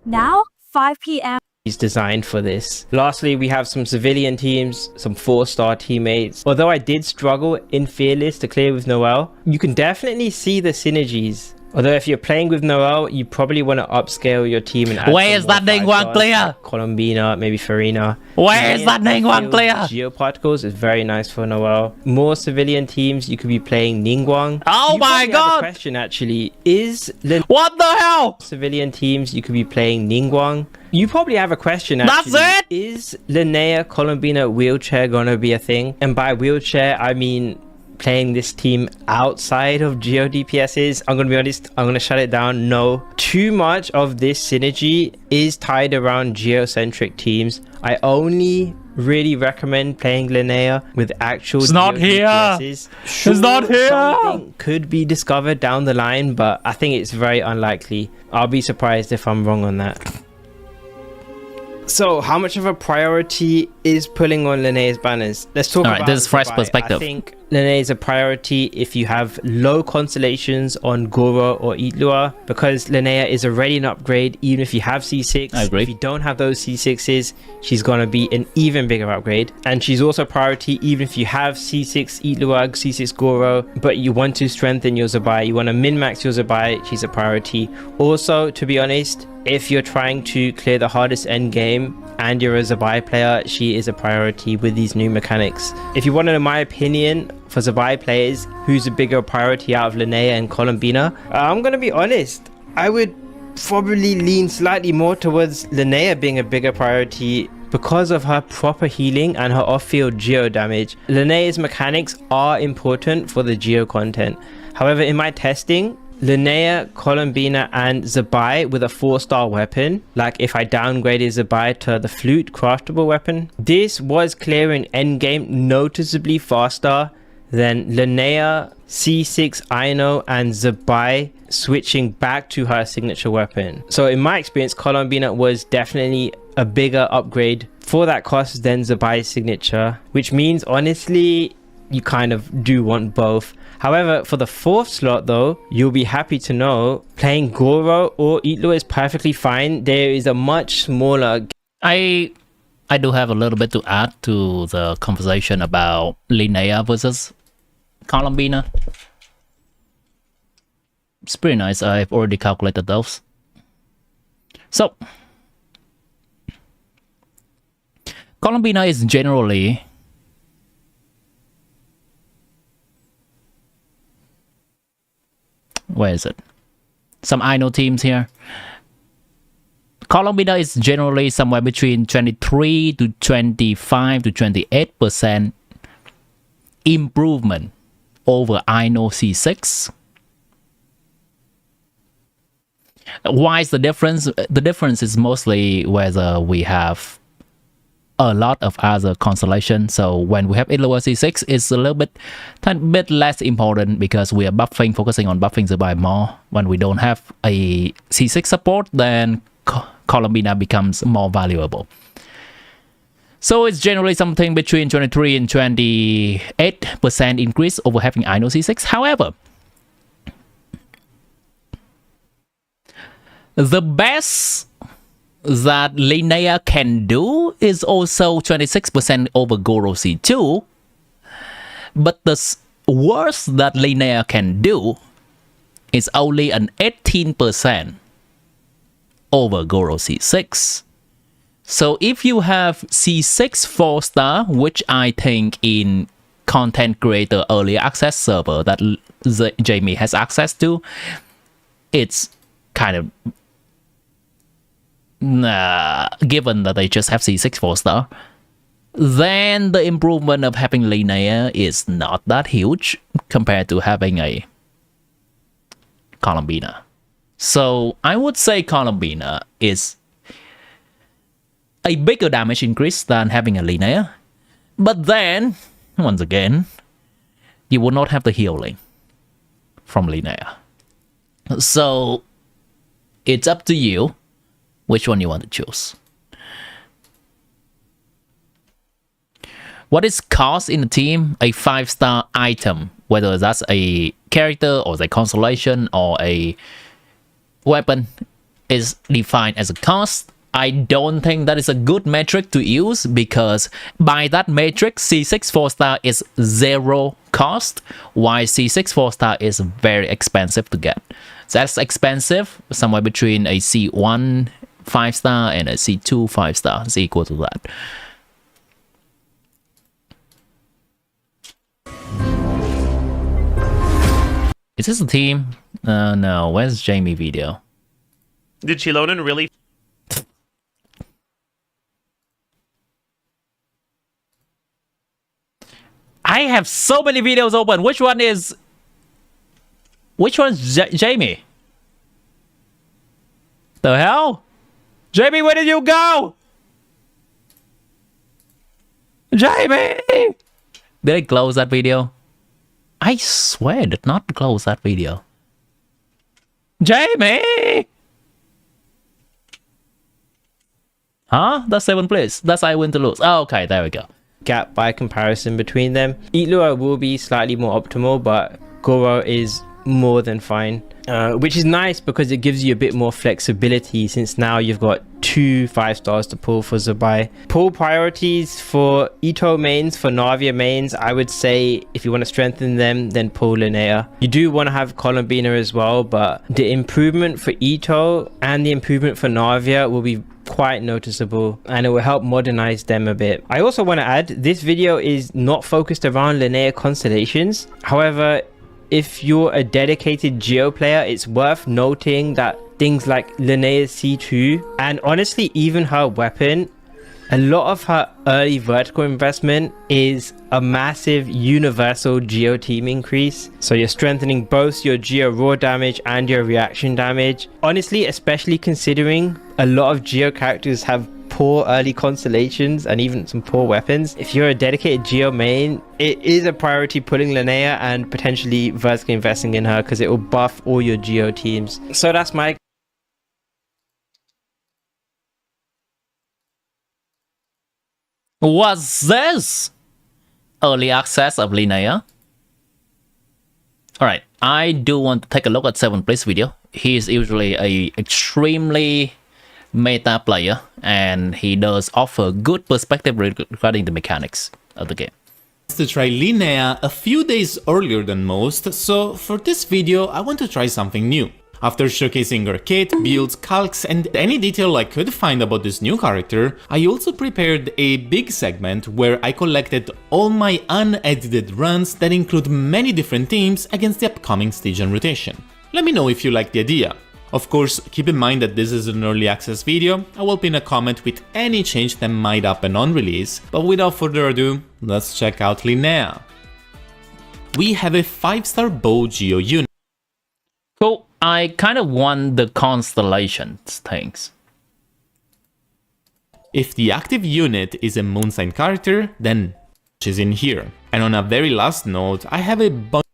[SPEAKER 2] Now? 5 p.m.
[SPEAKER 3] Is designed for this. Lastly, we have some civilian teams, some 4-star teammates. Although I did struggle in Fearless to clear with Noelle, you can definitely see the synergies. Although if you're playing with Noelle, you probably want to upscale your team and add
[SPEAKER 1] Where is that Ningguang clear?
[SPEAKER 3] Colombina, maybe Farina.
[SPEAKER 1] Where is that Ningguang clear?
[SPEAKER 3] Geoparticles is very nice for Noelle. More civilian teams, you could be playing Ningguang.
[SPEAKER 1] Oh
[SPEAKER 3] You
[SPEAKER 1] my
[SPEAKER 3] probably have a
[SPEAKER 1] god!
[SPEAKER 3] question actually, is
[SPEAKER 1] What the hell?
[SPEAKER 3] civilian teams, you could be playing Ningguang. You probably have a question
[SPEAKER 1] That's
[SPEAKER 3] actually.
[SPEAKER 1] it?
[SPEAKER 3] Is Linnea Colombina wheelchair gonna be a thing? And by wheelchair, I mean playing this team outside of Geo DPSs. I'm gonna be honest, I'm gonna shut it down. No, too much of this synergy is tied around geocentric teams. I only really recommend playing Linnea with actual
[SPEAKER 1] It's not
[SPEAKER 3] Geo
[SPEAKER 1] here.
[SPEAKER 3] DPSs.
[SPEAKER 1] It's not here.
[SPEAKER 3] Something could be discovered down the line, but I think it's very unlikely. I'll be surprised if I'm wrong on that. So, how much of a priority is pulling on Linnea's banners? Let's talk
[SPEAKER 1] Alright,
[SPEAKER 3] about
[SPEAKER 1] this is fresh
[SPEAKER 3] Dubai.
[SPEAKER 1] perspective.
[SPEAKER 3] I think Linnea is a priority if you have low constellations on Goro or Idlua, because Linnea is already an upgrade even if you have C6.
[SPEAKER 1] I agree.
[SPEAKER 3] If you don't have those C6s, she's going to be an even bigger upgrade. And she's also a priority even if you have C6 Idlua, C6 Goro, but you want to strengthen your Zabai, you want to min-max your Zabai, she's a priority. Also, to be honest, if you're trying to clear the hardest end game and you're a Zabai player, she is a priority with these new mechanics. If you want to know my opinion for Zabai players, who's a bigger priority out of Linnea and Colombina, I'm gonna be honest, I would probably lean slightly more towards Linnea being a bigger priority because of her proper healing and her off-field geo damage. Linnea's mechanics are important for the geo content. However, in my testing, Linnea, Colombina and Zabai with a 4-star weapon, like if I downgraded Zabai to the flute craftable weapon, this was clearing endgame noticeably faster than Linnea, C6 Aino and Zabai switching back to her signature weapon. So in my experience, Colombina was definitely a bigger upgrade for that cost than Zabai's signature, which means honestly you kind of do want both. However, for the 4th slot though, you'll be happy to know playing Goro or Itlo is perfectly fine. There is a much smaller...
[SPEAKER 1] I do have a little bit to add to the conversation about Linnea versus Colombina. It's pretty nice. I've already calculated those. So, Colombina is generally where is it? Some Aino teams here. Colombina is generally somewhere between 23 to 25 to 28% improvement over Aino C6. Why is the difference? The difference is mostly whether we have a lot of other constellations. So when we have Itlo C6, it's a little bit less important because we are focusing on buffing the buy more. When we don't have a C6 support, then Colombina becomes more valuable. So it's generally something between 23 and 28% increase over having Aino C6. However, the best that Linnea can do is also 26% over Goro C2, but the worst that Linnea can do is only an 18% over Goro C6. So if you have C6 4-star, which I think in content creator early access server that Jamie has access to, it's kind of given that they just have C6 4-star, then the improvement of having Linnea is not that huge compared to having a Colombina. So I would say Colombina is a bigger damage increase than having a Linnea, but then once again you will not have the healing from Linnea. So it's up to you which one you want to choose. What is cost in the team? A 5-star item, whether that's a character or a constellation or a weapon, is defined as a cost. I don't think that is a good metric to use because by that metric, C6 4-star is 0 cost, while C6 4-star is very expensive to get. That's expensive, somewhere between a C1 5-star and a C2 5-star is equal to that. Is this a team? No, where's Jamie video?
[SPEAKER 8] Did she load in really?
[SPEAKER 1] I have so many videos open. Which one is Jamie? The hell? Jamie, where did you go? Jamie! Did I close that video? I swear I did not close that video. Jamie! Huh? That's 7th place. That's I win to lose. Oh, okay, there we go.
[SPEAKER 3] Gap by comparison between them. Itlo will be slightly more optimal, but Goro is more than fine, which is nice because it gives you a bit more flexibility, since now you've got 2 5-stars to pull for Zubai. Pull priorities for Ito mains, for Navia mains, I would say if you want to strengthen them, then pull Linnea. You do want to have Columbina as well, but the improvement for Ito and the improvement for Navia will be quite noticeable, and it will help modernize them a bit. I also want to add, this video is not focused around Linnea constellations. However, if you're a dedicated Geo player, it's worth noting that things like Linnea's C2 and honestly even her weapon, a lot of her early vertical investment is a massive universal Geo team increase. So you're strengthening both your Geo raw damage and your reaction damage. Honestly, especially considering a lot of Geo characters have poor early constellations and even some poor weapons. If you're a dedicated Geo main, it is a priority pulling Linnea and potentially vertically investing in her, because it will buff all your Geo teams. So that's my...
[SPEAKER 1] What's this? Early access of Linnea. Alright, I do want to take a look at 7Play's video. He is usually a extremely meta player, and he does offer good perspective regarding the mechanics of the game.
[SPEAKER 9] To try Linnea a few days earlier than most, so for this video I want to try something new. After showcasing her kit, builds, calcs, and any detail I could find about this new character, I also prepared a big segment where I collected all my unedited runs that include many different teams against the upcoming stage and rotation. Let me know if you like the idea. Of course, keep in mind that this is an early access video. I will pin a comment with any change that might happen on release, but without further ado, let's check out Linnea. We have a 5-star bow Geo unit.
[SPEAKER 1] Cool. I kind of want the constellations things.
[SPEAKER 9] If the active unit is a moon sign character, then she's in here. And on a very last note, I have a bunch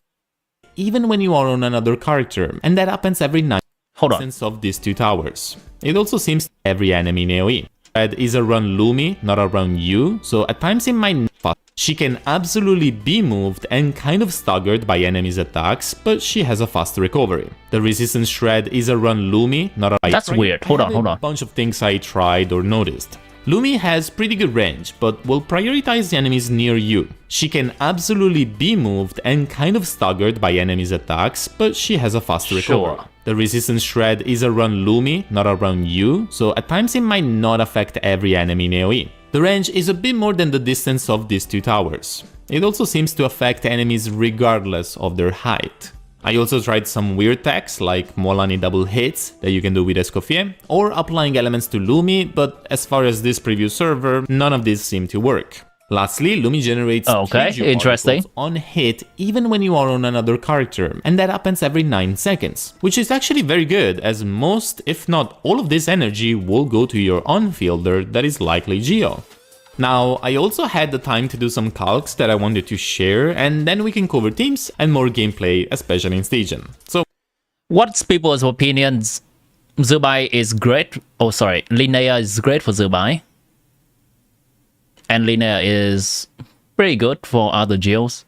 [SPEAKER 9] even when you are on another character, and that happens every 9 seconds of these 2 towers. It also seems every enemy in AoE. Red is around Lumi, not around you, so at times it might not. She can absolutely be moved and kind of staggered by enemies' attacks, but she has a fast recovery. The resistance shred is around Lumi, not around...
[SPEAKER 1] That's weird. Hold on.
[SPEAKER 9] A bunch of things I tried or noticed. Lumi has pretty good range, but will prioritize the enemies near you. She can absolutely be moved and kind of staggered by enemies' attacks, but she has a fast recovery.
[SPEAKER 1] Sure.
[SPEAKER 9] The resistance shred is around Lumi, not around you, so at times it might not affect every enemy in AoE. The range is a bit more than the distance of these 2 towers. It also seems to affect enemies regardless of their height. I also tried some weird techs like Molani double hits that you can do with Escoffier, or applying elements to Lumi, but as far as this preview server, none of these seem to work. Lastly, Lumi generates
[SPEAKER 1] interesting
[SPEAKER 9] on hit even when you are on another character, and that happens every 9 seconds, which is actually very good, as most, if not all of this energy will go to your on-fielder that is likely Geo. Now, I also had the time to do some calcs that I wanted to share, and then we can cover teams and more gameplay, especially in staging. So,
[SPEAKER 1] what's people's opinions? Zubai is great. Oh, sorry, Linnea is great for Zubai. And Linnea is pretty good for other Geos.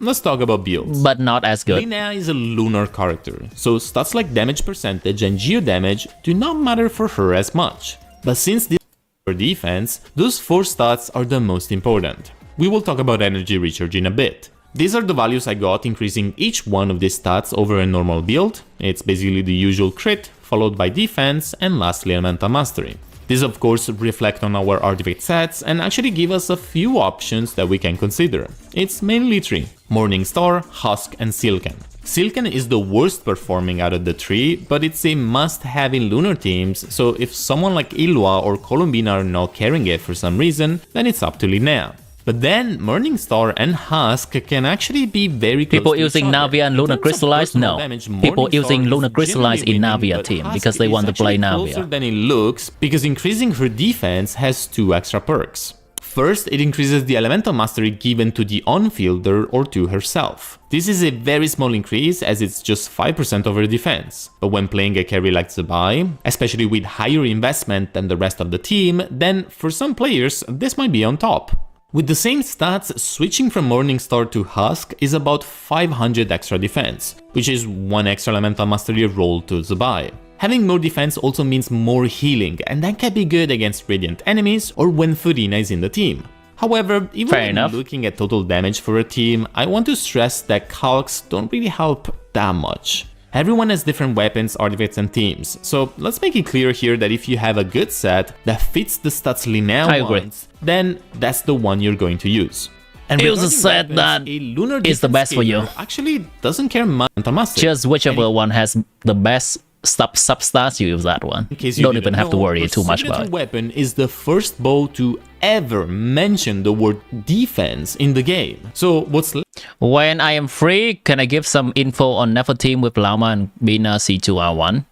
[SPEAKER 9] Let's talk about builds.
[SPEAKER 1] But not as good.
[SPEAKER 9] Linnea is a lunar character, so stats like damage percentage and Geo damage do not matter for her as much. But since this is for defense, those 4 stats are the most important. We will talk about energy recharge in a bit. These are the values I got increasing each one of these stats over a normal build. It's basically the usual crit, followed by defense, and lastly elemental mastery. These of course reflect on our artifact sets and actually give us a few options that we can consider. It's mainly 3: Morningstar, Husk, and Silken. Silken is the worst performing out of the 3, but it's a must-have in lunar teams, so if someone like Ilwa or Columbina are not carrying it for some reason, then it's up to Linnea. But then Morningstar and Husk can actually be very close
[SPEAKER 1] People
[SPEAKER 9] to
[SPEAKER 1] using
[SPEAKER 9] each other.
[SPEAKER 1] Navia and Lunar Crystallize? No. People using Lunar Crystallize in Navia team because they want to play Navia.
[SPEAKER 9] Closer than it looks, because increasing her defense has 2 extra perks. First, it increases the elemental mastery given to the on-fielder or to herself. This is a very small increase as it's just 5% of her defense, but when playing a carry like Zubai, especially with higher investment than the rest of the team, then for some players this might be on top. With the same stats, switching from Morningstar to Husk is about 500 extra defense, which is 1 extra elemental mastery roll to the buy. Having more defense also means more healing, and that can be good against radiant enemies or when Furina is in the team. However, even when looking at total damage for a team, I want to stress that calcs don't really help that much. Everyone has different weapons, artifacts and themes, so let's make it clear here that if you have a good set that fits the stats Linnea wants, then that's the one you're going to use. And
[SPEAKER 1] use a set that is the best for you.
[SPEAKER 9] Actually doesn't care much about mastery.
[SPEAKER 1] Just whichever one has the best substats, you use that one. You don't even have to worry too much about it.
[SPEAKER 9] Weapon is the first bow to ever mention the word defense in the game. So what's
[SPEAKER 1] when I am free, can I give some info on Nefer team with Llama and Bina C2R1?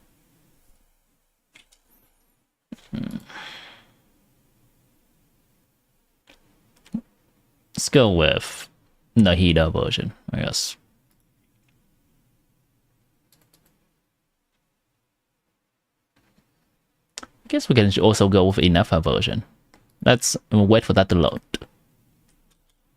[SPEAKER 1] Let's go with Nahida version, I guess. I guess we can also go with Inefa version. Let's wait for that to load.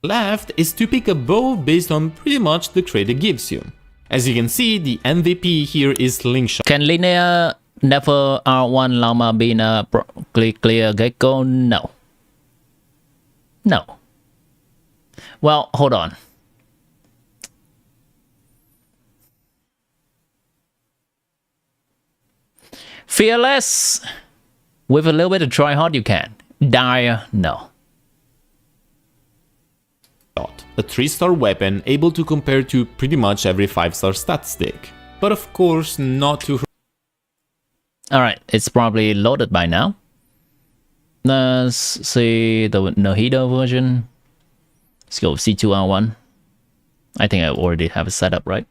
[SPEAKER 9] Left is to pick a bow based on pretty much the trait it gives you. As you can see, the MVP here is Slingshot.
[SPEAKER 1] Can Linnea Nefer R1 Llama Bina clear Gecko? No. No. Well, hold on. Fearless, with a little bit of try hard, you can. Dire, no.
[SPEAKER 9] A 3-star weapon able to compare to pretty much every 5-star stat stick. But of course, not too.
[SPEAKER 1] Alright, it's probably loaded by now. Let's see the Nahida version. Let's go with C2R1. I think I already have it set up, right?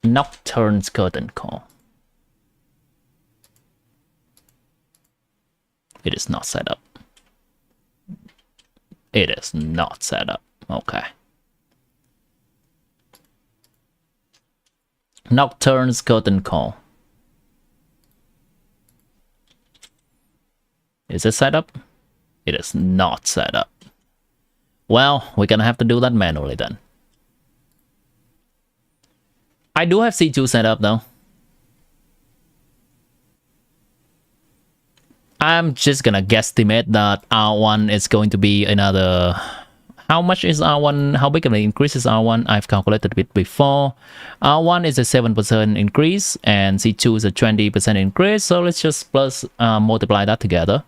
[SPEAKER 1] Nocturne's Curtain Call. It is not set up. It is not set up. Okay. Nocturne's Curtain Call. Is it set up? It is not set up. Well, we're gonna have to do that manually then. I do have C2 set up though. I'm just gonna guesstimate that R1 is going to be another... How much is R1? How big of an increase is R1? I've calculated a bit before. R1 is a 7% increase and C2 is a 20% increase. So let's just multiply that together.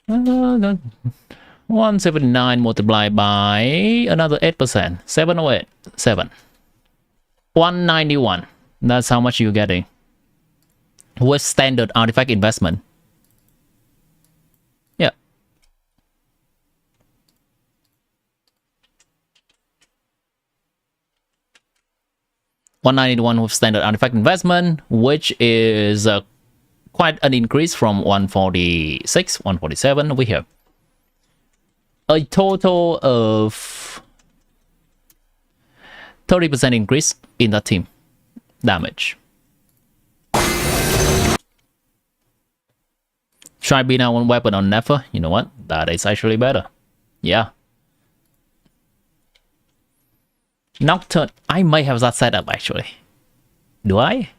[SPEAKER 1] 179 multiplied by another 8%. 708. 7. 191. That's how much you're getting. With standard artifact investment. Yeah. $191 with standard artifact investment, which is quite an increase from 146, 147 over here. A total of 30% increase in that team damage. Try Bina one weapon on Nefer. You know what? That is actually better. Yeah. Nocturne. I might have that set up actually. Do I?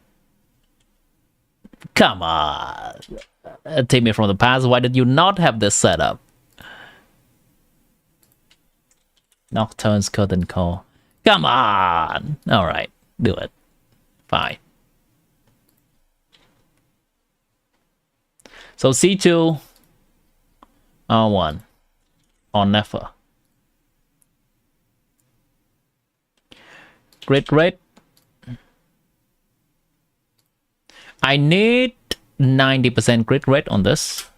[SPEAKER 1] Come on. Take me from the past. Why did you not have this set up? Nocturne's Curtain Call. Come on. Alright. Do it. Fine. So C2 R1 on Nefer. Great rate. I need 90% crit rate on this.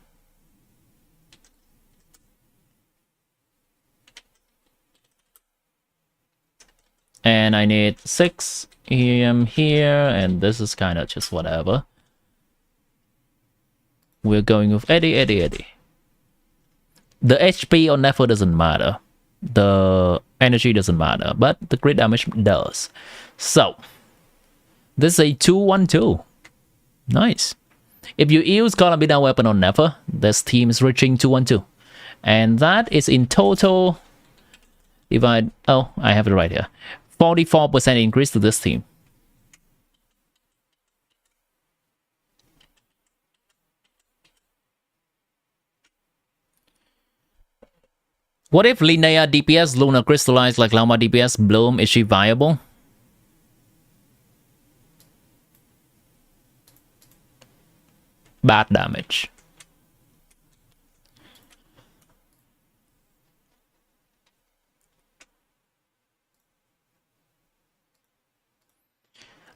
[SPEAKER 1] And I need 6 EM here, and this is kind of just whatever. We're going with 80, 80, 80. The HP on Nefer doesn't matter. The energy doesn't matter, but the crit damage does. So, this is a 2-1-2. Nice. If you use Columbina weapon on Never, this team is reaching 212. And that is in total, if I have it right here, 44% increase to this team. What if Linnea DPS, Luna crystallized like Llama DPS, Bloom, is she viable? Bad damage.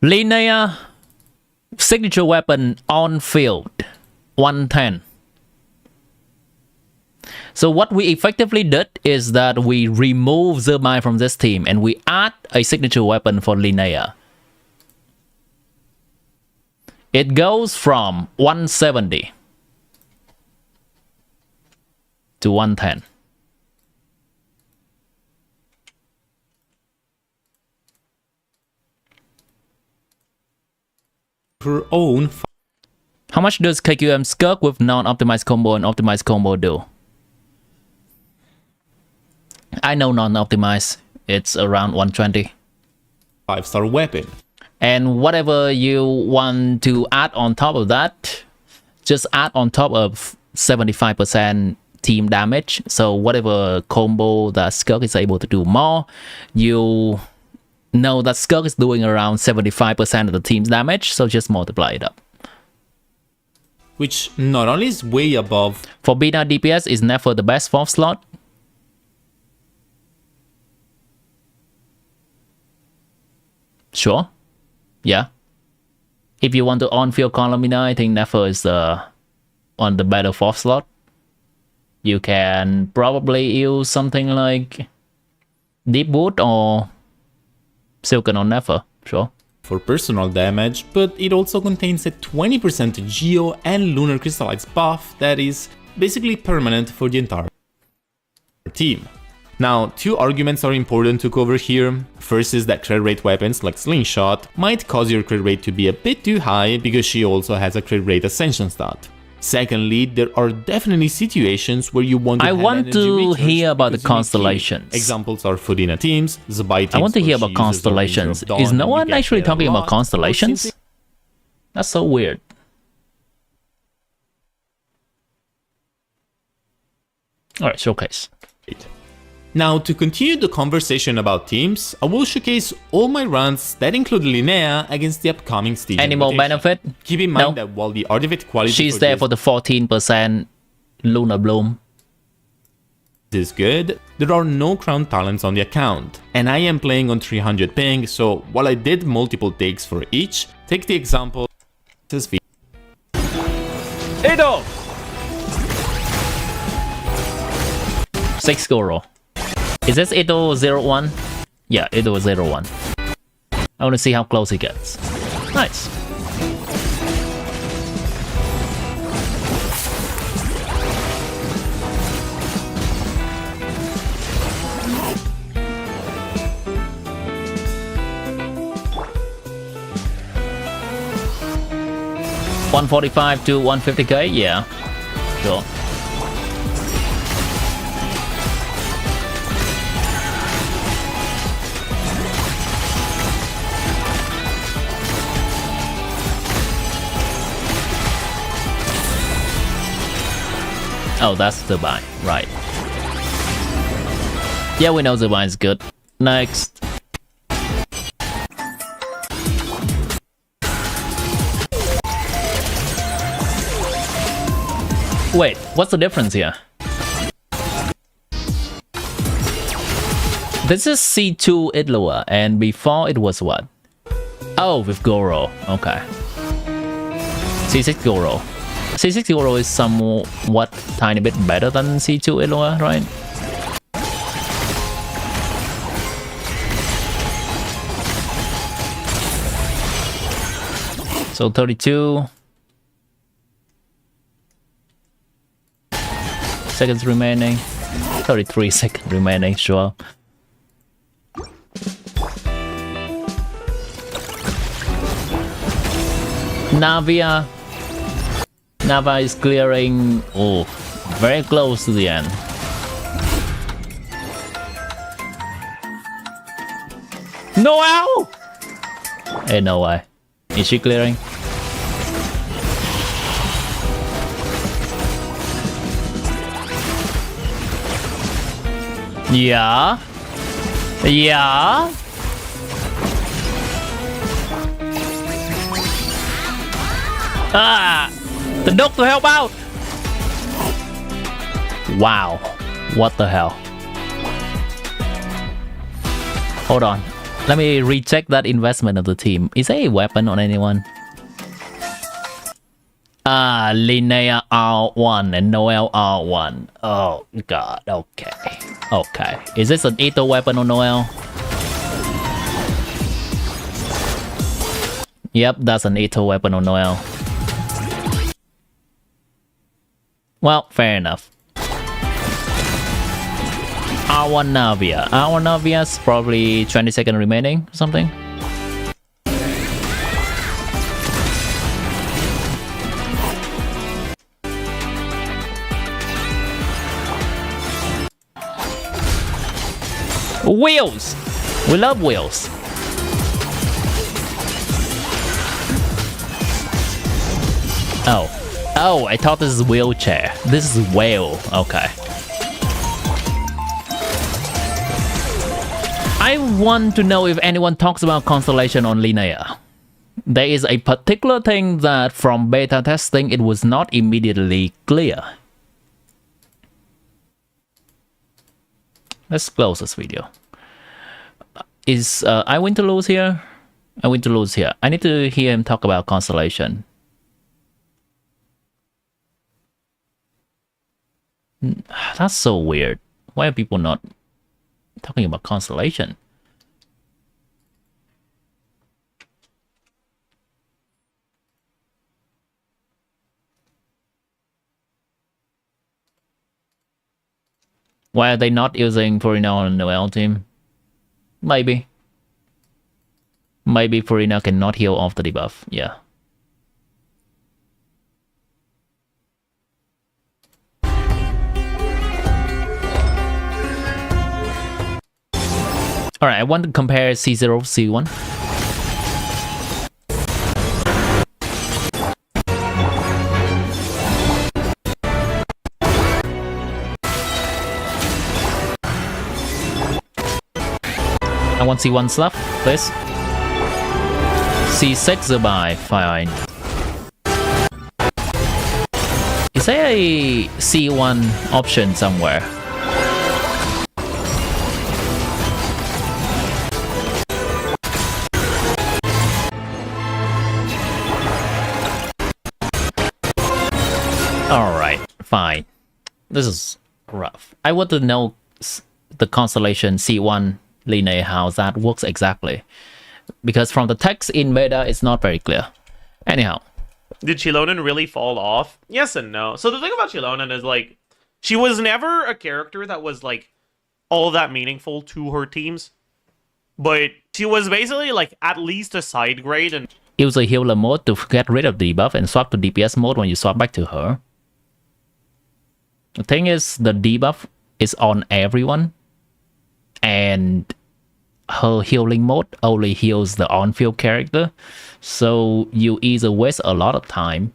[SPEAKER 1] Linnea, signature weapon on field, 110. So what we effectively did is that we remove Zermine from this team and we add a signature weapon for Linnea. It goes from 170 to 110.
[SPEAKER 9] Her own.
[SPEAKER 1] How much does KQM Skirk with non-optimized combo and optimized combo do? I know non-optimized. It's around 120.
[SPEAKER 9] 5-star weapon.
[SPEAKER 1] And whatever you want to add on top of that, just add on top of 75% team damage. So whatever combo that Skirk is able to do more, you know that Skirk is doing around 75% of the team's damage. So just multiply it up.
[SPEAKER 9] Which not only is way above.
[SPEAKER 1] For Bina DPS, is never the best 4th slot. Sure. Yeah. If you want to on-field Columbina, I think Nefer is on the better 4th slot. You can probably use something like Deep Wood or Silken on Nefer. Sure.
[SPEAKER 9] For personal damage, but it also contains a 20% Geo and Lunar Crystallized buff that is basically permanent for the entire team. Now, 2 arguments are important to cover here. First is that crit rate weapons like Slingshot might cause your crit rate to be a bit too high because she also has a crit rate ascension stat. Secondly, there are definitely situations where you want to
[SPEAKER 1] I want to hear about the constellations.
[SPEAKER 9] Examples are Fudina teams, Zabai teams.
[SPEAKER 1] I want to hear about constellations. Is no one actually talking about constellations? That's so weird. Alright, showcase.
[SPEAKER 9] Now, to continue the conversation about teams, I will showcase all my runs that include Linnea against the upcoming Stygian
[SPEAKER 1] Animal benefit?
[SPEAKER 9] Keep in mind that while the artifact quality
[SPEAKER 1] she's there for the 14% Lunar Bloom
[SPEAKER 9] is good, there are no crown talents on the account, and I am playing on 300 ping, so while I did multiple takes for each, take the example
[SPEAKER 1] Edo! 6 Goro. Is this Edo 01? Yeah, Edo 01. I want to see how close he gets. Nice. $145 to $150k? Yeah, sure. Oh, that's the buy, right. Yeah, we know the buy is good. Next. Wait, what's the difference here? This is C2 Idloa, and before it was what? Oh, with Goro, okay. C6 Goro. C6 Goro is somewhat tiny bit better than C2 Idloa, right? So 32 seconds remaining, 33 seconds remaining, sure. Navia Nava is clearing. Oh, very close to the end. Noel! Hey, no way. Is she clearing? Yeah. Yeah. Ah! The dog to help out! Wow. What the hell? Hold on. Let me recheck that investment of the team. Is there a weapon on anyone? Ah, Linnea R1 and Noel R1. Oh god, okay. Okay. Is this an Ito weapon on Noel? Yep, that's an Ito weapon on Noel. Well, fair enough. R1 Navia. R1 Navia's probably 20 seconds remaining or something. Wheels! We love wheels. Oh. Oh, I thought this is wheelchair. This is whale. Okay. I want to know if anyone talks about constellation on Linnea. There is a particular thing that from beta testing it was not immediately clear. Let's close this video. Is I win to lose here? I win to lose here. I need to hear him talk about constellation. That's so weird. Why are people not talking about constellation? Why are they not using Furina on the Noel team? Maybe. Maybe Furina cannot heal off the debuff. Yeah. Alright, I want to compare C0, C1. I want C1 stuff, please. C6 by fine. Is there a C1 option somewhere? Alright, fine. This is rough. I want to know the constellation C1 Linnea, how that works exactly. Because from the text in beta, it's not very clear. Anyhow.
[SPEAKER 8] Did Chilonen really fall off? Yes and no. So the thing about Chilonen is, like, she was never a character that was, like, all that meaningful to her teams. But she was basically, like, at least a side grade. And
[SPEAKER 1] use a healer mode to get rid of the debuff and swap to DPS mode when you swap back to her. The thing is, the debuff is on everyone. And her healing mode only heals the on-field character. So you either waste a lot of time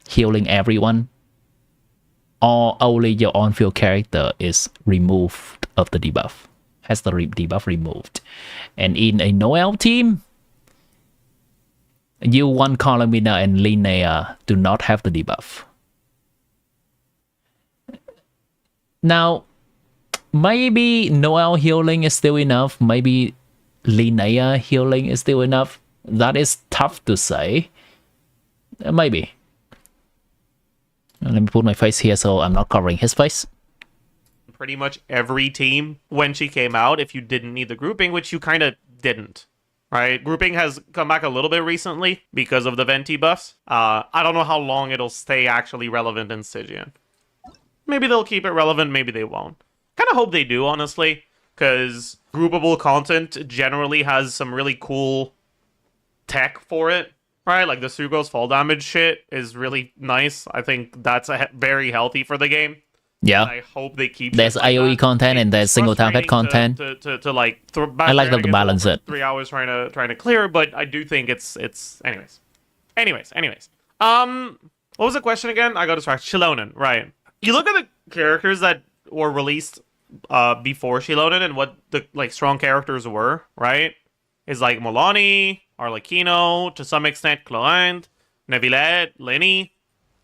[SPEAKER 1] healing everyone, or only your on-field character is removed of the debuff. Has the debuff removed. And in a Noel team, you want Colomina and Linnea do not have the debuff. Now, maybe Noel healing is still enough. Maybe Linnea healing is still enough. That is tough to say. Maybe. Let me put my face here so I'm not covering his face.
[SPEAKER 8] pretty much every team when she came out, if you didn't need the grouping, which you kind of didn't. Right? Grouping has come back a little bit recently because of the Venti buffs. I don't know how long it'll stay actually relevant in Stygian. Maybe they'll keep it relevant, maybe they won't. Kind of hope they do, honestly, because groupable content generally has some really cool tech for it, right? Like the Sugo's fall damage shit is really nice. I think that's very healthy for the game.
[SPEAKER 1] Yeah.
[SPEAKER 8] And I hope they keep.
[SPEAKER 1] There's
[SPEAKER 8] like
[SPEAKER 1] AoE
[SPEAKER 8] that.
[SPEAKER 1] content and there's single target content.
[SPEAKER 8] To like
[SPEAKER 1] I like them to balance it.
[SPEAKER 8] 3 hours trying to clear, but I do think it's anyways. What was the question again? I got distracted. Shilonen, right? You look at the characters that were released before Shilonen and what the like strong characters were, right? Is like Molani, Arlecchino, to some extent Cloend, Neuvillette, Linny,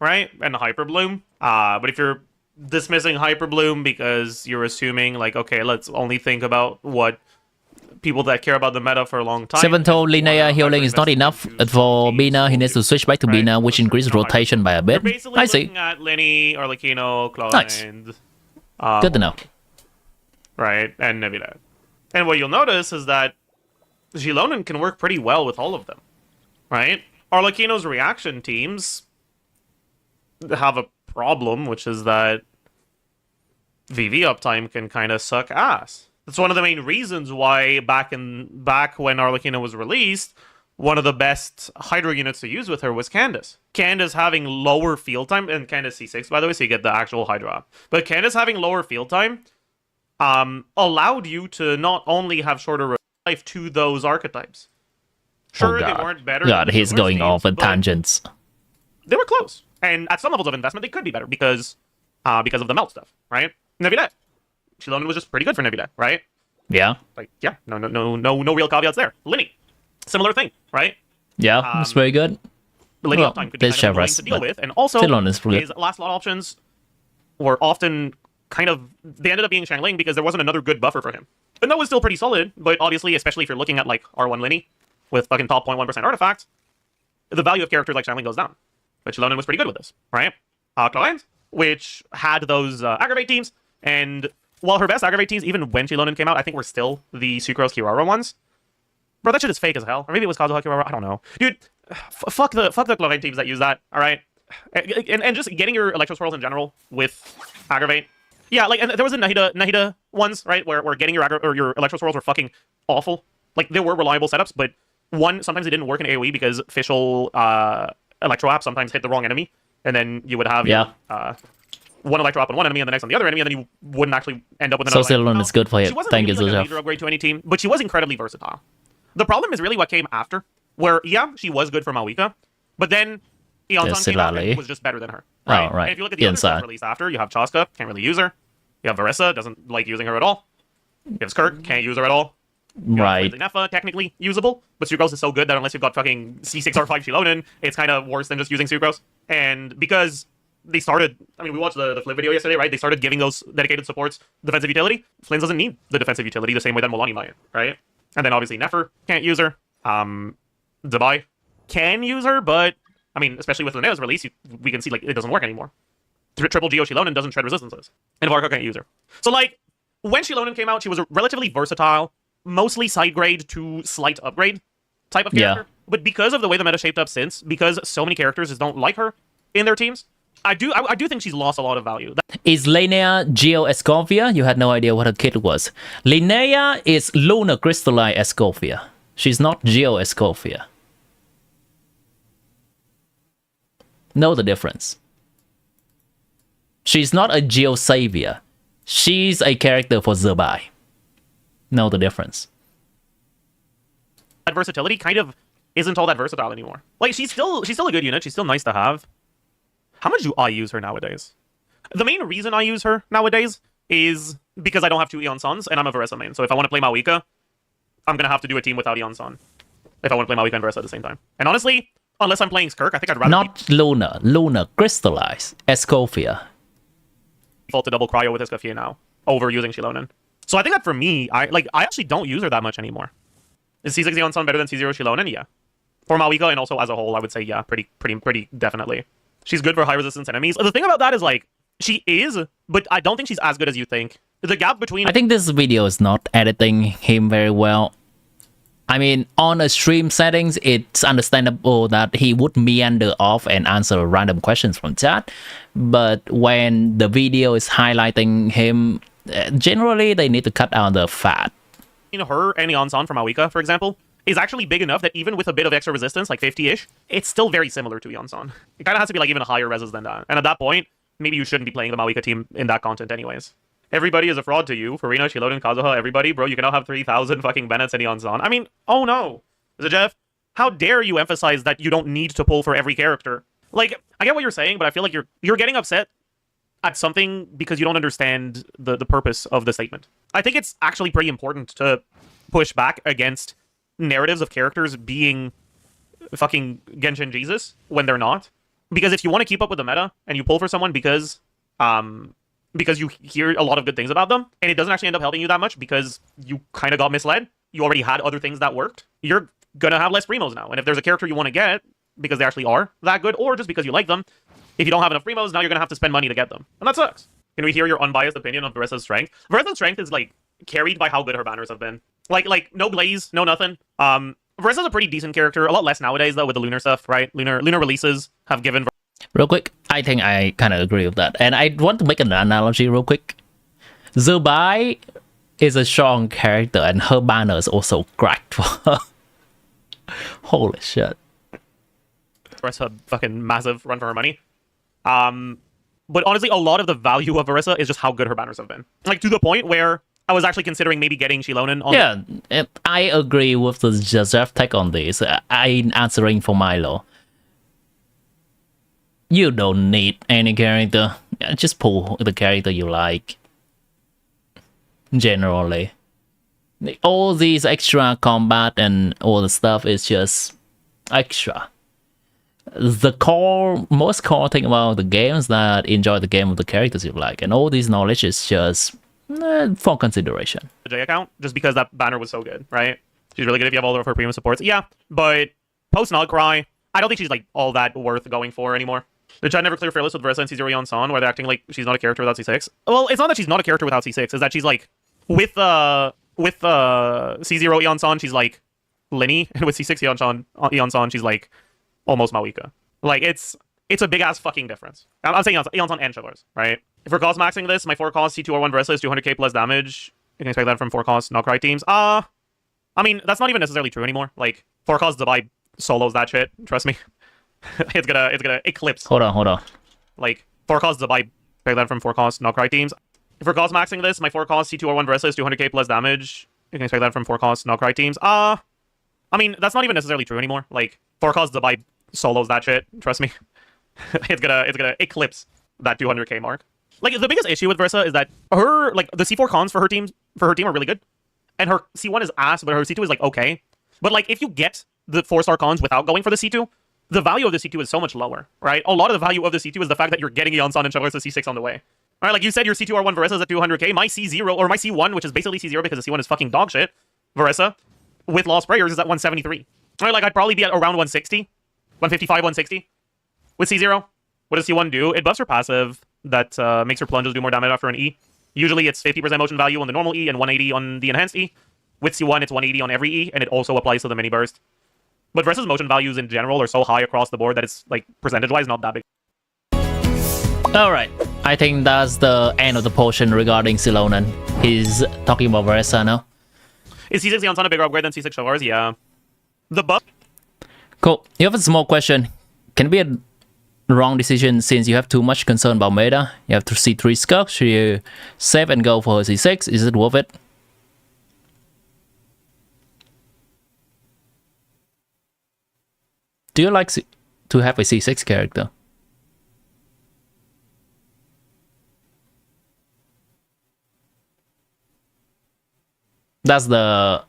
[SPEAKER 8] right? And Hyperbloom. But if you're dismissing Hyperbloom because you're assuming like, okay, let's only think about what people that care about the meta for a long time.
[SPEAKER 1] Seven told Linnea healing is not enough for Bina. He needs to switch back to Bina, which increases rotation by a bit.
[SPEAKER 8] You're basically
[SPEAKER 1] I see.
[SPEAKER 8] looking at Linny, Arlecchino, Cloend,
[SPEAKER 1] Nice. Good to know.
[SPEAKER 8] Right, and Neuvillette. And what you'll notice is that Shilonen can work pretty well with all of them, right? Arlecchino's reaction teams have a problem, which is that VV uptime can kind of suck ass. That's one of the main reasons why back when Arlecchino was released, one of the best Hydra units to use with her was Candace. Candace having lower field time, and Candace C6 by the way, so you get the actual Hydra. But Candace having lower field time allowed you to not only have shorter life to those archetypes. Sure, they weren't better.
[SPEAKER 1] God, he's going off at tangents.
[SPEAKER 8] They were close. And at some levels of investment, they could be better because of the melt stuff, right? Neuvillette. Shilonen was just pretty good for Neuvillette, right?
[SPEAKER 1] Yeah.
[SPEAKER 8] Like, yeah, no real caveats there. Linny, similar thing, right?
[SPEAKER 1] Yeah, it's very good.
[SPEAKER 8] Linny uptime could be kind of annoying to deal with, and also his last lot options were often kind of, they ended up being Xiangling because there wasn't another good buffer for him. And that was still pretty solid, but obviously, especially if you're looking at like R1 Linny with fucking top 0.1% artifacts, the value of characters like Xiangling goes down. But Shilonen was pretty good with this, right? Cloend, which had those aggravate teams, and while her best aggravate teams, even when Shilonen came out, I think were still the Sucrose Kirara ones. Bro, that shit is fake as hell. Or maybe it was Kazuha Kirara, I don't know. Dude, fuck the Cloend teams that use that, alright? And just getting your Electro Swirls in general with aggravate. Yeah, like, and there was a Nahida ones, right, where getting your Electro Swirls were fucking awful. Like, there were reliable setups, but one, sometimes it didn't work in AoE because official Electro App sometimes hit the wrong enemy, and then you would have one Electro App on one enemy and the next on the other enemy, and then you wouldn't actually end up with another.
[SPEAKER 1] So Shilonen is good for it. Thank you,
[SPEAKER 8] She wasn't really like a major upgrade to any team, but she was incredibly versatile. The problem is really what came after, where, yeah, she was good for Mawika, but then Eon-san came out and was just better than her. Right?
[SPEAKER 1] Oh, right.
[SPEAKER 8] And if you look at the other stuff released after, you have Chaska, can't really use her. You have Varessa, doesn't like using her at all. You have Skirk, can't use her at all.
[SPEAKER 1] Right.
[SPEAKER 8] Nefa, technically usable, but Sucrose is so good that unless you've got fucking C6 or 5 Shilonen, it's kind of worse than just using Sucrose. And because they started, I mean, we watched the Flip video yesterday, right? They started giving those dedicated supports defensive utility. Flames doesn't need the defensive utility the same way that Molani might, right? And then obviously Nefer can't use her. Dubai can use her, but I mean, especially with Linnea's release, we can see like it doesn't work anymore. Triple Geo Shilonen doesn't shred resistances, and Varka can't use her. So like, when Shilonen came out, she was a relatively versatile, mostly side grade to slight upgrade type of character. Yeah. But because of the way the meta shaped up since, because so many characters just don't like her in their teams, I do think she's lost a lot of value.
[SPEAKER 1] Is Linnea Geo Escovia? You had no idea what her kit was. Linnea is Lunar Crystalline Escovia. She's not Geo Escovia. Know the difference. She's not a Geo Savior. She's a character for Zerbai. Know the difference.
[SPEAKER 8] That versatility kind of isn't all that versatile anymore. Like, she's still a good unit. She's still nice to have. How much do I use her nowadays? The main reason I use her nowadays is because I don't have two Eon Suns, and I'm a Varessa main. So if I want to play Mawika, I'm going to have to do a team without Eon Sun. If I want to play Mawika and Varessa at the same time. And honestly, unless I'm playing Skirk, I think I'd rather...
[SPEAKER 1] Not Luna. Luna Crystallized Escovia.
[SPEAKER 8] Default to double cryo with Escoffier now, over using Shilonen. So I think that for me, I actually don't use her that much anymore. Is C6 Eon Sun better than C0 Shilonen? Yeah. For Mawika and also as a whole, I would say yeah, pretty definitely. She's good for high resistance enemies. The thing about that is like, she is, but I don't think she's as good as you think. The gap between...
[SPEAKER 1] I think this video is not editing him very well. I mean, on a stream settings, it's understandable that he would meander off and answer random questions from chat. But when the video is highlighting him, generally they need to cut out the fat.
[SPEAKER 8] Her and Eon San from Mawika, for example, is actually big enough that even with a bit of extra resistance, like 50-ish, it's still very similar to Yonsan. It kind of has to be like even higher reses than that. And at that point, maybe you shouldn't be playing the Mawika team in that content anyways. Everybody is a fraud to you. Farina, Shiloden, Kazuha, everybody. Bro, you can now have 3,000 fucking Bennett's and Yonsan. I mean, oh no. Jeff, how dare you emphasize that you don't need to pull for every character? Like, I get what you're saying, but I feel like you're getting upset at something because you don't understand the purpose of the statement. I think it's actually pretty important to push back against narratives of characters being fucking Genshin Jesus when they're not. Because if you want to keep up with the meta and you pull for someone because you hear a lot of good things about them and it doesn't actually end up helping you that much because you kind of got misled, you already had other things that worked, you're gonna have less primos now. And if there's a character you want to get because they actually are that good, or just because you like them, if you don't have enough primos, now you're gonna have to spend money to get them. And that sucks. Can we hear your unbiased opinion on Veresa's strength? Veresa's strength is like carried by how good her banners have been. Like no glaze, no nothing. Veresa's a pretty decent character, a lot less nowadays though with the lunar stuff, right? Lunar releases have given.
[SPEAKER 1] Real quick, I think I kind of agree with that. And I want to make an analogy real quick. Zubai is a strong character and her banner is also cracked for her. Holy shit.
[SPEAKER 8] Veresa fucking massive run for her money. But honestly, a lot of the value of Veresa is just how good her banners have been. Like, to the point where I was actually considering maybe getting Shilonen on.
[SPEAKER 1] Yeah, I agree with the Joseph take on this. I'm answering for Milo. You don't need any character. Just pull the character you like. Generally. All these extra combat and all the stuff is just extra. The most core thing about the game is that enjoy the game with the characters you like, and all this knowledge is just for consideration.
[SPEAKER 8] The J account, just because that banner was so good, right? She's really good if you have all of her premium supports. Yeah, but post nod-krai, I don't think she's like all that worth going for anymore. The chat never clear fearless with Veresa and C0 Yonsan, where they're acting like she's not a character without C6. Well, it's not that she's not a character without C6, it's that she's like with C0 Yonsan, she's like Linnea, and with C6 Yonsan, she's like almost Mawika. Like, it's a big-ass fucking difference. I'm saying Yonsan and Chillers, right? If we're cost maxing this, my 4-cost C2R1 Veresa is 200k plus damage. You can expect that from 4-cost nod-krai teams. I mean, that's not even necessarily true anymore. Like, 4-cost Zabai solos that shit, trust me. it's gonna eclipse.
[SPEAKER 1] Hold on.
[SPEAKER 8] Like, 4-cost Zabai, expect that from 4-cost nod-krai teams. If we're cost maxing this, my 4-cost C2R1 Veresa is 200k plus damage. You can expect that from 4-cost nod-krai teams. I mean, that's not even necessarily true anymore. Like, 4-cost Zabai solos that shit, trust me. it's gonna eclipse that 200k mark. Like, the biggest issue with Veresa is that her, like, the C4 cons for her team are really good. And her C1 is ass, but her C2 is, like, okay. But, like, if you get the 4-star cons without going for the C2, the value of the C2 is so much lower, right? A lot of the value of the C2 is the fact that you're getting Yonsan and Chillers to C6 on the way. All right, like you said, your C2R1 Veresa is at 200k. My C0, or my C1, which is basically C0 because the C1 is fucking dog shit, Veresa, with Lost Prayers is at 173. All right, like, I'd probably be at around 160. 155, 160. With C0, what does C1 do? It buffs her passive that makes her plunges do more damage after an E. Usually it's 50% motion value on the normal E and 180 on the enhanced E. With C1, it's 180 on every E, and it also applies to the mini burst. But Veresa's motion values in general are so high across the board that it's, like, percentage-wise not that big.
[SPEAKER 1] Alright, I think that's the end of the portion regarding Shilonen. He's talking about Veresa now.
[SPEAKER 8] Is C6 Yonsan a bigger upgrade than C6 Chillers? Yeah. The buff...
[SPEAKER 1] Cool. You have a small question. Can it be a wrong decision since you have too much concern about meta? You have to C3 Skirk. Should you save and go for C6? Is it worth it? Do you like to have a C6 character? That's the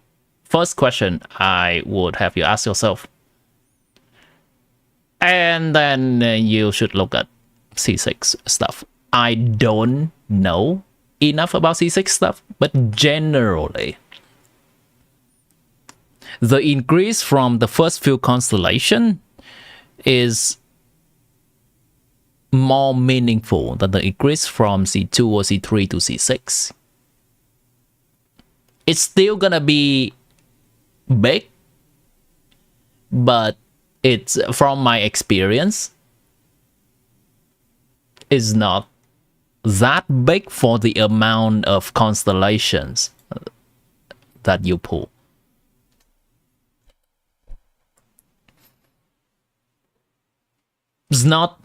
[SPEAKER 1] first question I would have you ask yourself. And then you should look at C6 stuff. I don't know enough about C6 stuff, but generally, the increase from the first few constellation is more meaningful than the increase from C2 or C3 to C6. It's still gonna be big, but it's, from my experience, is not that big for the amount of constellations that you pull. it's not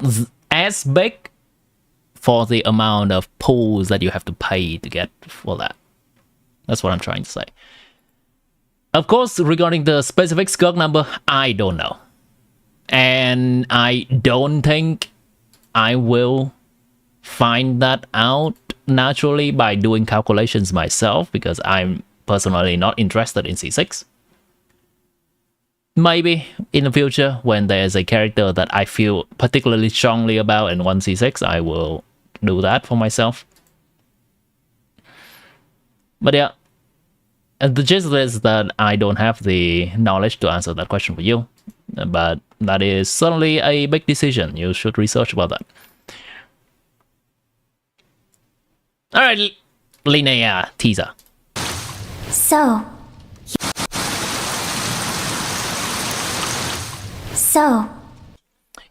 [SPEAKER 1] as big for the amount of pools that you have to pay to get for that. That's what I'm trying to say. Of course, regarding the specific Skirk number, I don't know. And I don't think I will find that out naturally by doing calculations myself, because I'm personally not interested in C6. Maybe in the future, when there's a character that I feel particularly strongly about and want C6, I will do that for myself. But yeah, the gist is that I don't have the knowledge to answer that question for you. But that is certainly a big decision. You should research about that. Alright, Linnea, teaser.
[SPEAKER 2] So,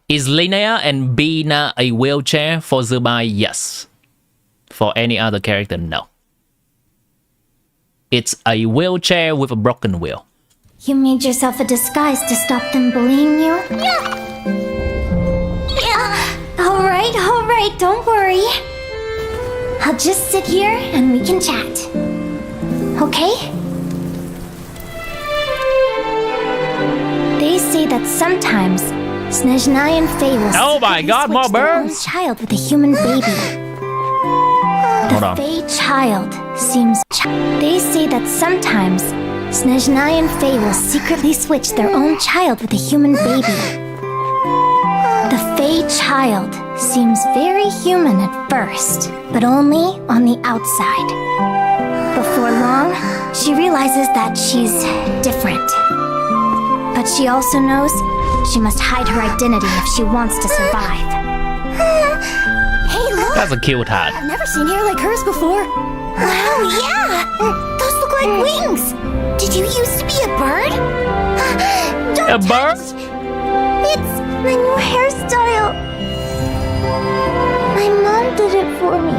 [SPEAKER 1] is Linnea and Bina a wheelchair? For Zubai, yes. For any other character, no. It's a wheelchair with a broken wheel.
[SPEAKER 2] you made yourself a disguise to stop them bullying you? Yeah. All right, don't worry. I'll just sit here and we can chat. Okay? They say that sometimes Snezhnaya and Faye will
[SPEAKER 1] Oh my God, more
[SPEAKER 2] switch their own
[SPEAKER 1] birds!
[SPEAKER 2] child with a human baby.
[SPEAKER 1] Hold on.
[SPEAKER 2] The Faye child seems... They say that sometimes Snezhnaya and Faye will secretly switch their own child with a human baby. The Faye child seems very human at first, but only on the outside. Before long, she realizes that she's different. But she also knows she must hide her identity if she wants to survive. Hey, look!
[SPEAKER 1] That's a cute hat.
[SPEAKER 2] I've never seen hair like hers before. Wow, yeah! Those look like wings! Did you used to be a bird? Don't
[SPEAKER 1] A bird?
[SPEAKER 2] touch. It's my new hairstyle. My mom did it for me.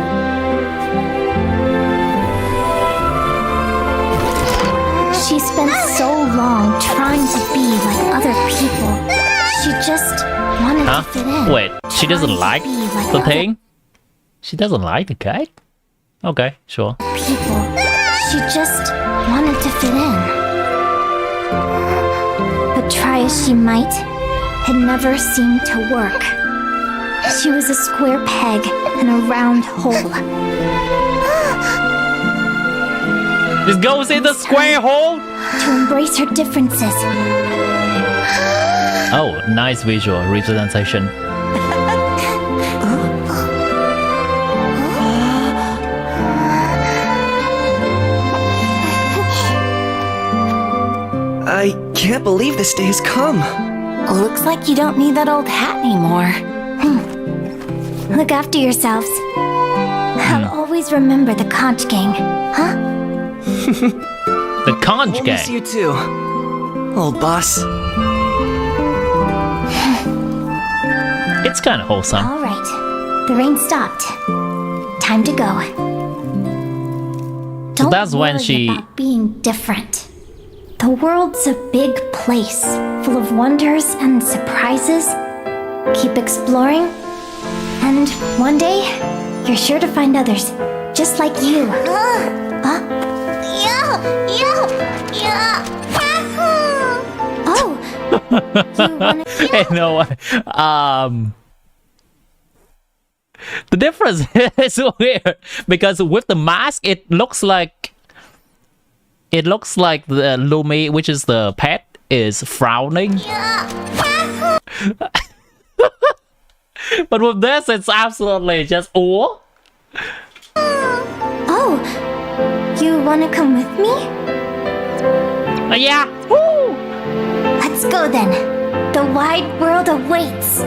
[SPEAKER 2] She spent so long trying to be like other people. She just wanted to fit in.
[SPEAKER 1] Wait, she doesn't
[SPEAKER 2] trying to
[SPEAKER 1] like
[SPEAKER 2] be like
[SPEAKER 1] the
[SPEAKER 2] other
[SPEAKER 1] thing? She doesn't like the cake? Okay, sure.
[SPEAKER 2] people. She just wanted to fit in. But try as she might, it never seemed to work. She was a square peg in a round hole.
[SPEAKER 1] Just go see the square hole!
[SPEAKER 2] To embrace her differences.
[SPEAKER 1] Oh, nice visual representation.
[SPEAKER 10] I can't believe this day has come.
[SPEAKER 2] Looks like you don't need that old hat anymore. Look after yourselves. I'll always remember the conch gang, huh?
[SPEAKER 1] The conch
[SPEAKER 10] I'll miss
[SPEAKER 1] gang.
[SPEAKER 10] you too, old boss.
[SPEAKER 1] It's kind of wholesome.
[SPEAKER 2] All right. The rain stopped. Time to go. Don't
[SPEAKER 1] that's when
[SPEAKER 2] worry
[SPEAKER 1] she-
[SPEAKER 2] about being different. The world's a big place, full of wonders and surprises. Keep exploring, and one day, you're sure to find others, just like you. Huh? Oh, you wanna...
[SPEAKER 1] Hey, no, the difference is weird because with the mask, it looks like the Lumi, which is the pet, is frowning. But with this, it's absolutely just oh.
[SPEAKER 2] Oh, you wanna come with me?
[SPEAKER 1] Yeah. Woo!
[SPEAKER 2] Let's go then. The wide world awaits.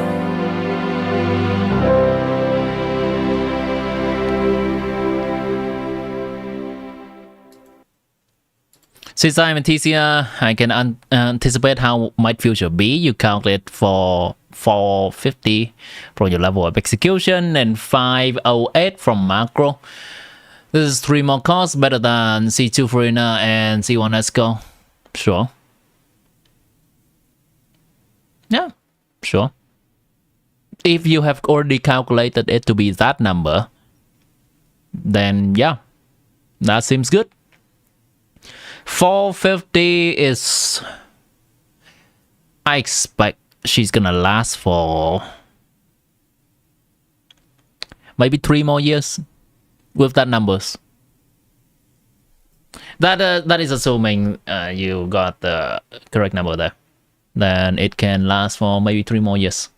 [SPEAKER 1] Since I'm a TCR, I can anticipate how might future be. You calculate for 450 from your level of execution and 508 from macro. This is 3 more costs, better than C2 Farina and C1 Esco. Sure. Yeah, sure. if you have already calculated it to be that number, then yeah, that seems good. 450 is... I expect she's gonna last for maybe 3 more years with that numbers. That is assuming you got the correct number there. Then it can last for maybe 3 more years.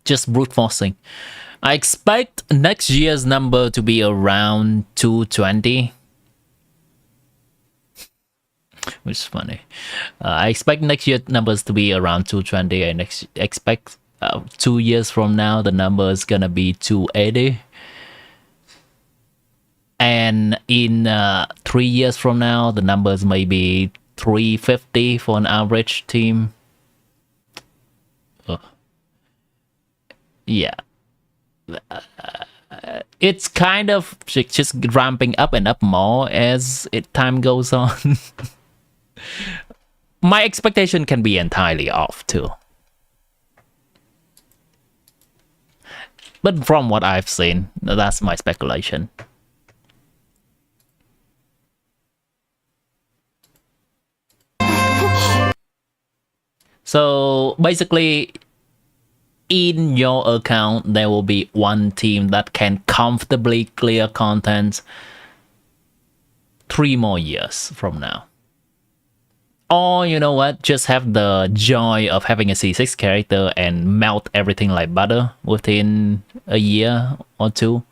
[SPEAKER 1] Just brute forcing. I expect next year's number to be around 220. Which is funny. I expect next year numbers to be around 220. I expect 2 years from now the number is gonna be 280. And in 3 years from now the numbers may be 350 for an average team. Yeah. It's kind of just ramping up and up more as time goes on. My expectation can be entirely off too. But from what I've seen, that's my speculation. So basically, in your account, there will be one team that can comfortably clear content 3 more years from now. Or, you know what, just have the joy of having a C6 character and melt everything like butter within a year or 2.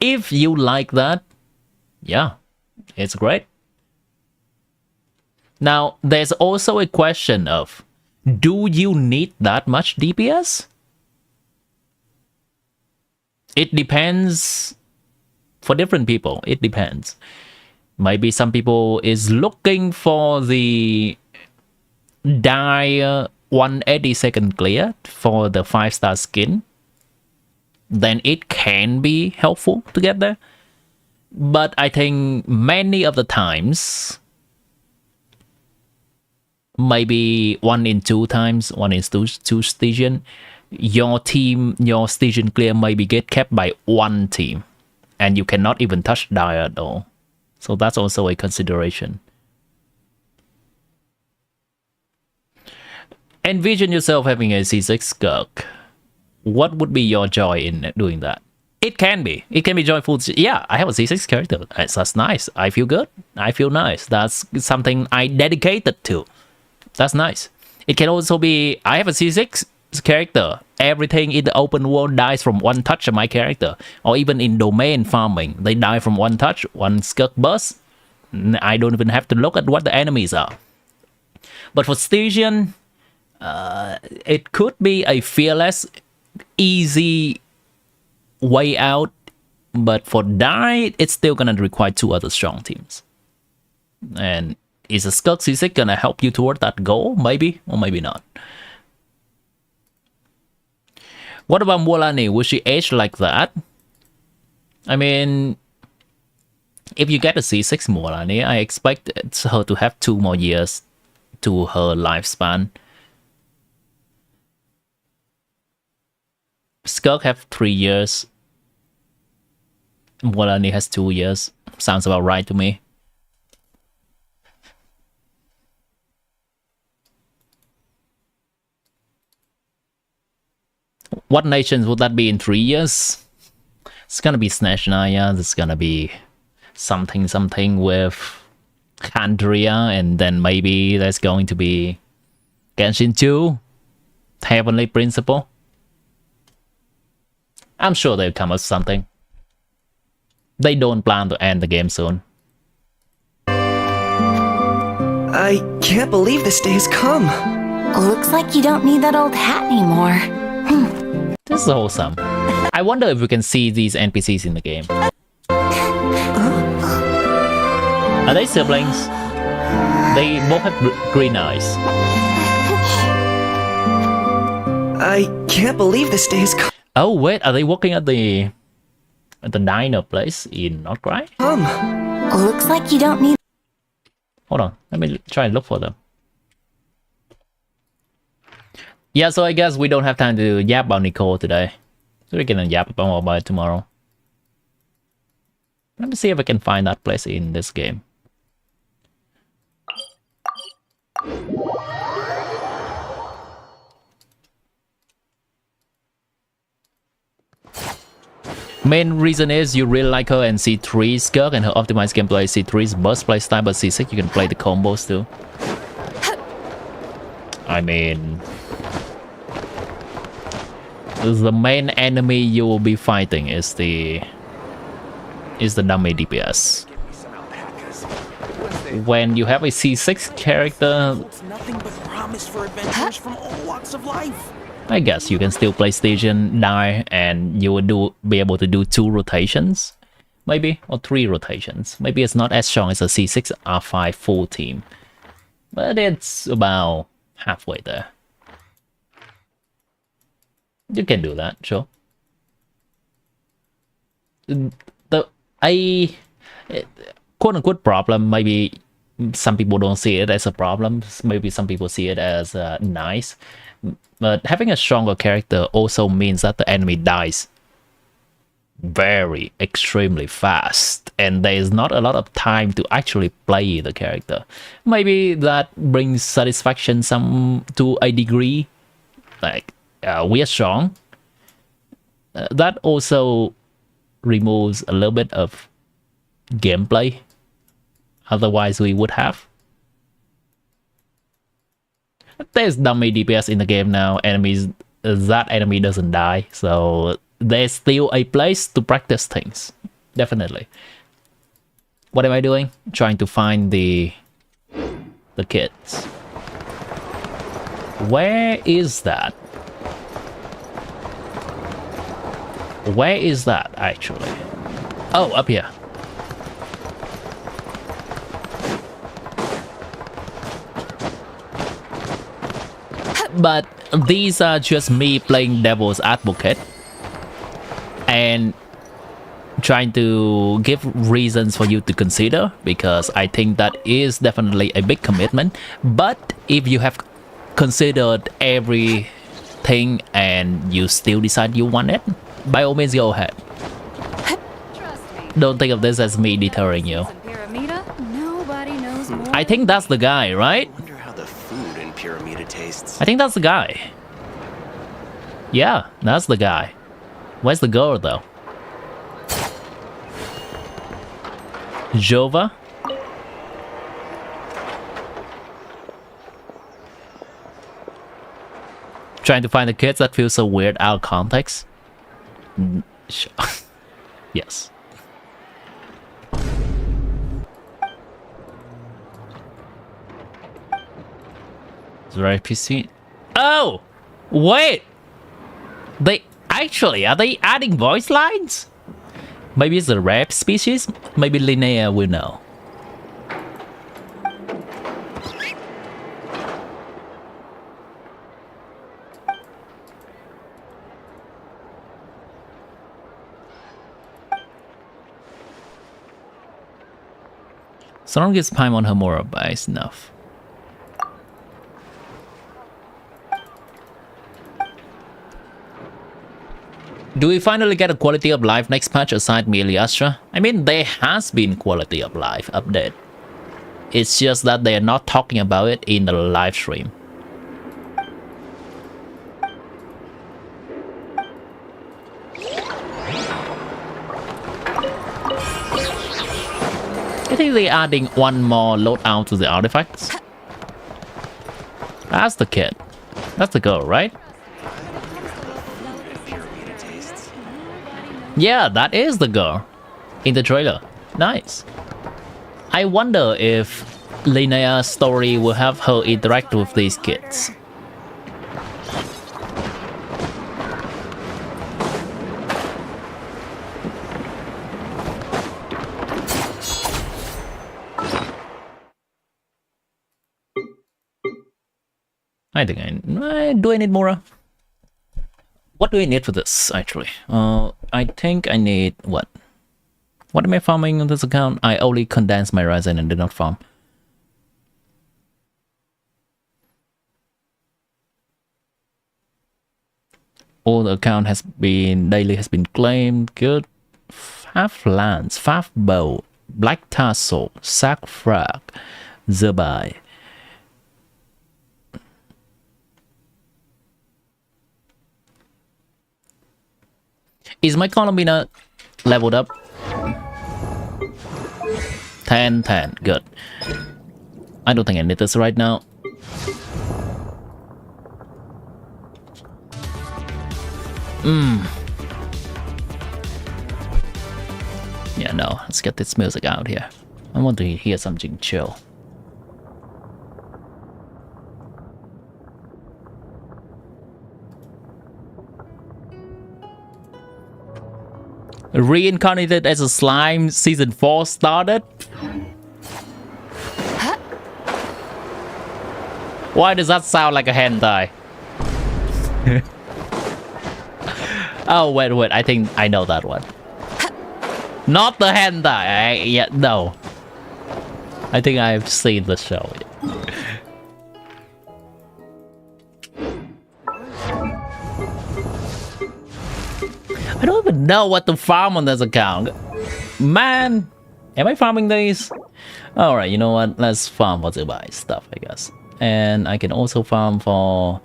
[SPEAKER 1] If you like that, yeah, it's great. Now, there's also a question of, do you need that much DPS? It depends. For different people, it depends. Maybe some people is looking for the dire 180-second clear for the 5-star skin. Then it can be helpful to get there. But I think many of the times, maybe 1 in 2 times, 1 in 2 station, your station clear maybe get kept by one team. And you cannot even touch dire at all. So that's also a consideration. Envision yourself having a C6 Skirk. What would be your joy in doing that? It can be joyful. Yeah, I have a C6 character. That's nice. I feel good. I feel nice. That's something I dedicated to. That's nice. It can also be, I have a C6 character. Everything in the open world dies from 1 touch of my character. Or even in domain farming, they die from 1 touch, 1 Skirk burst. I don't even have to look at what the enemies are. But for Stygian, it could be a fearless, easy way out. But for Die, it's still gonna require 2 other strong teams. And is a Skirk C6 gonna help you toward that goal? Maybe, or maybe not. What about Mualani? Will she age like that? I mean, if you get a C6 Mualani, I expect her to have 2 more years to her lifespan. Skirk have 3 years. Mualani has 2 years. Sounds about right to me. What nations would that be in 3 years? It's gonna be Snezhnaya, there's gonna be something with Khandria, and then maybe there's going to be Genshin 2, Heavenly Principle. I'm sure they'll come up with something. They don't plan to end the game soon.
[SPEAKER 10] I can't believe this day has come.
[SPEAKER 2] Looks like you don't need that old hat anymore.
[SPEAKER 1] This is wholesome. I wonder if we can see these NPCs in the game. Are they siblings? They both have green eyes.
[SPEAKER 10] I can't believe this day has come.
[SPEAKER 1] Oh wait, are they working at the diner place in nod-krai?
[SPEAKER 2] Looks like you don't need...
[SPEAKER 1] Hold on, let me try and look for them. Yeah, so I guess we don't have time to yap about Nicole today. So we can yap about it tomorrow. Let me see if I can find that place in this game. Main reason is you really like her and C3 Skirk and her optimized gameplay. C3's burst playstyle, but C6 you can play the combos too. I mean, the main enemy you will be fighting is the dummy DPS. When you have a C6 character,
[SPEAKER 10] Nothing but promise for adventures from all walks of life.
[SPEAKER 1] I guess you can still play station, die, and you will be able to do 2 rotations, maybe, or 3 rotations. Maybe it's not as strong as a C6 R5 full team, but it's about halfway there. You can do that, sure. The quote-unquote problem, maybe some people don't see it as a problem, maybe some people see it as nice. But having a stronger character also means that the enemy dies very extremely fast, and there is not a lot of time to actually play the character. Maybe that brings satisfaction to a degree, like we are strong. That also removes a little bit of gameplay otherwise we would have. There's dummy DPS in the game now. That enemy doesn't die, so there's still a place to practice things. Definitely. What am I doing? Trying to find the kids. Where is that? Where is that actually? Oh, up here. But these are just me playing devil's advocate and trying to give reasons for you to consider, because I think that is definitely a big commitment. But if you have considered everything and you still decide you want it, by all means go ahead. Don't think of this as me deterring you. I think that's the guy, right? I think that's the guy. Yeah, that's the guy. Where's the girl though? Jova? Trying to find the kids that feel so weird out of context? Yes. Right PC. Oh, wait. Are they adding voice lines? Maybe it's a rare species. Maybe Linnea will know. So long as Paimon Hamura is enough. Do we finally get a quality of life next patch aside merely Astra? I mean, there has been quality of life update. It's just that they are not talking about it in the live stream. I think they're adding one more loadout to the artifacts. That's the kid. That's the girl, right? Yeah, that is the girl in the trailer. Nice. I wonder if Linnea's story will have her interact with these kids. I think do I need more? What do I need for this, actually? I think I need, what? What am I farming on this account? I only condensed my resin and did not farm. All the account has been daily has been claimed. Good. 5 lance, 5 bow, black tassel, sack frag, Zerbai. Is my Columbina leveled up? 10, 10, good. I don't think I need this right now. Yeah, no, let's get this music out here. I want to hear something chill. Reincarnated as a slime, season 4 started? Why does that sound like a hentai? Oh, wait, I think I know that one. Not the hentai. Yeah, no. I think I've seen the show. I don't even know what to farm on this account. Man, am I farming these? Alright, you know what? Let's farm for Zubai stuff, I guess. And I can also farm for...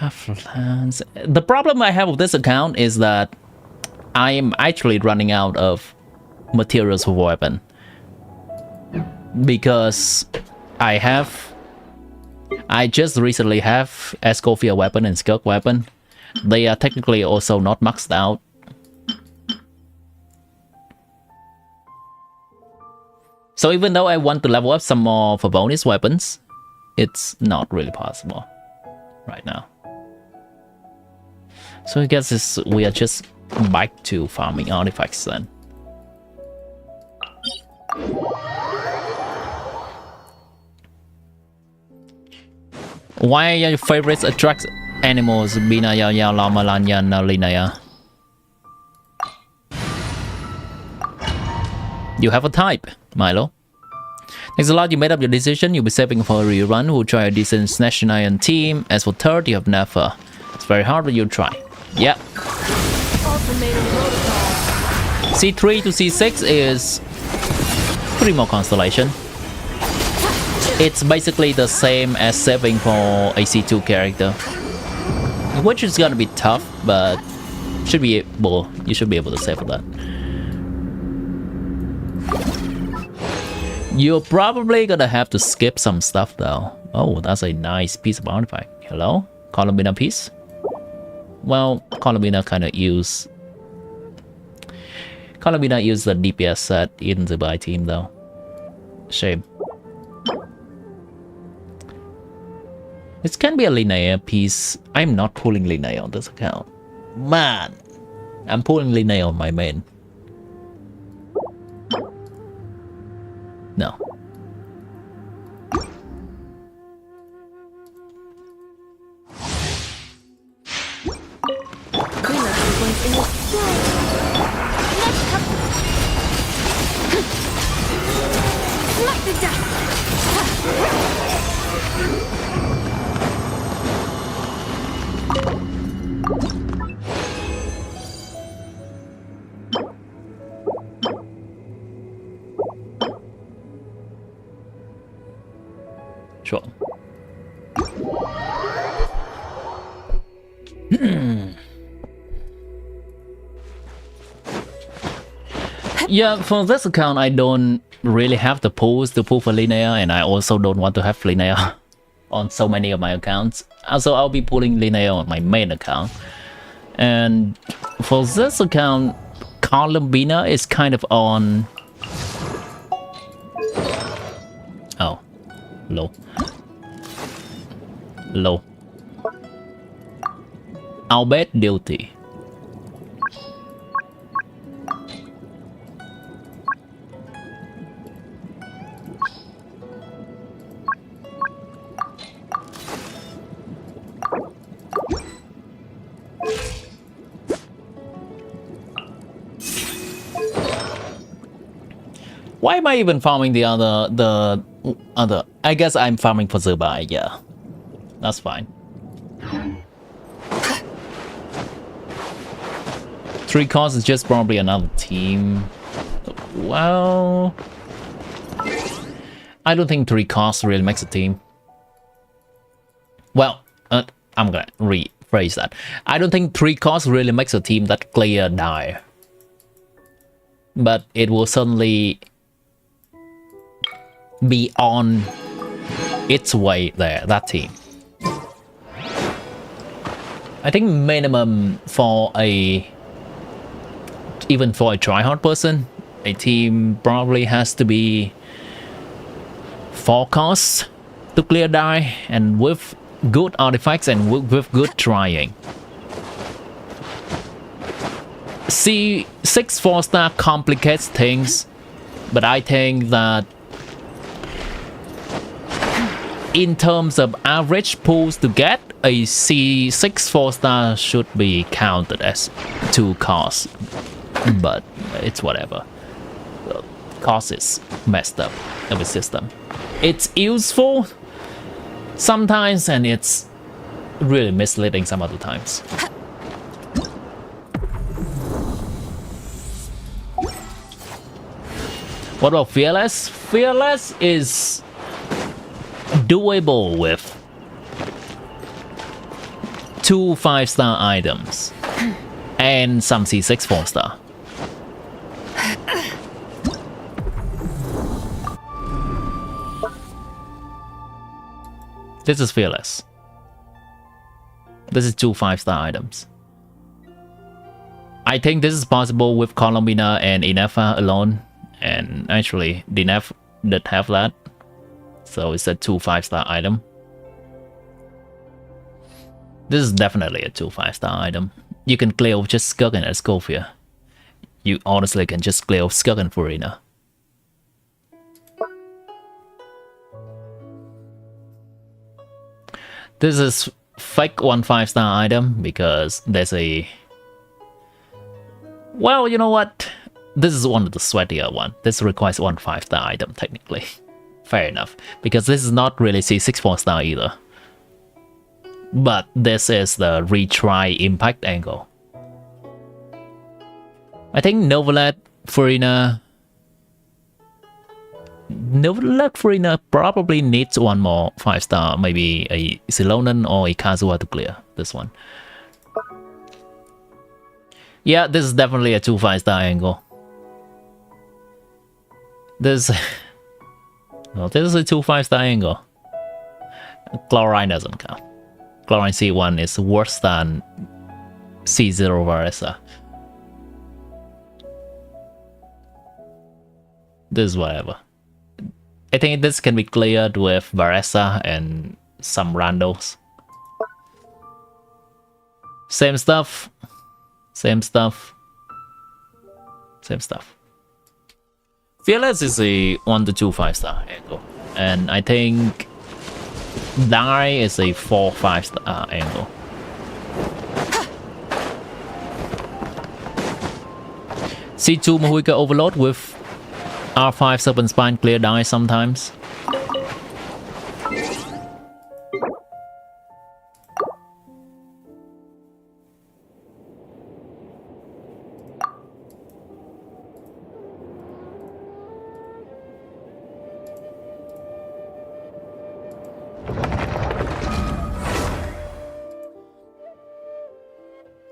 [SPEAKER 1] The problem I have with this account is that I am actually running out of materials for weapon. Because I just recently have Escofia weapon and Skirk weapon. They are technically also not maxed out. So even though I want to level up some more for bonus weapons, it's not really possible right now. So I guess we are just back to farming artifacts then. Why are your favorites attract animals? Bina Yao Yao Lama Lanyan Linnea. You have a type, Milo. Thanks a lot, you made up your decision. You'll be saving for a rerun. We'll try a decent Snatch-Iron team. As for third, you have never. It's very hard, but you'll try. Yeah. C3 to C6 is 3 more constellation. It's basically the same as saving for a C2 character, which is gonna be tough, but you should be able to save for that. You're probably gonna have to skip some stuff though. Oh, that's a nice piece of artifact. Hello? Columbina piece? Well, Columbina used the DPS set in the buy team though. Shame. This can be a Linnea piece. I'm not pulling Linnea on this account. Man! I'm pulling Linnea on my main. No. Sure. Yeah, for this account, I don't really have the pools to pull for Linnea, and I also don't want to have Linnea on so many of my accounts. Also, I'll be pulling Linnea on my main account. And for this account, Columbina is kind of on... Oh. Low. Low. Albert duty. Why am I even farming the other? I guess I'm farming for Zerbai, yeah. That's fine. 3 costs is just probably another team. Well, I don't think 3 costs really makes a team. Well, I'm gonna rephrase that. I don't think 3 costs really makes a team that clear die. But it will certainly be on its way there, that team. I think minimum for even for a tryhard person, a team probably has to be 4 costs to clear die, and with good artifacts and with good trying. See, 6 4-star complicates things, but I think that in terms of average pools to get, a C6 4-star should be counted as 2 costs, but it's whatever. The cost is messed up of the system. It's useful sometimes, and it's really misleading some other times. What about Fearless? Fearless is doable with 2 5-star items and some C6 4-star. This is Fearless. This is 2 5-star items. I think this is possible with Colombina and Inefa alone, and actually Dinef did have that, so it's a 2 5-star item. This is definitely a 2 5-star item. You can clear with just Skirk and Escofia. You honestly can just clear with Skirk and Furina. This is fake 1 5-star item because there's a... Well, you know what? This is one of the sweatier one. This requires 1 5-star item technically. Fair enough, because this is not really C6 4-star either. But this is the retry impact angle. I think Novelet Furina probably needs 1 more 5-star, maybe a Silonan or a Kazuha to clear this one. Yeah, this is definitely a 2 5-star angle. This well, this is a 2 5-star angle. Chlorine doesn't count. Chlorine C1 is worse than C0 Varesa. This is whatever. I think this can be cleared with Varesa and some randos. Same stuff. Same stuff. Same stuff. Fearless is a 1 to 2 5-star angle, and I think Die is a 4 5-star angle. C2 Mahuika Overload with R5 Serpent Spine clear Die sometimes.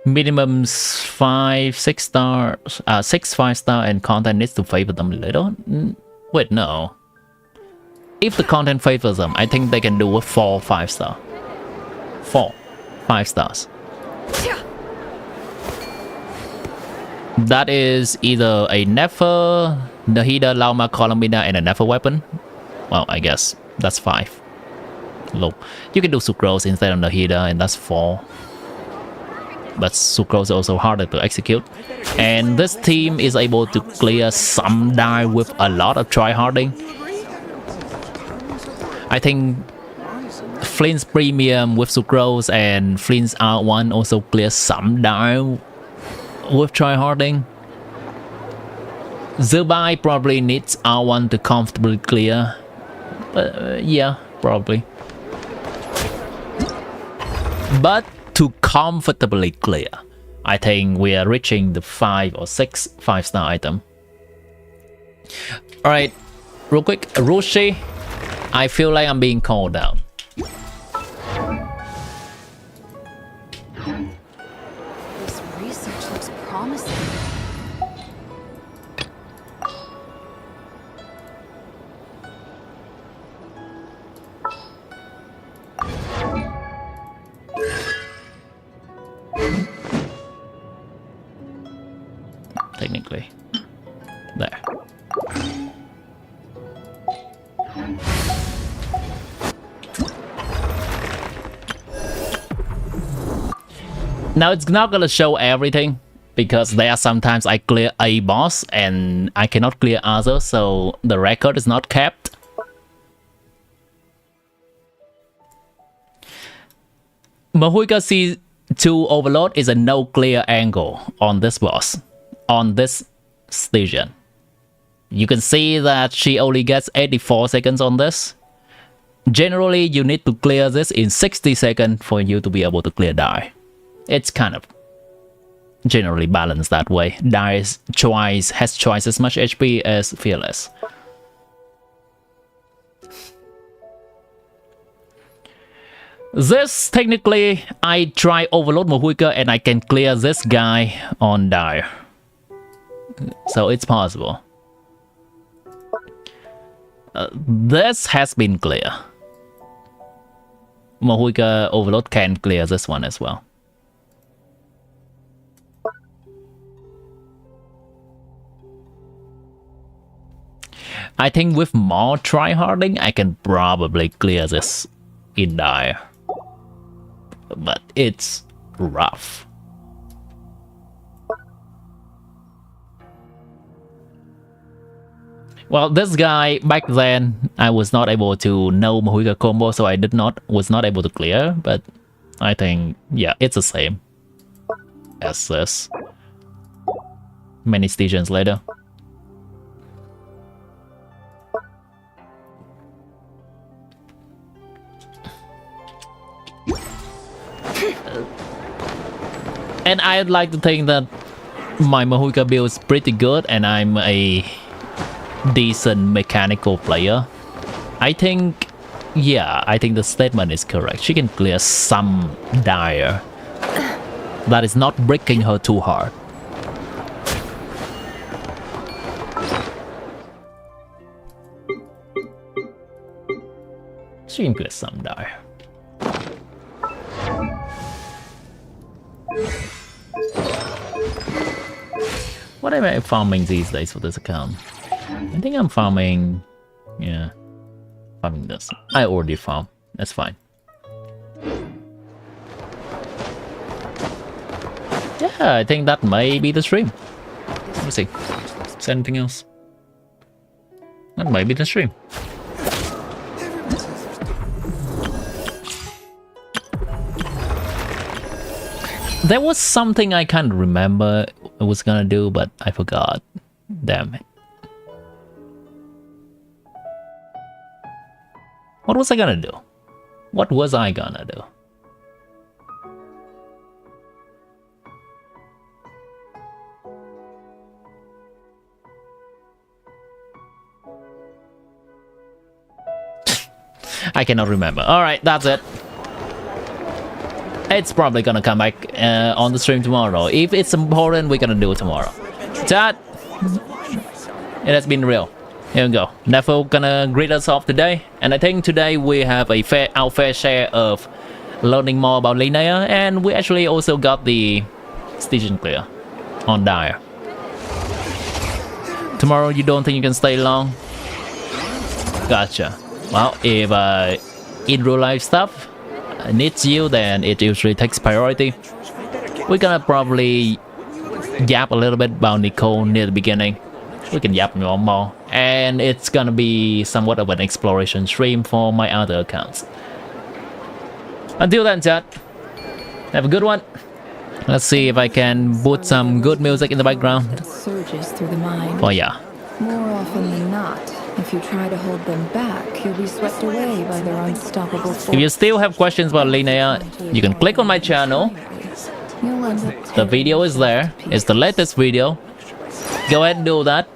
[SPEAKER 1] Minimum 5 6-star, 6 5-star, and content needs to favor them a little. Wait, no. If the content favors them, I think they can do a 4 5-star. 4 5-stars. That is either a Nefer, Nahida, Lauma, Colombina, and a Nefer weapon. Well, I guess that's 5. Look, you can do Sucrose instead of Nahida, and that's 4. But Sucrose is also harder to execute. And this team is able to clear some die with a lot of tryharding. I think Flint's Premium with Sucrose and Flint's R1 also clears some die with tryharding. Zerbai probably needs R1 to comfortably clear. But yeah, probably. But to comfortably clear, I think we are reaching the 5 or 6 5-star item. Alright, real quick, Roshi, I feel like I'm being called out.
[SPEAKER 5] This research looks promising.
[SPEAKER 1] Technically. There. Now it's not gonna show everything because there are sometimes I clear a boss and I cannot clear others, so the record is not kept. Mahuika C2 Overload is a no clear angle on this boss, on this station. You can see that she only gets 84 seconds on this. Generally, you need to clear this in 60 seconds for you to be able to clear die. It's kind of generally balanced that way. Die has twice as much HP as Fearless. This, technically, I try Overload Mahuika and I can clear this guy on Dire. So it's possible. This has been clear. Mahuika Overload can clear this one as well. I think with more tryharding, I can probably clear this in Dire. But it's rough. Well, this guy back then I was not able to know Mahuika combo, so I was not able to clear. But I think yeah, it's the same as this. Many stations later. And I'd like to think that my Mahuika build is pretty good and I'm a decent mechanical player. I think, yeah, I think the statement is correct. She can clear some Dire. That is not breaking her too hard. She can clear some Dire. What am I farming these days for this account? I think I'm farming... yeah. Farming this. I already farm. That's fine. Yeah, I think that may be the stream. Let me see. Is there anything else? That might be the stream. There was something I can't remember I was gonna do, but I forgot. Damn it. What was I gonna do? What was I gonna do? I cannot remember. Alright, that's it. It's probably gonna come back on the stream tomorrow. If it's important, we're gonna do it tomorrow. Chat! It has been real. Here we go. Nefo gonna greet us off today. And I think today we have our fair share of learning more about Linnea. And we actually also got the station clear on Dire. Tomorrow you don't think you can stay long? Gotcha. Well, if in real life stuff needs you, then it usually takes priority. We're gonna probably yap a little bit about Nicole near the beginning. We can yap more, and it's gonna be somewhat of an exploration stream for my other accounts. Until then, chat, have a good one. Let's see if I can put some good music in the background.
[SPEAKER 11] Surges through the mind.
[SPEAKER 1] Oh yeah.
[SPEAKER 11] More often than not, if you try to hold them back, you'll be swept away by their unstoppable force.
[SPEAKER 1] If you still have questions about Linnea, you can click on my channel.
[SPEAKER 11] You'll end up
[SPEAKER 1] The video is there. It's the latest video. Go ahead and do that.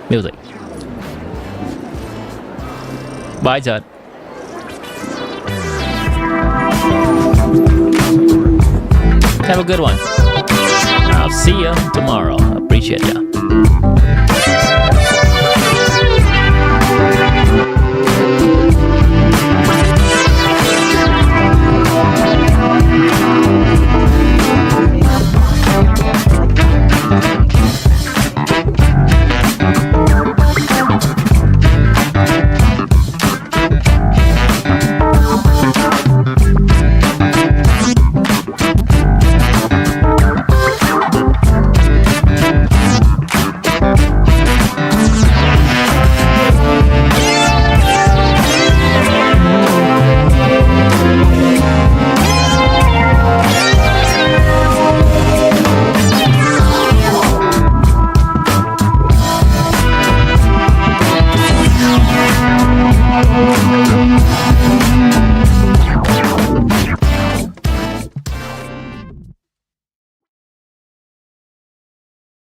[SPEAKER 1] Music. Bye, chat. Have a good one. I'll see you tomorrow. Appreciate ya.